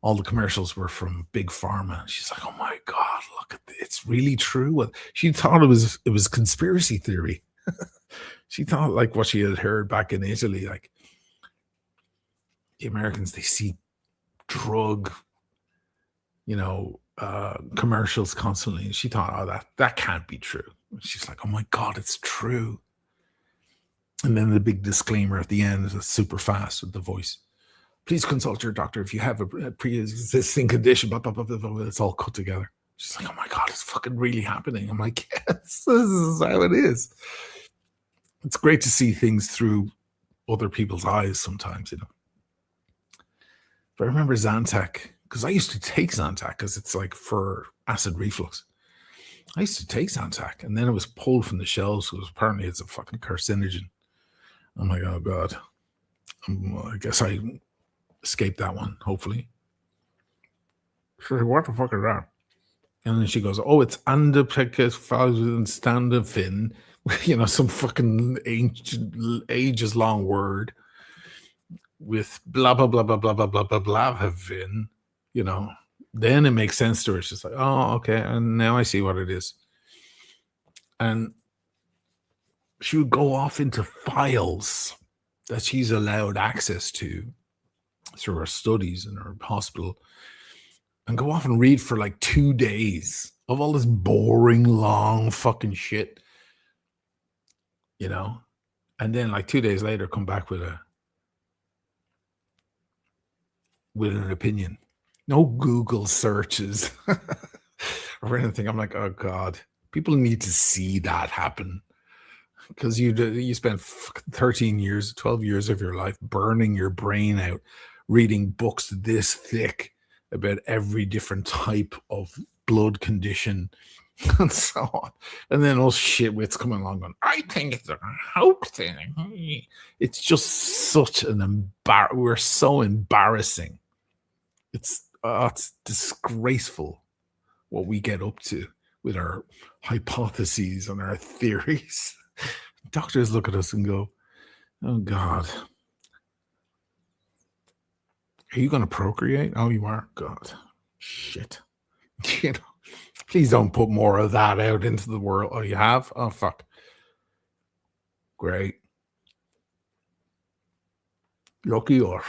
All the commercials were from Big Pharma. She's like, oh my God, look at this. It's really true. She thought it was conspiracy theory. She thought like what she had heard back in Italy, like the Americans, they see drug, commercials constantly. And she thought, oh, that can't be true. And she's like, oh my God, it's true. And then the big disclaimer at the end is super fast with the voice. Please consult your doctor if you have a pre-existing condition. Blah, blah, blah, blah, blah. It's all cut together. She's like, oh my God, it's fucking really happening. I'm like, yes, this is how it is. It's great to see things through other people's eyes sometimes, you know. But I remember Zantac, because I used to take Zantac because it's like for acid reflux. I used to take Zantac and then it was pulled from the shelves because apparently it's a fucking carcinogen. I'm like, oh God. I guess I escaped that one, hopefully. She's like, what the fuck is that? And then she goes, oh, it's andepecafin, some fucking ages long word with blah, blah, blah, blah, blah, blah, blah, blah, blah, havin, Then it makes sense to her. She's like, oh, okay. And now I see what it is. And she would go off into files that she's allowed access to through her studies in her hospital and go off and read for like 2 days of all this boring, long fucking shit, and then like 2 days later come back with an opinion. No Google searches or anything. I'm like, oh God, people need to see that happen. Because you spent 13 years, 12 years of your life burning your brain out, reading books this thick about every different type of blood condition and so on. And then all shitwits coming along going, I think it's a hope thing. It's just such an we're so embarrassing. It's disgraceful what we get up to with our hypotheses and our theories. Doctors look at us and go, oh God, are you going to procreate? Oh, you are? God, shit. Please don't put more of that out into the world. Oh, you have? Oh, fuck. Great. Lucky yours.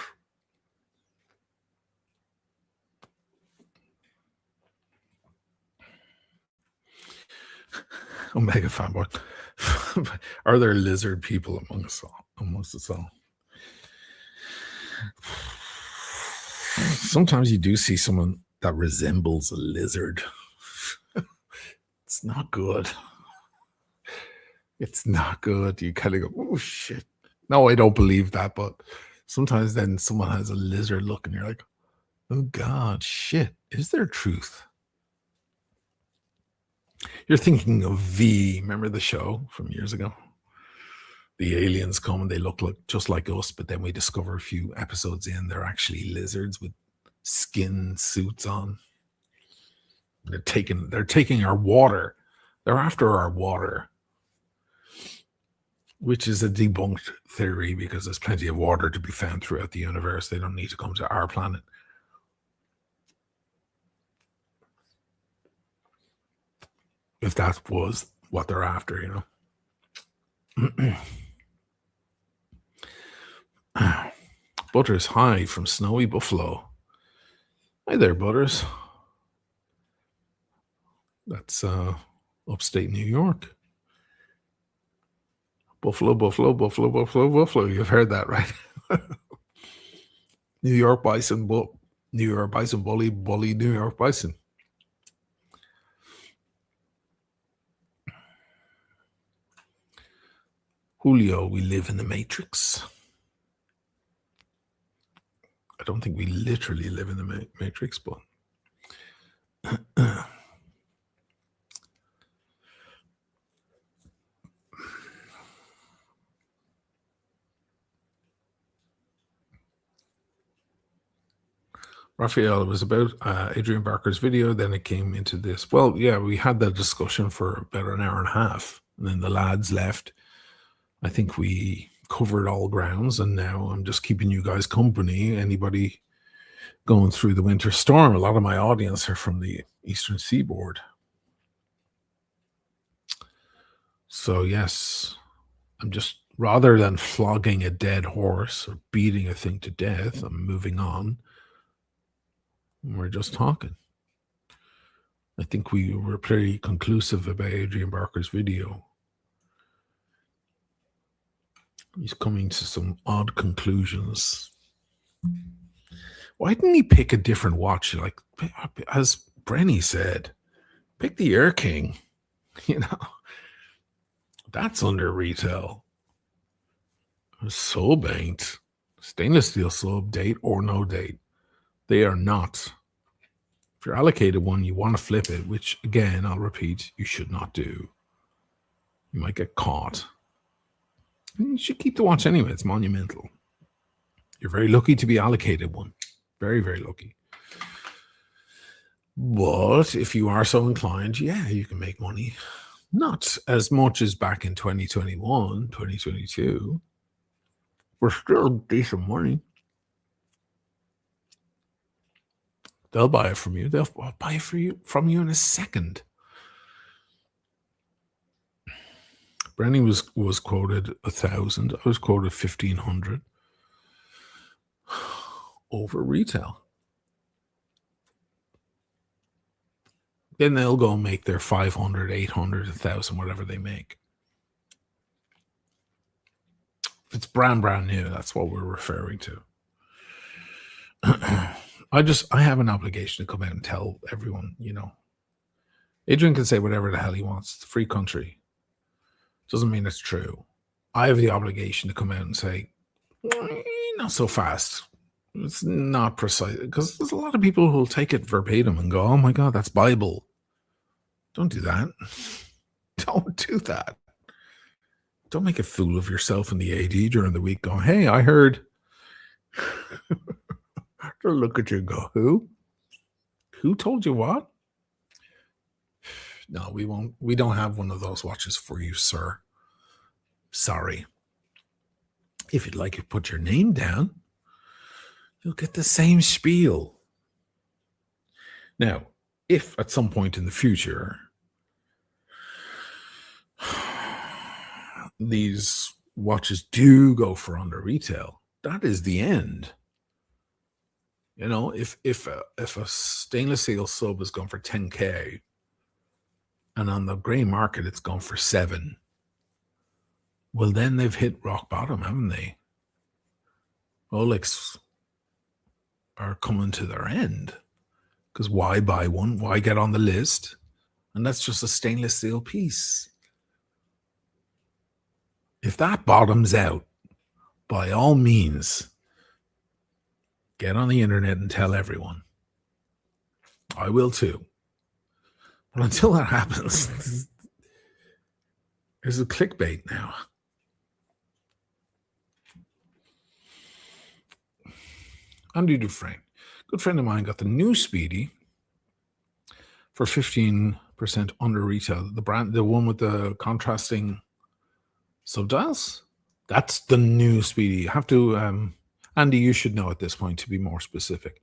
Omega fanboy. Are there lizard people amongst us all? Sometimes you do see someone that resembles a lizard. It's not good. It's not good. You kind of go, oh shit. No, I don't believe that. But sometimes then someone has a lizard look and you're like, oh God, shit. Is there truth? You're thinking of V. Remember the show from years ago? The aliens come and they look just like us, but then we discover a few episodes in, they're actually lizards with skin suits on. They're taking our water. They're after our water, which is a debunked theory because there's plenty of water to be found throughout the universe. They don't need to come to our planet. If that was what they're after, you know. Butters, hi from snowy Buffalo. Hi there, Butters. That's upstate New York. Buffalo, Buffalo, Buffalo, Buffalo, Buffalo. You've heard that, right? New York bison, New York bison, bully, bully, New York bison. Julio, we live in the Matrix. I don't think we literally live in the Matrix, but Raphael, it was about Adrian Barker's video. Then it came into this. Well, yeah, we had that discussion for about an hour and a half. And then the lads left. I think we covered all grounds. And now I'm just keeping you guys company. Anybody going through the winter storm? A lot of my audience are from the Eastern Seaboard. So, yes, I'm just, rather than flogging a dead horse or beating a thing to death, I'm moving on. We're just talking. I think we were pretty conclusive about Adrian Barker's video. He's coming to some odd conclusions. Why didn't he pick a different watch? Like, as Brenny said, pick the Air King. You know, that's under retail. Sub ain't. Stainless steel sub, date or no date. They are not. If you're allocated one, you want to flip it, which, again, I'll repeat, you should not do. You might get caught. And you should keep the watch anyway. It's monumental. You're very lucky to be allocated one. Very, very lucky. But if you are so inclined, yeah, you can make money. Not as much as back in 2021, 2022. We're still decent money. They'll buy it from you. They'll buy it from you in a second. Brenny was quoted 1,000. I was quoted 1,500 over retail. Then they'll go and make their 500, 800, 1,000, whatever they make. If it's brand new, that's what we're referring to. I have an obligation to come out and tell everyone, you know, Adrian can say whatever the hell he wants. It's a free country. Doesn't mean it's true. I have the obligation to come out and say, not so fast. It's not precise. Because there's a lot of people who will take it verbatim and go, oh my God, that's Bible. Don't do that. Don't do that. Don't make a fool of yourself in the AD during the week going, hey, I heard. They'll look at you and go, who? Who told you what? No, we won't. We don't have one of those watches for you, sir. Sorry. If you'd like to put your name down, you'll get the same spiel. Now, if at some point in the future these watches do go for under retail, that is the end. You know, if a stainless steel sub is going for 10K and on the gray market it's gone for 7, well, then they've hit rock bottom, haven't they? Rolex are coming to their end because why buy one? Why get on the list? And that's just a stainless steel piece. If that bottoms out, by all means, get on the internet and tell everyone. I will too. But until that happens, there's a clickbait now. Andy Dufresne, good friend of mine, got the new Speedy for 15% under retail. The one with the contrasting subdials. That's the new Speedy. You have to, Andy, you should know at this point to be more specific.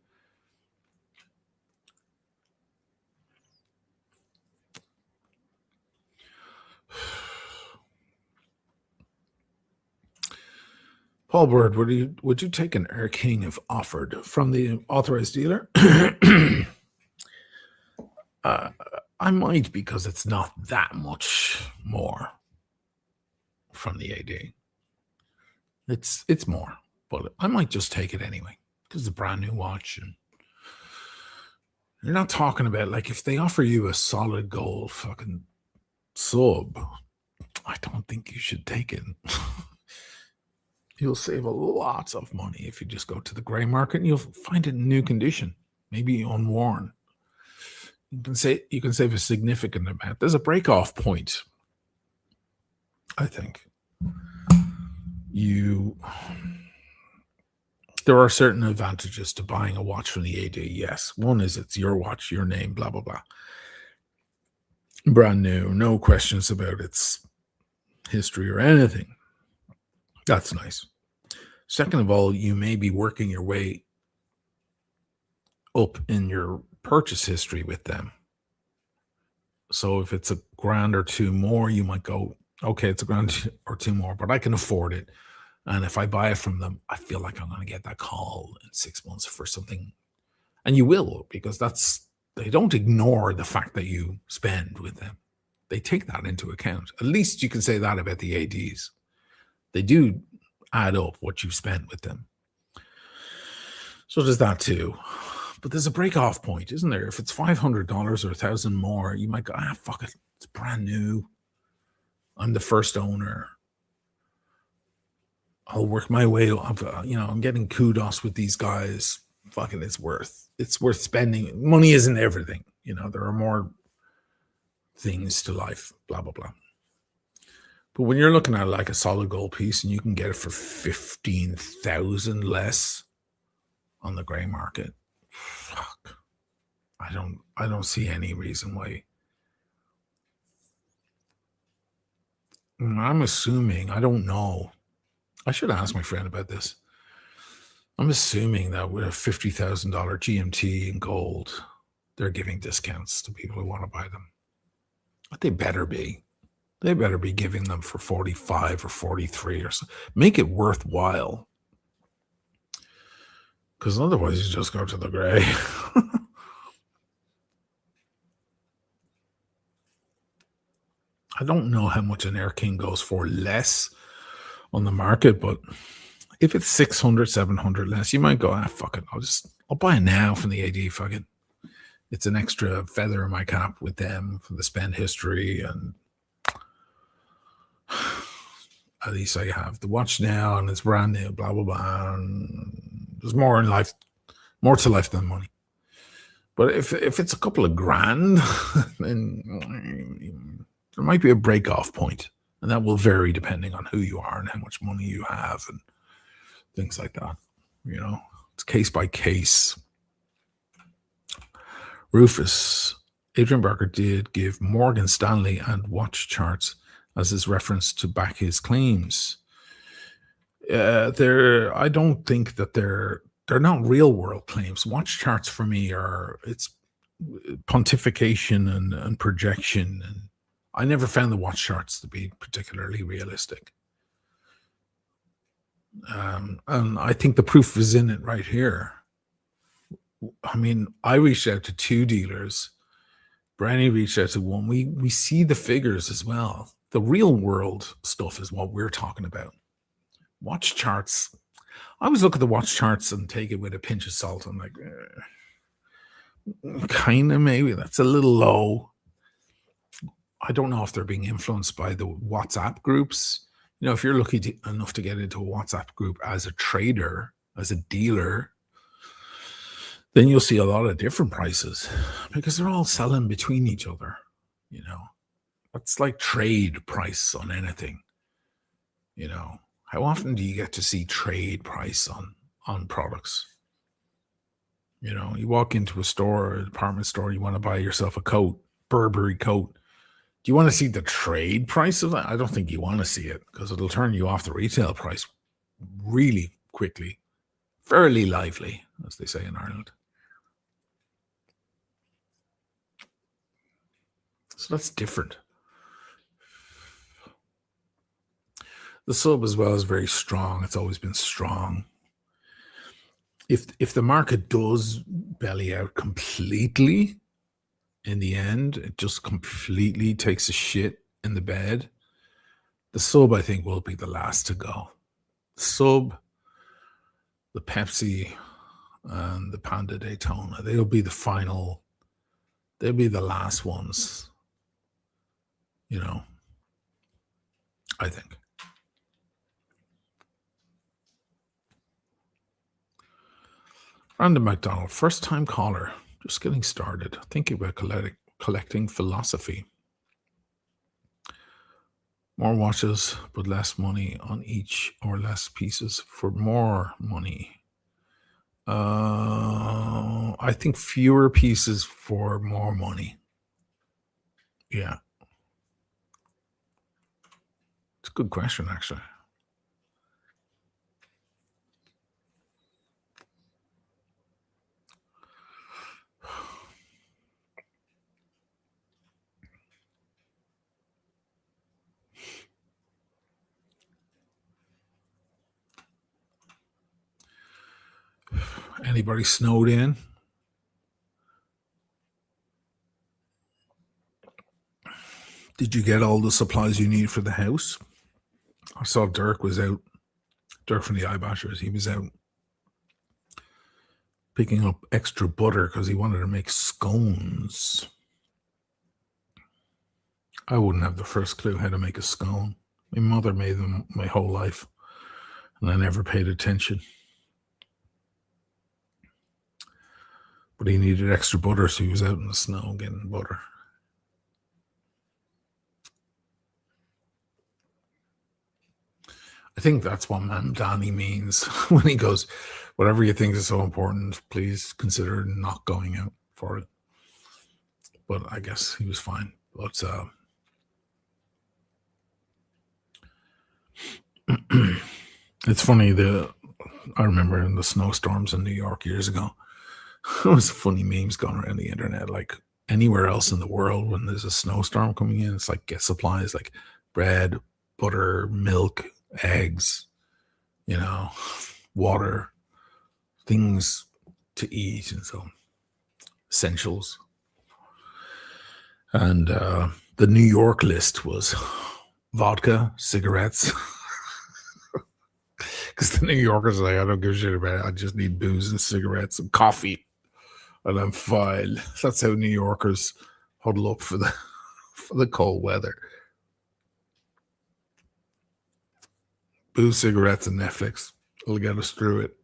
Paul Bird, would you take an Air King if offered from the authorized dealer? I might, because it's not that much more from the AD. It's more, but I might just take it anyway because it's a brand new watch, and you're not talking about, like, if they offer you a solid gold fucking sub, I don't think you should take it. You'll save a lot of money if you just go to the gray market and you'll find it in new condition, maybe unworn. You can save a significant amount. There's a break-off point, I think. There are certain advantages to buying a watch from the AD. Yes, one is it's your watch, your name, blah blah blah, brand new, no questions about its history or anything. That's nice. Second of all, you may be working your way up in your purchase history with them. So if it's a grand or two more, you might go, okay, it's a grand or two more, but I can afford it. And if I buy it from them, I feel like I'm going to get that call in 6 months for something. And you will, because they don't ignore the fact that you spend with them. They take that into account. At least you can say that about the ADs. They do add up what you've spent with them. So there's that too. But there's a break-off point, isn't there? If it's $500 or $1,000 more, you might go, fuck it. It's brand new. I'm the first owner. I'll work my way up. I'm getting kudos with these guys. Fucking, it's worth spending. Money isn't everything. There are more things to life, blah, blah, blah. But when you're looking at like a solid gold piece and you can get it for 15,000 less on the gray market, fuck. I don't see any reason why. I'm assuming, I don't know. I should ask my friend about this. I'm assuming that with a $50,000 GMT in gold, they're giving discounts to people who want to buy them. But they better be. They better be giving them for 45 or 43 or so. Make it worthwhile. Because otherwise you just go to the gray. I don't know how much an Air King goes for less on the market, but if it's 600, 700 less, you might go, fuck it. I'll buy it now from the AD. Fuck it. It's an extra feather in my cap with them for the spend history, and at least I have the watch now and it's brand new, blah, blah, blah. And there's more in life, more to life than money. But if it's a couple of grand, then there might be a break-off point, and that will vary depending on who you are and how much money you have and things like that. It's case by case. Rufus, Adrian Barker did give Morgan Stanley and watch charts as his reference to back his claims. I don't think that they're not real world claims. Watch charts for me it's pontification and projection, and I never found the watch charts to be particularly realistic. And I think the proof is in it right here. I mean, I reached out to 2 dealers. Brandy reached out to 1. We see the figures as well. The real world stuff is what we're talking about. Watch charts. I always look at the watch charts and take it with a pinch of salt. I'm like, kind of, maybe that's a little low. I don't know if they're being influenced by the WhatsApp groups. If you're lucky enough to get into a WhatsApp group as a trader, as a dealer, then you'll see a lot of different prices because they're all selling between each other. That's like trade price on anything. How often do you get to see trade price on products? You know, you walk into a store, a department store, you want to buy yourself a coat, Burberry coat. Do you want to see the trade price of that? I don't think you want to see it because it'll turn you off the retail price really quickly. Fairly lively, as they say in Ireland. So that's different. The sub as well is very strong. It's always been strong. If the market does belly out completely, in the end, it just completely takes a shit in the bed. The sub, I think, will be the last to go. The sub, the Pepsi, and the Panda Daytona, they'll be the final. They'll be the last ones. You know, I think. Brandon McDonald, first time caller, just getting started, thinking about collecting philosophy. More watches, but less money on each, or less pieces for more money. I think fewer pieces for more money. Yeah. It's a good question, actually. Anybody snowed in? Did you get all the supplies you need for the house? I saw Dirk was out. Dirk from the Eyebashers. He was out picking up extra butter because he wanted to make scones. I wouldn't have the first clue how to make a scone. My mother made them my whole life, and I never paid attention. But he needed extra butter, so he was out in the snow getting butter. I think that's what Mamdani means when he goes, whatever you think is so important, please consider not going out for it. But I guess he was fine. But it's funny, I remember in the snowstorms in New York years ago, there was funny memes going around the internet, like anywhere else in the world when there's a snowstorm coming in, it's like get supplies like bread, butter, milk, eggs, you know, water, things to eat, and so essentials. And the New York list was vodka, cigarettes. Because the New Yorkers are like, I don't give a shit about it. I just need booze and cigarettes and coffee, and I'm fine. That's how New Yorkers huddle up for the cold weather. Booze, cigarettes, and Netflix will get us through it.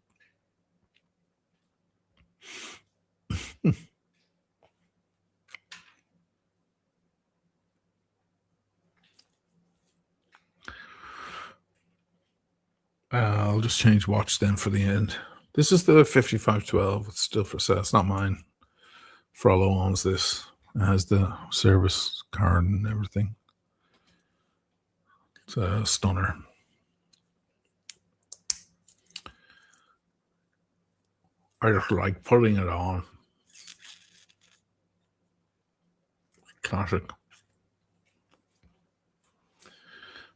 I'll just change watch then for the end. This is the 5512. It's still for sale. It's not mine. Frollo owns this. It has the service card and everything. It's a stunner. I just like putting it on. Classic.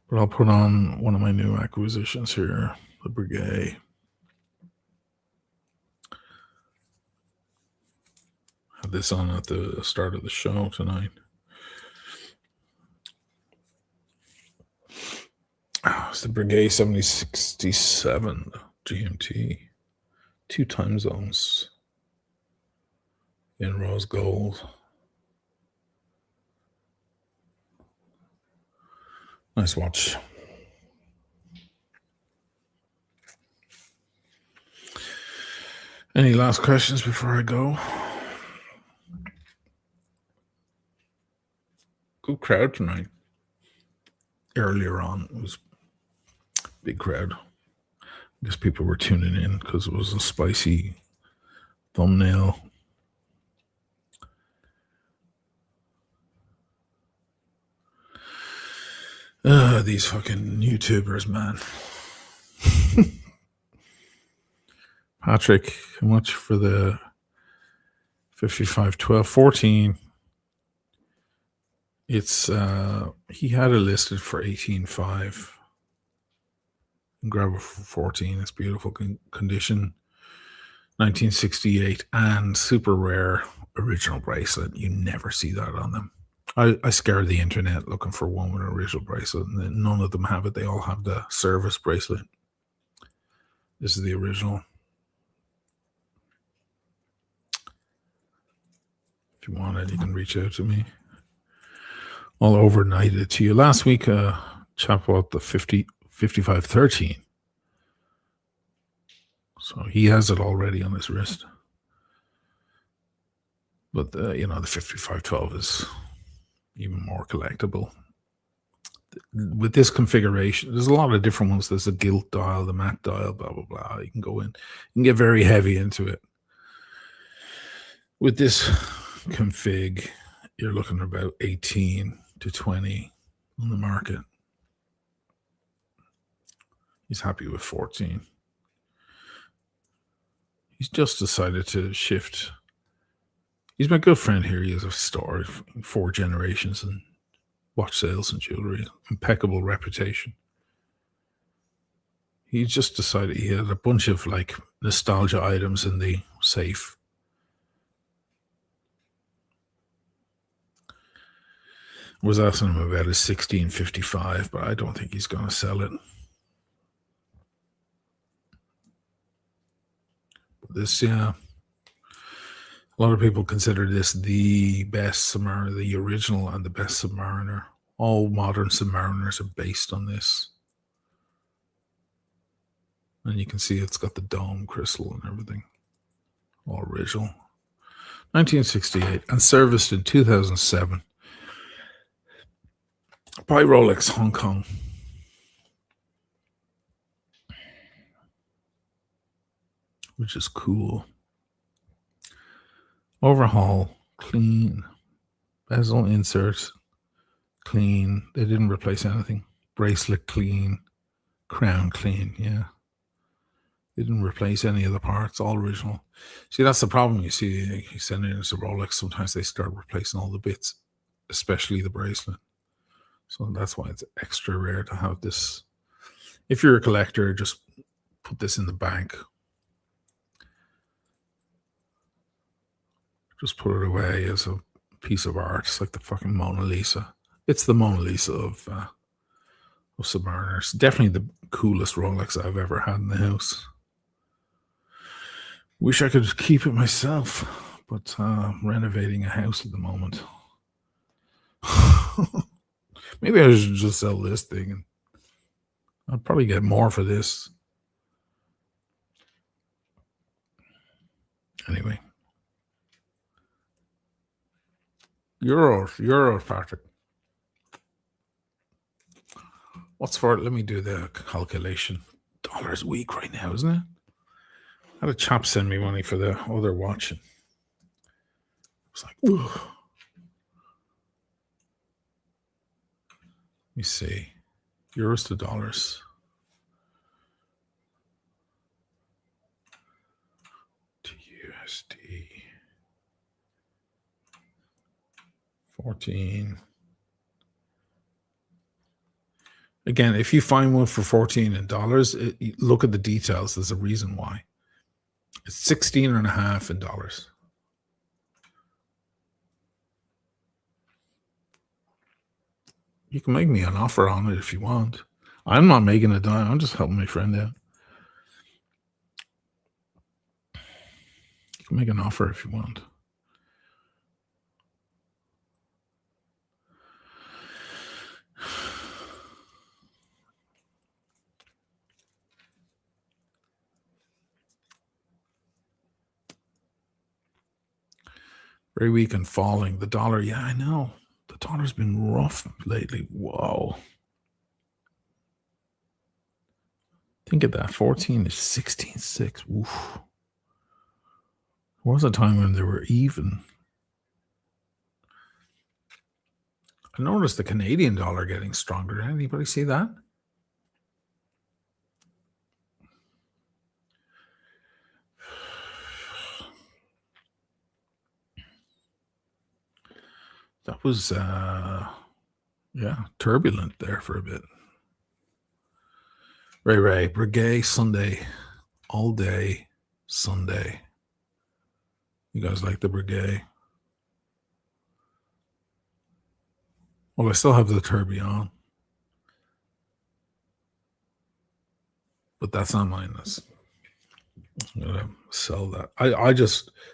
But I'll put on one of my new acquisitions here, the Breguet. Had this on at the start of the show tonight. It's the Breguet 7067 GMT. 2 time zones in rose gold. Nice watch. Any last questions before I go? Good crowd tonight. Earlier on, it was a big crowd. I guess people were tuning in because it was a spicy thumbnail. These fucking YouTubers, man. Patrick, how much for the 55, 12, 14? It's he had it listed for 18.5. Grab it for 14. It's beautiful condition. 1968 and super rare original bracelet. You never see that on them. I scoured the internet looking for one with an original bracelet, and none of them have it. They all have the service bracelet. This is the original. If you want it, you can reach out to me. I'll overnight it to you. Last week, chap bought the 5513. So he has it already on his wrist. But, the 5512 is even more collectible. With this configuration, there's a lot of different ones. There's a gilt dial, the matte dial, blah, blah, blah. You can go in. You can get very heavy into it. With this config, you're looking at about 18 to 20 on the market. He's happy with 14. He's just decided to shift. He's my good friend here. He has a store, 4 generations in watch sales and jewelry, impeccable reputation. He just decided he had a bunch of like nostalgia items in the safe. I was asking him about his 1655, but I don't think he's going to sell it. This, yeah. A lot of people consider this the best Submariner, the original and the best Submariner. All modern Submariners are based on this. And you can see it's got the dome crystal and everything. All original. 1968 and serviced in 2007 by Rolex Hong Kong. Which is cool. Overhaul, clean. Bezel inserts, clean. They didn't replace anything. Bracelet clean. Crown clean, yeah. They didn't replace any of the parts, all original. See, that's the problem. You see, you send it as a Rolex, sometimes they start replacing all the bits, especially the bracelet. So that's why it's extra rare to have this. If you're a collector, just put this in the bank. Just put it away as a piece of art. It's like the fucking Mona Lisa. It's the Mona Lisa of Submariners. Definitely the coolest Rolex I've ever had in the house. Wish I could keep it myself, but renovating a house at the moment. Maybe I should just sell this thing, and I'd probably get more for this. Anyway. Euros, Patrick. What's for it? Let me do the calculation. $1 a week right now, isn't it? I had a chap send me money for the other watch. And I was like, ooh. Let me see. Euros to dollars. To USD. 14. Again, if you find one for 14 in dollars, look at the details. There's a reason why. It's 16 and a half in dollars. You can make me an offer on it if you want. I'm not making a dime. I'm just helping my friend out. You can make an offer if you want. Very weak and falling. The dollar, yeah, I know. The dollar's been rough lately. Whoa. Think of that. 14 is 16.6. Oof. was a time when they were even. I noticed the Canadian dollar getting stronger. Anybody see that? That was, turbulent there for a bit. Ray, Brigade Sunday, all day Sunday. You guys like the Brigade? Well, I still have the tourbillon, but that's not mine. I'm gonna sell that.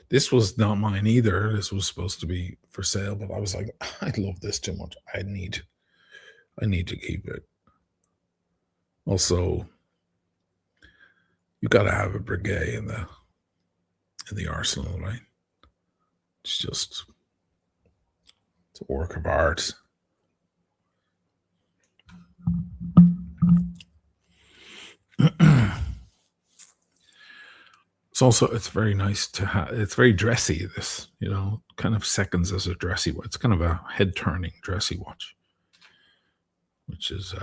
This was not mine either. This was supposed to be for sale, but I was like, I love this too much. I need to keep it. Also, you got to have a Brigade in the arsenal, right? It's a work of art. It's very nice to have. It's very dressy. This, kind of seconds as a dressy watch. It's kind of a head-turning dressy watch, which is.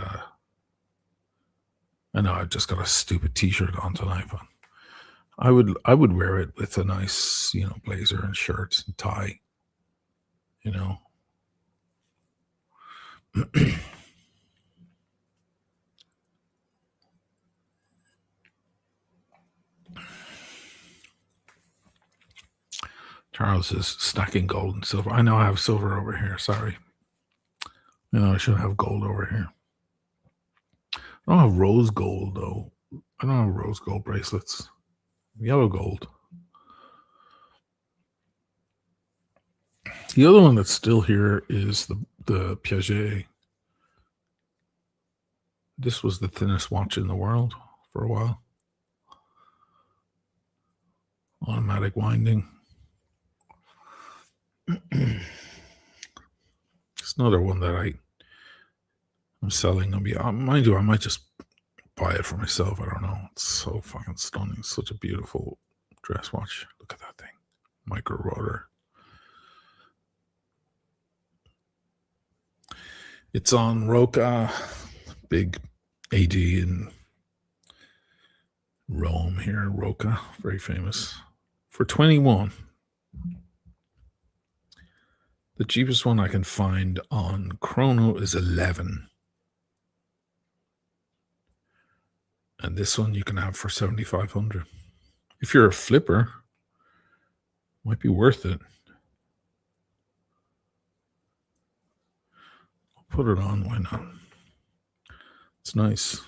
I know I've just got a stupid T-shirt on tonight, but I would wear it with a nice, blazer and shirt and tie. Charles is stacking gold and silver. I know I have silver over here. Sorry. I should have gold over here. I don't have rose gold, though. I don't have rose gold bracelets. Yellow gold. The other one that's still here is the Piaget. This was the thinnest watch in the world for a while. Automatic winding. It's another one that I'm selling. Mind you, I might just buy it for myself. I don't know. It's so fucking stunning. It's such a beautiful dress watch. Look at that thing. Micro rotor. It's on Roca, big AD in Rome here. Roca, very famous. For 21. The cheapest one I can find on Chrono is 11. And this one you can have for 7,500. If you're a flipper, might be worth it. I'll put it on, why not? It's nice.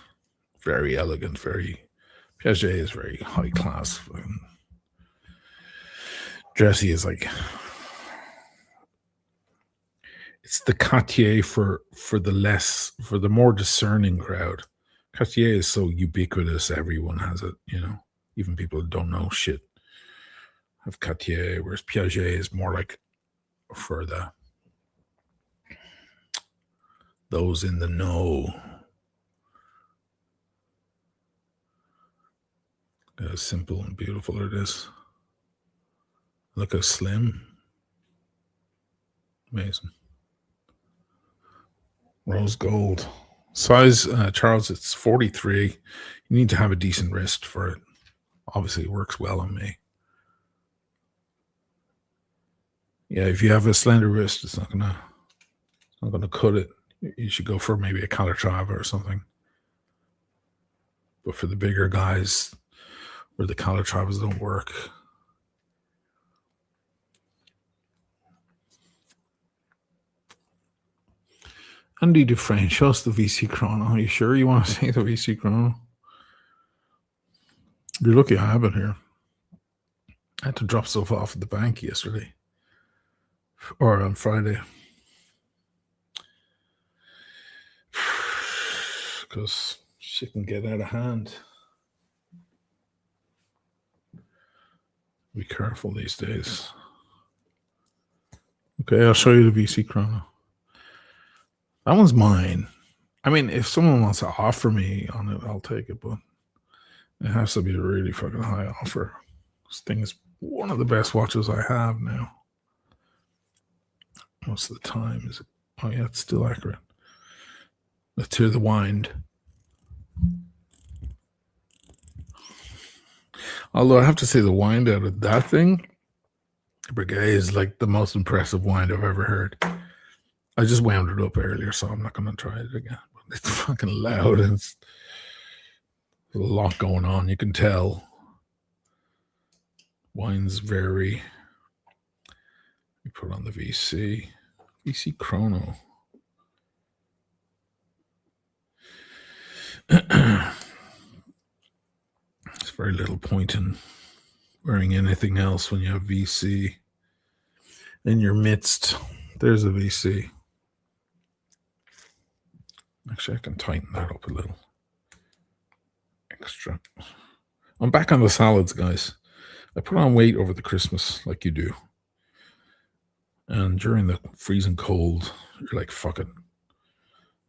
Very elegant, Piaget is very high class. Dressy is like, it's the Cartier for the more discerning crowd. Cartier is so ubiquitous, everyone has it, even people that don't know shit have Cartier, whereas Piaget is more like for those in the know. Look how simple and beautiful it is. Look how slim. Amazing. Rose gold. Size, Charles, it's 43. You need to have a decent wrist for it. Obviously, it works well on me. Yeah, if you have a slender wrist, it's not gonna cut it. You should go for maybe a Calatrava or something. But for the bigger guys, where the Calatravas don't work. Andy Dufresne, show us the VC Chrono. Are you sure you want to see the VC Chrono? You're lucky I have it here. I had to drop stuff off at the bank yesterday. Or on Friday. Because shit can get out of hand. Be careful these days. Okay, I'll show you the VC Chrono. That one's mine. I mean, if someone wants to offer me on it, I'll take it, but it has to be a really fucking high offer. This thing is one of the best watches I have now. What's the time? Is it? Oh yeah, it's still accurate. Let's hear the wind. Although I have to say, the wind out of that thing, Breguet, is like the most impressive wind I've ever heard. I just wound it up earlier, so I'm not going to try it again. But it's fucking loud. And there's a lot going on. You can tell. Winds vary. You put on the VC chrono. There's very little point in wearing anything else when you have VC in your midst. There's a VC. Actually, I can tighten that up a little. Extra. I'm back on the salads, guys. I put on weight over the Christmas, like you do. And during the freezing cold, you're like, fuck it.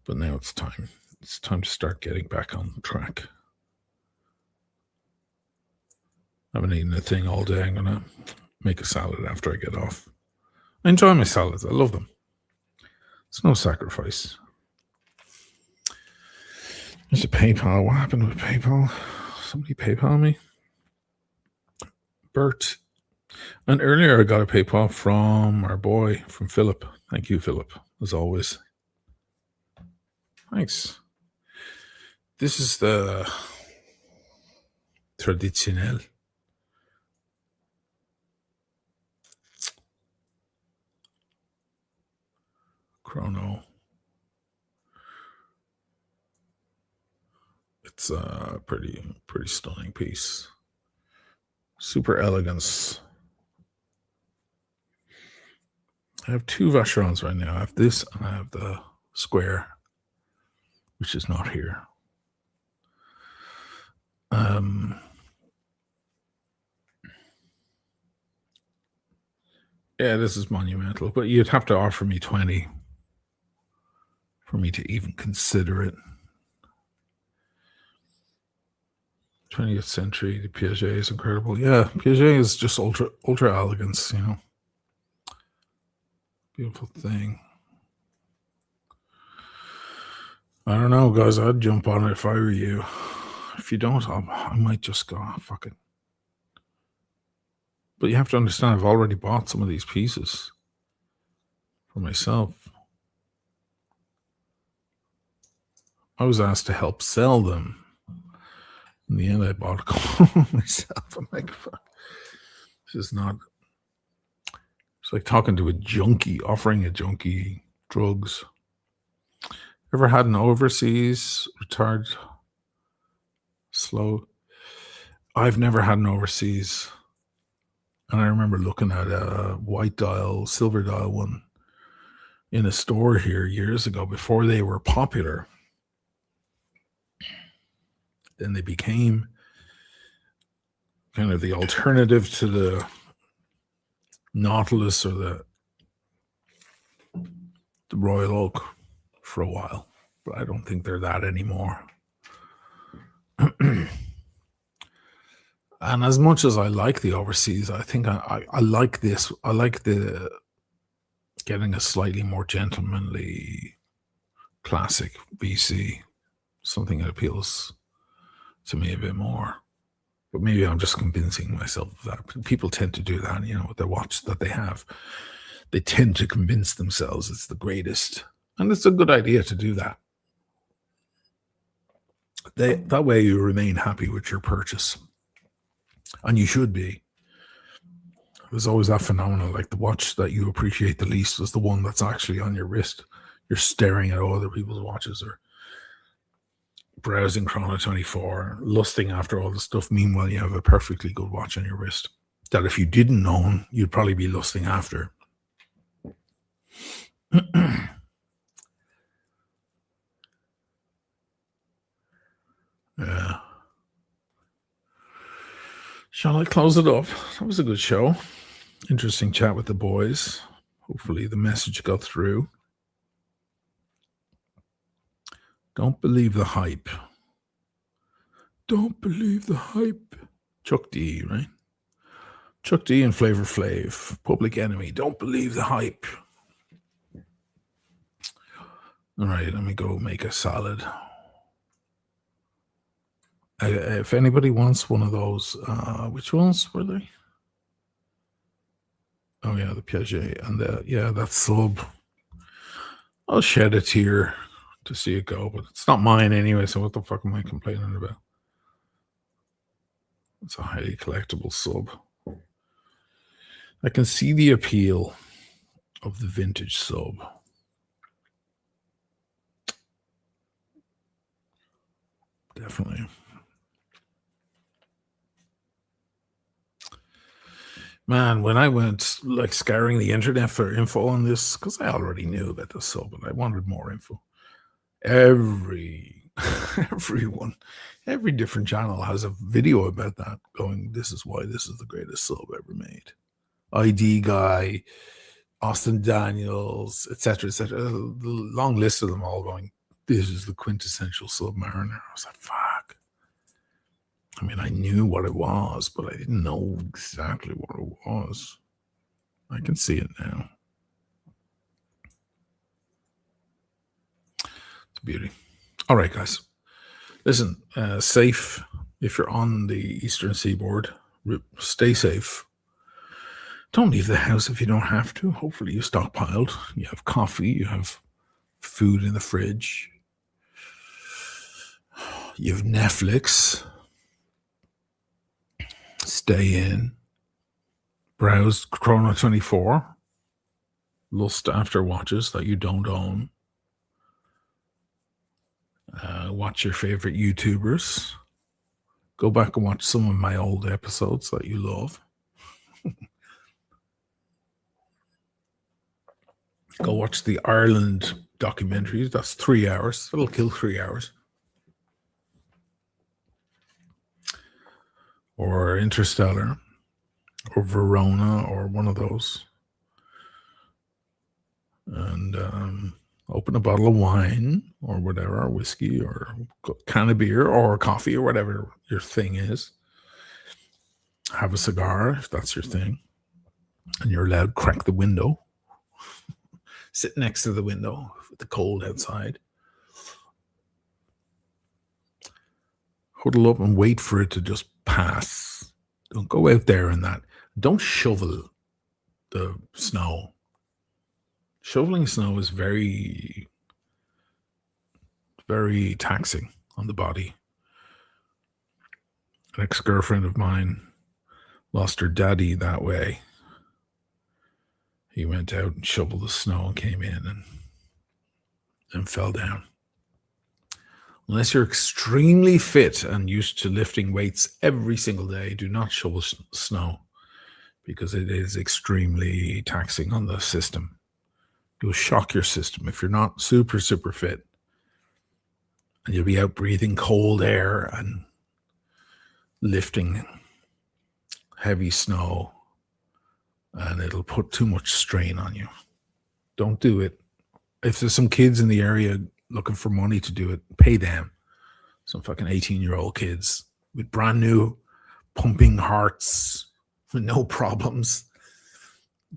But now it's time. It's time to start getting back on track. I haven't eaten a thing all day. I'm going to make a salad after I get off. I enjoy my salads. I love them. It's no sacrifice. There's a PayPal. What happened with PayPal? Somebody PayPal me? Bert. And earlier I got a PayPal from our boy, from Philip. Thank you, Philip, as always. Thanks. This is the traditionnel. Chrono. It's a pretty stunning piece. Super elegance. I have two Vacherons right now. I have this and I have the square, which is not here. Yeah, this is monumental, but you'd have to offer me 20 for me to even consider it. 20th century, the Piaget is incredible. Yeah, Piaget is just ultra elegance, you know. Beautiful thing. I don't know, guys. I'd jump on it if I were you. If you don't, I might just go, oh, fuck it. But you have to understand, I've already bought some of these pieces for myself. I was asked to help sell them. In the end, I bought a couple myself. I'm like, fuck. This is not... It's like talking to a junkie, offering a junkie drugs. Ever had an overseas retard slow? I've never had an overseas. And I remember looking at a white dial, silver dial one in a store here years ago before they were popular. Then they became kind of the alternative to the Nautilus or the Royal Oak for a while. But I don't think they're that anymore. And as much as I like the overseas, I think I like this. I like the getting a slightly more gentlemanly classic VC, something that appeals to me a bit more. But maybe I'm just convincing myself of that. People tend to do that, you know, with their watch that they have. They tend to convince themselves it's the greatest. And it's a good idea to do that. That way you remain happy with your purchase. And you should be. There's always that phenomenon, like the watch that you appreciate the least is the one that's actually on your wrist. You're staring at all other people's watches or browsing Chrono 24, lusting after all the stuff. Meanwhile, you have a perfectly good watch on your wrist that if you didn't own, you'd probably be lusting after. Yeah. Shall I close it up? That was a good show. Interesting chat with the boys. Hopefully the message got through. Don't believe the hype. Don't believe the hype. Chuck D, right? Chuck D and Flavor Flav, Public Enemy. Don't believe the hype. All right, let me go make a salad. If anybody wants one of those, which ones were they? Oh yeah, the Piaget and that sub. I'll shed a tear to see it go, but it's not mine anyway. So what the fuck am I complaining about? It's a highly collectible sub. I can see the appeal of the vintage sub. Definitely. Man, when I went like scouring the internet for info on this, because I already knew about the sub, but I wanted more info. Every different channel has a video about that going, this is why this is the greatest sub ever made. ID Guy, Austin Daniels, etc., etc. The long list of them all going, this is the quintessential Submariner. I was like, fuck. I mean, I knew what it was, but I didn't know exactly what it was. I can see it now. It's a beauty. All right, guys. Listen, safe. If you're on the Eastern Seaboard, stay safe. Don't leave the house if you don't have to. Hopefully you stockpiled. You have coffee. You have food in the fridge. You have Netflix. Stay in. Browse Chrono 24. Lust after watches that you don't own. Watch your favorite YouTubers. Go back and watch some of my old episodes that you love. Go watch the Ireland documentaries. That's 3 hours. It'll kill 3 hours. Or Interstellar. Or Verona. Or one of those. And open a bottle of wine. Or whatever. Or whiskey. Or a can of beer. Or coffee. Or whatever your thing is. Have a cigar if that's your thing. And you're allowed to crack the window. Sit next to the window with the cold outside. Huddle up and wait for it to just pass. Don't go out there and that. Don't shovel the snow. Shoveling snow is very, very taxing on the body. An ex-girlfriend of mine lost her daddy that way. He went out and shoveled the snow and came in and fell down. Unless you're extremely fit and used to lifting weights every single day, do not shovel snow because it is extremely taxing on the system. You'll shock your system if you're not super, super fit. And you'll be out breathing cold air and lifting heavy snow. And it'll put too much strain on you. Don't do it. If there's some kids in the area looking for money to do it, pay them. Some fucking 18-year-old kids with brand new pumping hearts with no problems.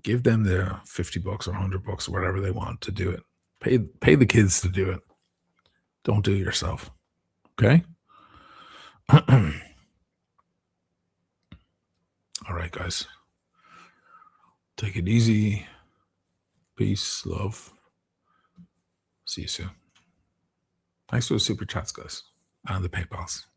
Give them the $50 or $100 or whatever they want to do it. Pay the kids to do it. Don't do it yourself. Okay? All right, guys. Take it easy. Peace, love. See you soon. Thanks for the super chats, guys, and the PayPals.